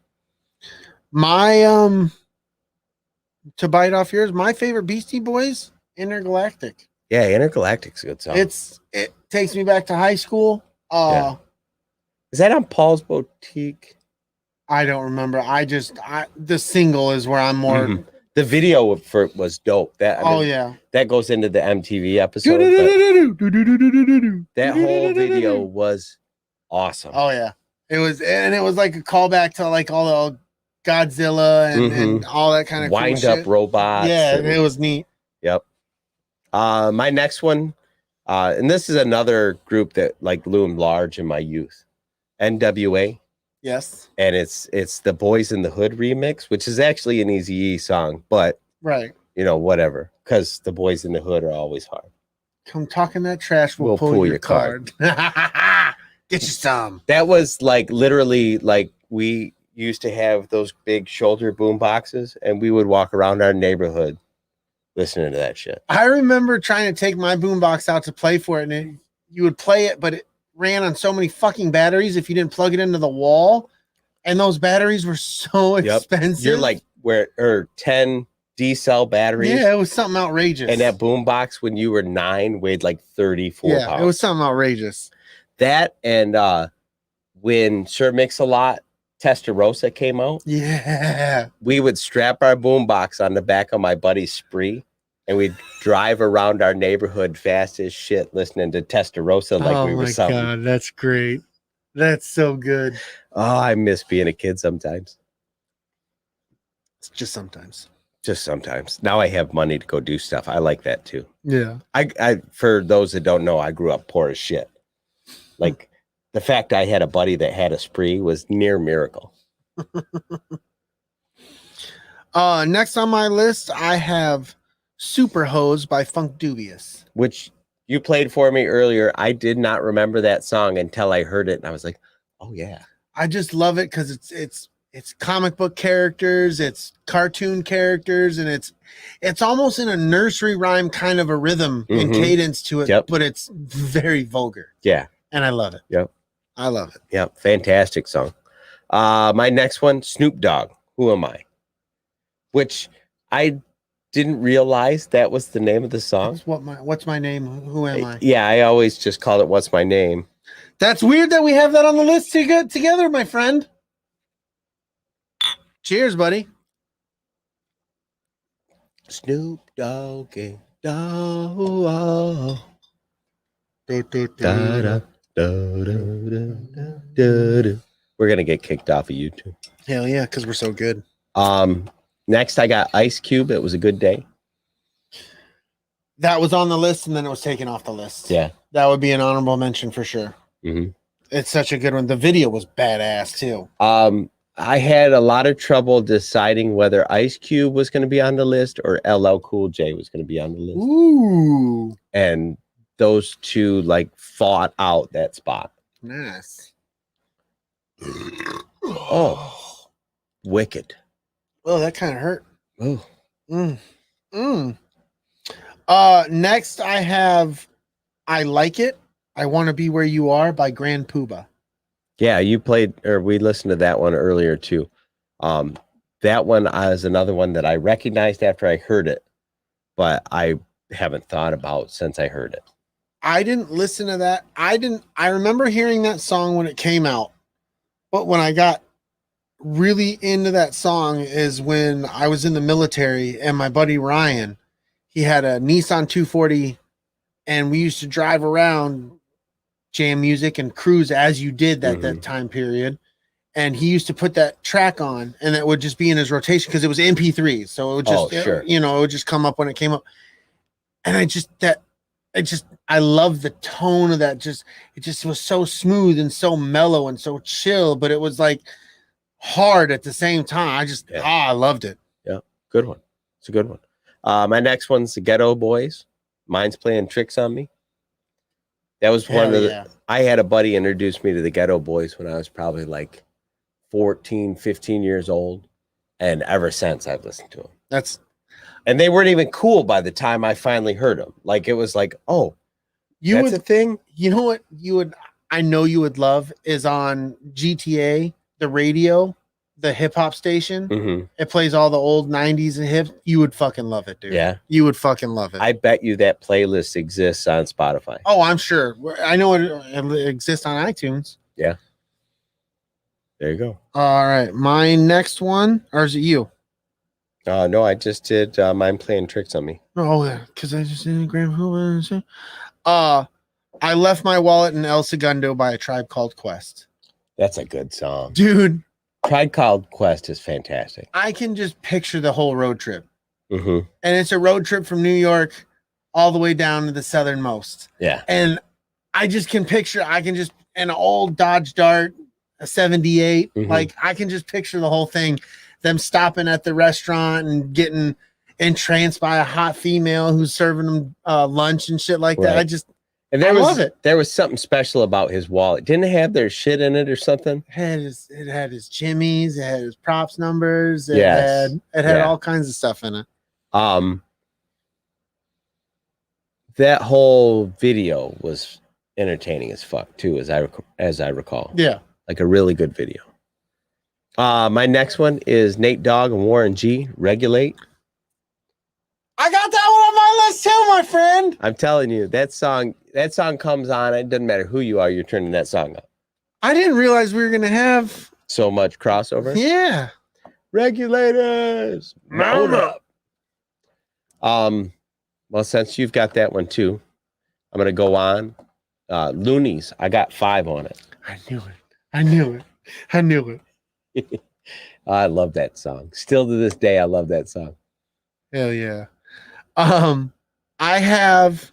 S3: My to bite off yours, my favorite Beastie Boys, Intergalactic.
S4: Yeah, Intergalactic's a good song.
S3: It takes me back to high school.
S4: Yeah. Is that on Paul's Boutique?
S3: I don't remember. The single is where I'm more.
S4: Mm-hmm. The video for it was dope. That goes into the MTV episode. That whole video was awesome.
S3: Oh yeah, it was like a callback to like all the Godzilla and all that kind of
S4: wind
S3: cool
S4: up
S3: shit.
S4: robots.
S3: Yeah, it was neat.
S4: Yep. My next one, and this is another group that like loomed large in my youth, NWA.
S3: Yes.
S4: And it's the Boys in the Hood remix, which is actually an Eazy-E song, but whatever, because the Boys in the Hood are always hard.
S3: Come talking that trash, we'll pull your card. Get you some.
S4: That was like literally like we used to have those big shoulder boom boxes, and we would walk around our neighborhood listening to that shit.
S3: I remember trying to take my boombox out to play for it, and you would play it, but it ran on so many fucking batteries if you didn't plug it into the wall, and those batteries were so expensive.
S4: You're like 10 D-cell batteries.
S3: Yeah, it was something outrageous.
S4: And that boombox when you were 9 weighed like 34 pounds.
S3: It was something outrageous.
S4: That and when Sir Mix-a-Lot Testarossa came out, we would strap our boombox on the back of my buddy's Spree, and we'd drive around our neighborhood fast as shit listening to Testarossa like we were something. Oh my
S3: God, that's great. That's so good.
S4: Oh, I miss being a kid sometimes.
S3: It's just sometimes.
S4: Just sometimes. Now I have money to go do stuff. I like that too.
S3: Yeah.
S4: I for those that don't know, I grew up poor as shit. Like the fact I had a buddy that had a Spree was near miracle.
S3: Next on my list, I have Super Hose by Funk Dubious,
S4: which you played for me earlier. I did not remember that song until I heard it, and I was like, "Oh yeah!"
S3: I just love it because it's comic book characters, it's cartoon characters, and it's almost in a nursery rhyme kind of a rhythm and cadence to it, but it's very vulgar.
S4: Yeah,
S3: and I love it.
S4: Yep,
S3: I love it.
S4: Yep, fantastic song. My next one, Snoop Dogg. Who Am I? Which I didn't realize that was the name of the song.
S3: What's my name? Who am I?
S4: Yeah, I always just called it What's My Name.
S3: That's weird that we have that on the list together, my friend. Cheers, buddy.
S4: Snoop Doggy Dogg. We're gonna get kicked off of YouTube.
S3: Hell yeah, because we're so good.
S4: Next I got Ice Cube. It was a good day.
S3: That was on the list, and then it was taken off the list.
S4: Yeah.
S3: That would be an honorable mention for sure.
S4: Mm-hmm.
S3: It's such a good one. The video was badass too.
S4: I had a lot of trouble deciding whether Ice Cube was going to be on the list or LL Cool J was going to be on the list.
S3: Ooh,
S4: And those two like fought out that spot.
S3: nice.
S4: Oh, wicked.
S3: Oh, that kind of hurt.
S4: Oh,
S3: Next I have I Like It. I Want to Be Where You Are by Grand Poobah.
S4: yeah. You played, or we listened to that one earlier too. That one is another one that I recognized after I heard it, but I haven't thought about since I heard it.
S3: I didn't listen to that. I remember hearing that song when it came out, but when I got really into that song is when I was in the military and my buddy Ryan, he had a Nissan 240 and we used to drive around, jam music and cruise as you did that time period. And he used to put that track on and it would just be in his rotation because it was MP3. So it would just, it would just come up when it came up. And I love the tone of that. It just was so smooth and so mellow and so chill, but it was like hard at the same time. I loved it.
S4: Yeah, good one. It's a good one. My next one's the Ghetto Boys. Mine's Playing Tricks on Me. That was one of the. I had a buddy introduce me to the Ghetto Boys when I was probably like 14, 15 years old, and ever since I've listened to them. And they weren't even cool by the time I finally heard them. Like it was like, oh, that's a thing.
S3: You know what I know you would love is on GTA, the radio, the hip hop station.
S4: Mm-hmm.
S3: It plays all the old 90s and hip. You would fucking love it, dude.
S4: Yeah.
S3: You would fucking love it.
S4: I bet you that playlist exists on Spotify.
S3: Oh, I'm sure. I know it exists on iTunes.
S4: Yeah. There you go.
S3: All right. My next one, or is it you?
S4: No, I just did Mine Playing Tricks on Me.
S3: Oh, yeah. Because I just did Grand Poobah. I Left My Wallet in El Segundo by A Tribe Called Quest.
S4: That's a good song.
S3: Dude.
S4: Tribe Called Quest is fantastic.
S3: I can just picture the whole road trip.
S4: Mm-hmm.
S3: And it's a road trip from New York all the way down to the southernmost.
S4: Yeah.
S3: And I just can picture, an old Dodge Dart, a 78.
S4: Mm-hmm.
S3: Like, I can just picture the whole thing. Them stopping at the restaurant and getting entranced by a hot female who's serving them lunch and shit like that. I love it.
S4: There was something special about his wallet. Didn't it have their shit in it or something?
S3: It had his jimmies, it had his props numbers, it had all kinds of stuff in it.
S4: That whole video was entertaining as fuck too, as I recall.
S3: Yeah.
S4: Like a really good video. My next one is Nate Dogg and Warren G, Regulate.
S3: I got that one on my list too, my friend.
S4: I'm telling you, that song comes on. It doesn't matter who you are, you're turning that song up.
S3: I didn't realize we were gonna have
S4: so much crossover.
S3: Yeah.
S4: Regulators, mount up. Well, since you've got that one too, I'm gonna go on. Loonies, I got 5 on it.
S3: I knew it.
S4: I love that song. Still to this day, I love that song.
S3: Hell yeah. I have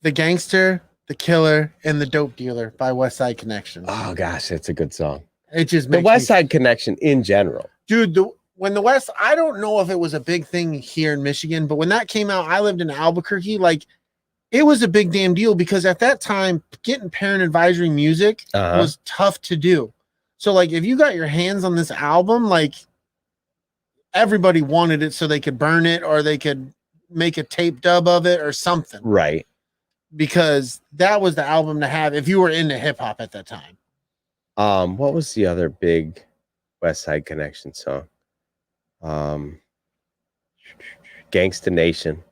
S3: The Gangster, The Killer, and The Dope Dealer by West Side Connection.
S4: Oh gosh, that's a good song.
S3: It just
S4: the West Side Connection in general.
S3: Dude, I don't know if it was a big thing here in Michigan, but when that came out, I lived in Albuquerque. Like, it was a big damn deal because at that time, getting parent advisory music was tough to do. So, like, if you got your hands on this album, like, everybody wanted it so they could burn it or they could make a tape dub of it or something.
S4: Right.
S3: Because that was the album to have if you were into hip hop at that time.
S4: What was the other big West Side Connection song? Gangsta Nation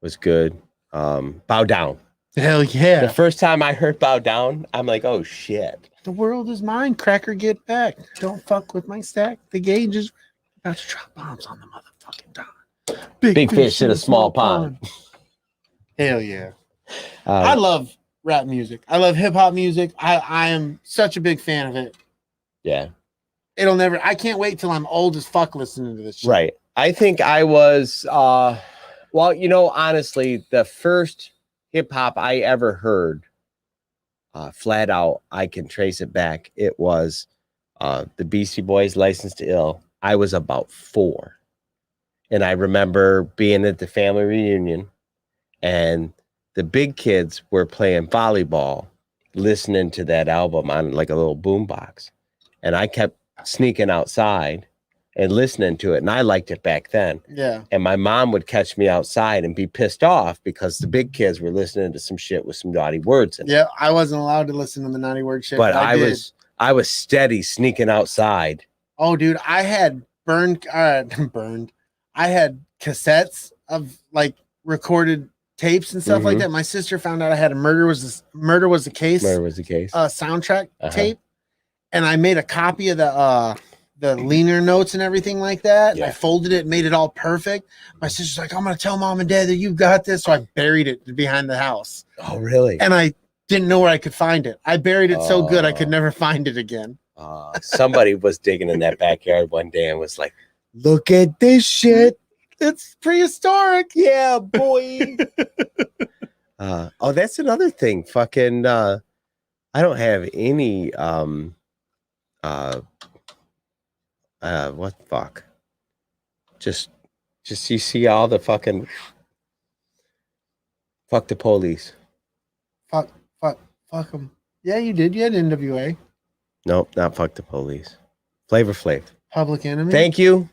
S4: was good. Bow Down.
S3: Hell yeah.
S4: The first time I heard Bow Down, I'm like, oh shit.
S3: The world is mine. Cracker, get back. Don't fuck with my stack. The gauge is about to drop bombs on the motherfucking time.
S4: Big fish in a small pond.
S3: Hell yeah. I love rap music. I love hip hop music. I am such a big fan of it.
S4: Yeah.
S3: It'll never. I can't wait till I'm old as fuck listening to this shit.
S4: Right. I think I was, well, you know, honestly, the first hip hop I ever heard, flat out, I can trace it back. It was the Beastie Boys, License to Ill. I was about 4. And I remember being at the family reunion and the big kids were playing volleyball, listening to that album on like a little boombox. And I kept sneaking outside and listening to it. And I liked it back then.
S3: Yeah.
S4: And my mom would catch me outside and be pissed off because the big kids were listening to some shit with some naughty words in it.
S3: Yeah. I wasn't allowed to listen to the naughty word shit.
S4: But I
S3: did.
S4: was steady sneaking outside.
S3: Oh, dude, I had burned. I had cassettes of like recorded tapes and stuff like that. My sister found out I had a Murder Was the Case.
S4: Murder Was the Case.
S3: Soundtrack tape, and I made a copy of the leaner notes and everything like that. And I folded it, and made it all perfect. My sister's like, "I'm gonna tell mom and dad that you got this," so I buried it behind the house.
S4: Oh, really?
S3: And I didn't know where I could find it. I buried it so good I could never find it again.
S4: Somebody was digging in that backyard one day and was like, "Look at this shit.
S3: It's prehistoric."
S4: Yeah, boy. Oh, that's another thing. Fucking I don't have any what the fuck? Just you see all the fucking fuck the police.
S3: Fuck them. Yeah, you did. You had NWA.
S4: Nope, not fuck the police. Flavor Flav.
S3: Public Enemy.
S4: Thank you.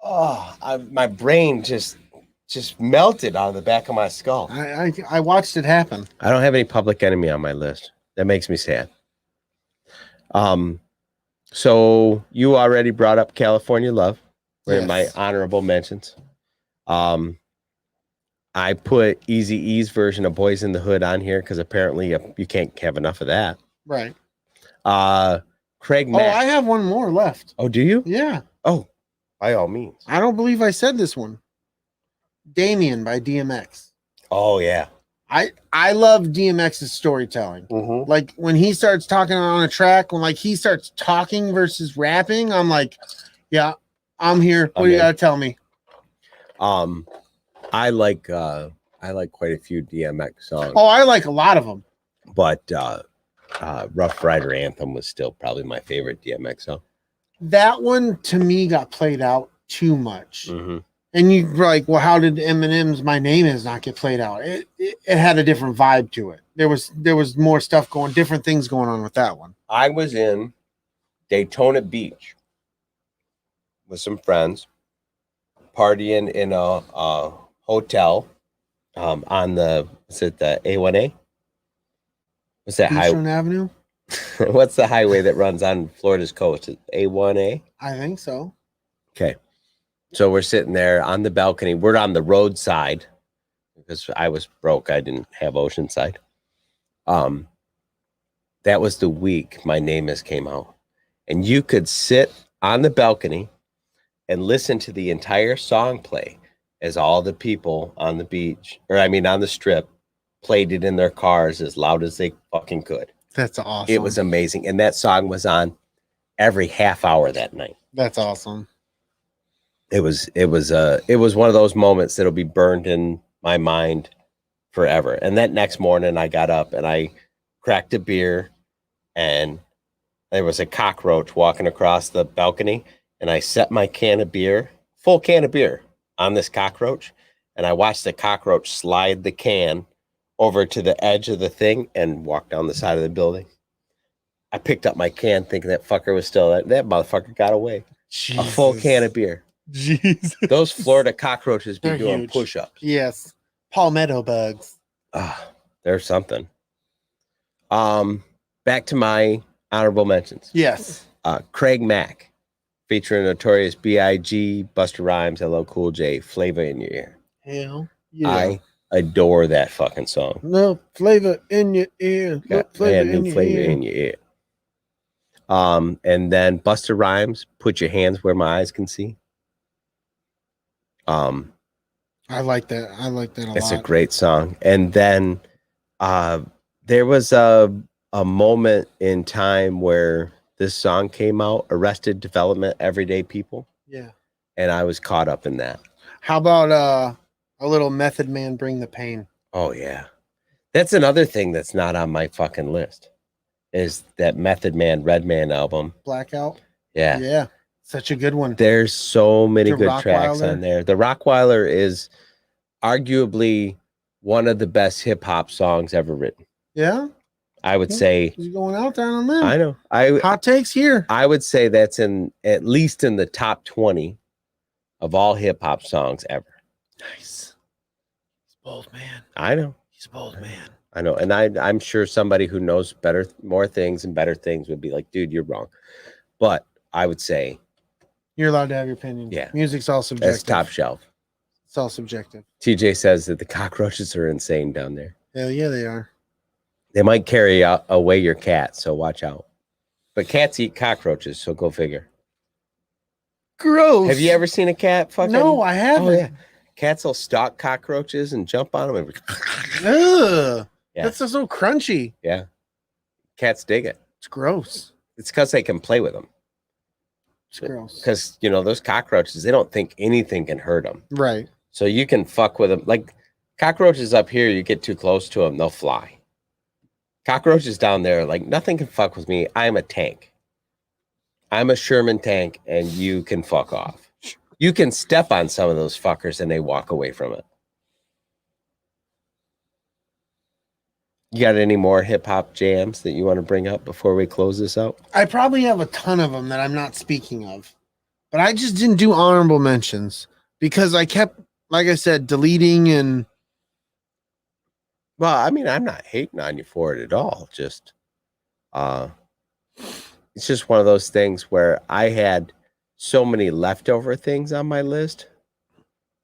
S4: Oh, my brain just melted out of the back of my skull.
S3: I watched it happen.
S4: I don't have any Public Enemy on my list. That makes me sad. So you already brought up California Love. We're in my honorable mentions. I put Eazy-E's version of Boys in the Hood on here because apparently you can't have enough of that.
S3: Right.
S4: Craig
S3: Mack. Oh, I have one more left.
S4: Oh, do you?
S3: Yeah.
S4: Oh, by all means.
S3: I don't believe I said this one. Damien by DMX.
S4: Oh, yeah.
S3: I love DMX's storytelling. Like when he starts talking on a track, when like he starts talking versus rapping, I'm like, yeah, I'm here. What do you gotta tell me?
S4: I like quite a few DMX songs.
S3: Oh, I like a lot of them.
S4: But Rough Rider Anthem was still probably my favorite DMX song.
S3: That one to me got played out too much. And you were like, well, how did Eminem's My Name Is not get played out? It had a different vibe to it. There was more stuff different things going on with that one.
S4: I was in Daytona Beach with some friends, partying in a hotel on the A1A? What's that highway?
S3: Eastern Avenue?
S4: What's the highway that runs on Florida's coast? A1A?
S3: I think so.
S4: Okay. So we're sitting there on the balcony. We're on the roadside because I was broke. I didn't have Oceanside. That was the week My Name Is came out. And you could sit on the balcony and listen to the entire song play as all the people on the beach, on the strip, played it in their cars as loud as they fucking could.
S3: That's awesome.
S4: It was amazing. And that song was on every half hour that night.
S3: That's awesome.
S4: It was one of those moments that'll be burned in my mind forever. And that next morning I got up and I cracked a beer and there was a cockroach walking across the balcony and I set my full can of beer on this cockroach. And I watched the cockroach slide the can over to the edge of the thing and walk down the side of the building. I picked up my can thinking that fucker was still there. That motherfucker got away. Jesus. A full can of beer.
S3: Jesus.
S4: Those Florida cockroaches be
S3: They're
S4: doing
S3: huge.
S4: push-ups.
S3: Yes. Palmetto bugs.
S4: There's something. Back to my honorable mentions.
S3: Yes.
S4: Craig Mack, featuring Notorious B.I.G., Busta Rhymes, LL Cool J, Flavor in Your Ear.
S3: Hell yeah.
S4: I adore that fucking song.
S3: No flavor in your ear. No flavor in your ear.
S4: In your ear. And then Busta Rhymes, Put Your Hands Where My Eyes Can See.
S3: I like that. I like that a lot.
S4: It's a great song. And then there was a a moment in time where this song came out, Arrested Development, Everyday People.
S3: Yeah.
S4: And I was caught up in that.
S3: How about a little Method Man, Bring the Pain?
S4: Oh, yeah. That's another thing that's not on my fucking list is that Method Man, Redman album.
S3: Blackout?
S4: Yeah.
S3: Yeah. Such a good one.
S4: There's so many
S3: The
S4: good tracks
S3: Rockweiler.
S4: on there. The Rockweiler is arguably one of the best hip hop songs ever written.
S3: Yeah?
S4: I would say.
S3: He's going out there on a limb.
S4: I know.
S3: Hot takes here.
S4: I would say that's at least in the top 20 of all hip hop songs ever.
S3: Nice. He's a bold man.
S4: I know.
S3: He's a bold man.
S4: I know. And I'm sure somebody who knows more things and better things would be like, dude, you're wrong. But I would say.
S3: You're allowed to have your opinion.
S4: Yeah.
S3: Music's all subjective.
S4: That's top shelf.
S3: It's all subjective.
S4: TJ says that the cockroaches are insane down there.
S3: Hell yeah, they are.
S4: They might carry away your cat, so watch out. But cats eat cockroaches, so go figure.
S3: Gross.
S4: Have you ever seen a cat fucking?
S3: No, I haven't.
S4: Oh, yeah. Cats will stalk cockroaches and jump on them.
S3: Ugh.
S4: Yeah.
S3: That's just so crunchy.
S4: Yeah. Cats dig it.
S3: It's gross.
S4: It's because they can play with them.
S3: It's gross.
S4: Because, those cockroaches, they don't think anything can hurt them.
S3: Right.
S4: So you can fuck with them. Like cockroaches up here, you get too close to them, they'll fly. Cockroaches down there, like nothing can fuck with me. I'm a tank. I'm a Sherman tank, and you can fuck off. You can step on some of those fuckers and they walk away from it. You got any more hip hop jams that you want to bring up before we close this out?
S3: I probably have a ton of them that I'm not speaking of, but I just didn't do honorable mentions because I kept, like I said, deleting and.
S4: Well, I mean, I'm not hating on you for it at all. Just, it's just one of those things where I had so many leftover things on my list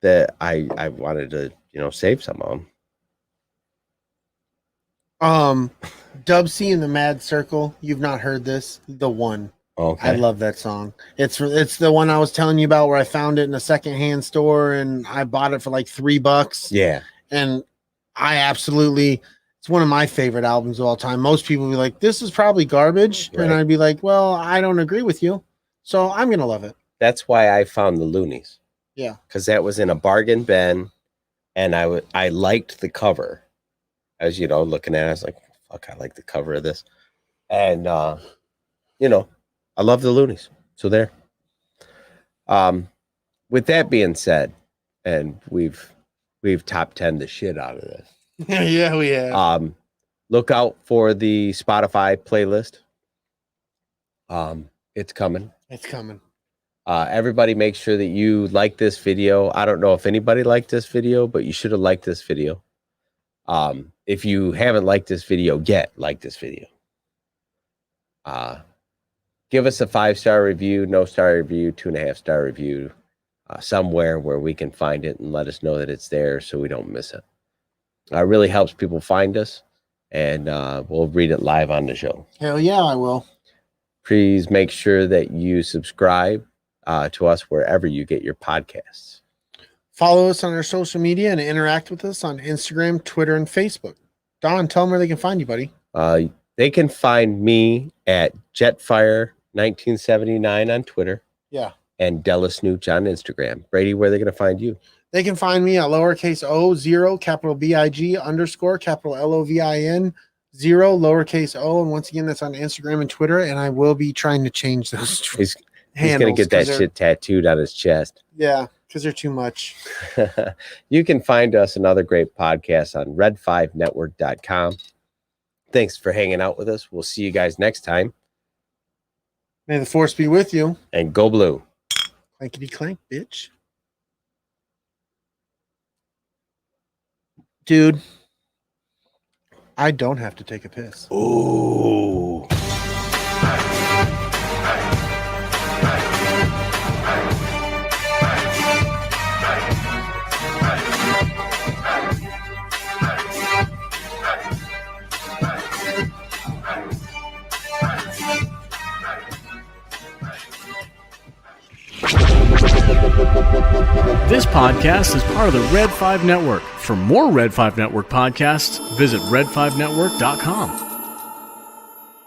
S4: that I wanted to, save some of them.
S3: Dub C in the Mad Circle. You've not heard this? The One.
S4: Okay.
S3: I love that song. It's the one I was telling you about where I found it in a secondhand store and I bought it for like $3.
S4: Yeah.
S3: And it's one of my favorite albums of all time. Most people be like, this is probably garbage.
S4: Right.
S3: And I'd be like, well, I don't agree with you. So I'm going to love it.
S4: That's why I found the Loonies.
S3: Yeah.
S4: Because that was in a bargain bin and I liked the cover. As looking at it, I was like, fuck, I like the cover of this. And, I love the Loonies. So there. With that being said, and we've top 10 the shit out of this.
S3: Yeah, we have.
S4: Look out for the Spotify playlist. It's coming.
S3: It's coming.
S4: Everybody make sure that you like this video. I don't know if anybody liked this video, but you should have liked this video. If you haven't liked this video yet, like this video. Give us a 5-star review, no star review, 2.5-star review, somewhere where we can find it and let us know that it's there so we don't miss it. It really helps people find us, and we'll read it live on the show.
S3: Hell yeah, I will.
S4: Please make sure that you subscribe to us wherever you get your podcasts.
S3: Follow us on our social media and interact with us on Instagram, Twitter, and Facebook. Don, tell them where they can find you, buddy.
S4: They can find me at Jetfire1979 on Twitter.
S3: Yeah.
S4: And DellaSnooch on Instagram. Brady, where are they going to find you?
S3: They can find me at lowercase o 0 capital BIG _ capital LOVIN 0 lowercase o. And once again, that's on Instagram and Twitter. And I will be trying to change those
S4: He's
S3: handles.
S4: going to get that shit tattooed on his chest.
S3: Yeah, because they're too much.
S4: You can find us and other great podcasts on red5network.com. Thanks for hanging out with us. We'll see you guys next time.
S3: May the force be with you.
S4: And go blue.
S3: Clankety clank, bitch. Dude, I don't have to take a piss.
S4: Ooh.
S1: This podcast is part of the Red 5 Network. For more Red 5 Network podcasts, visit red5network.com.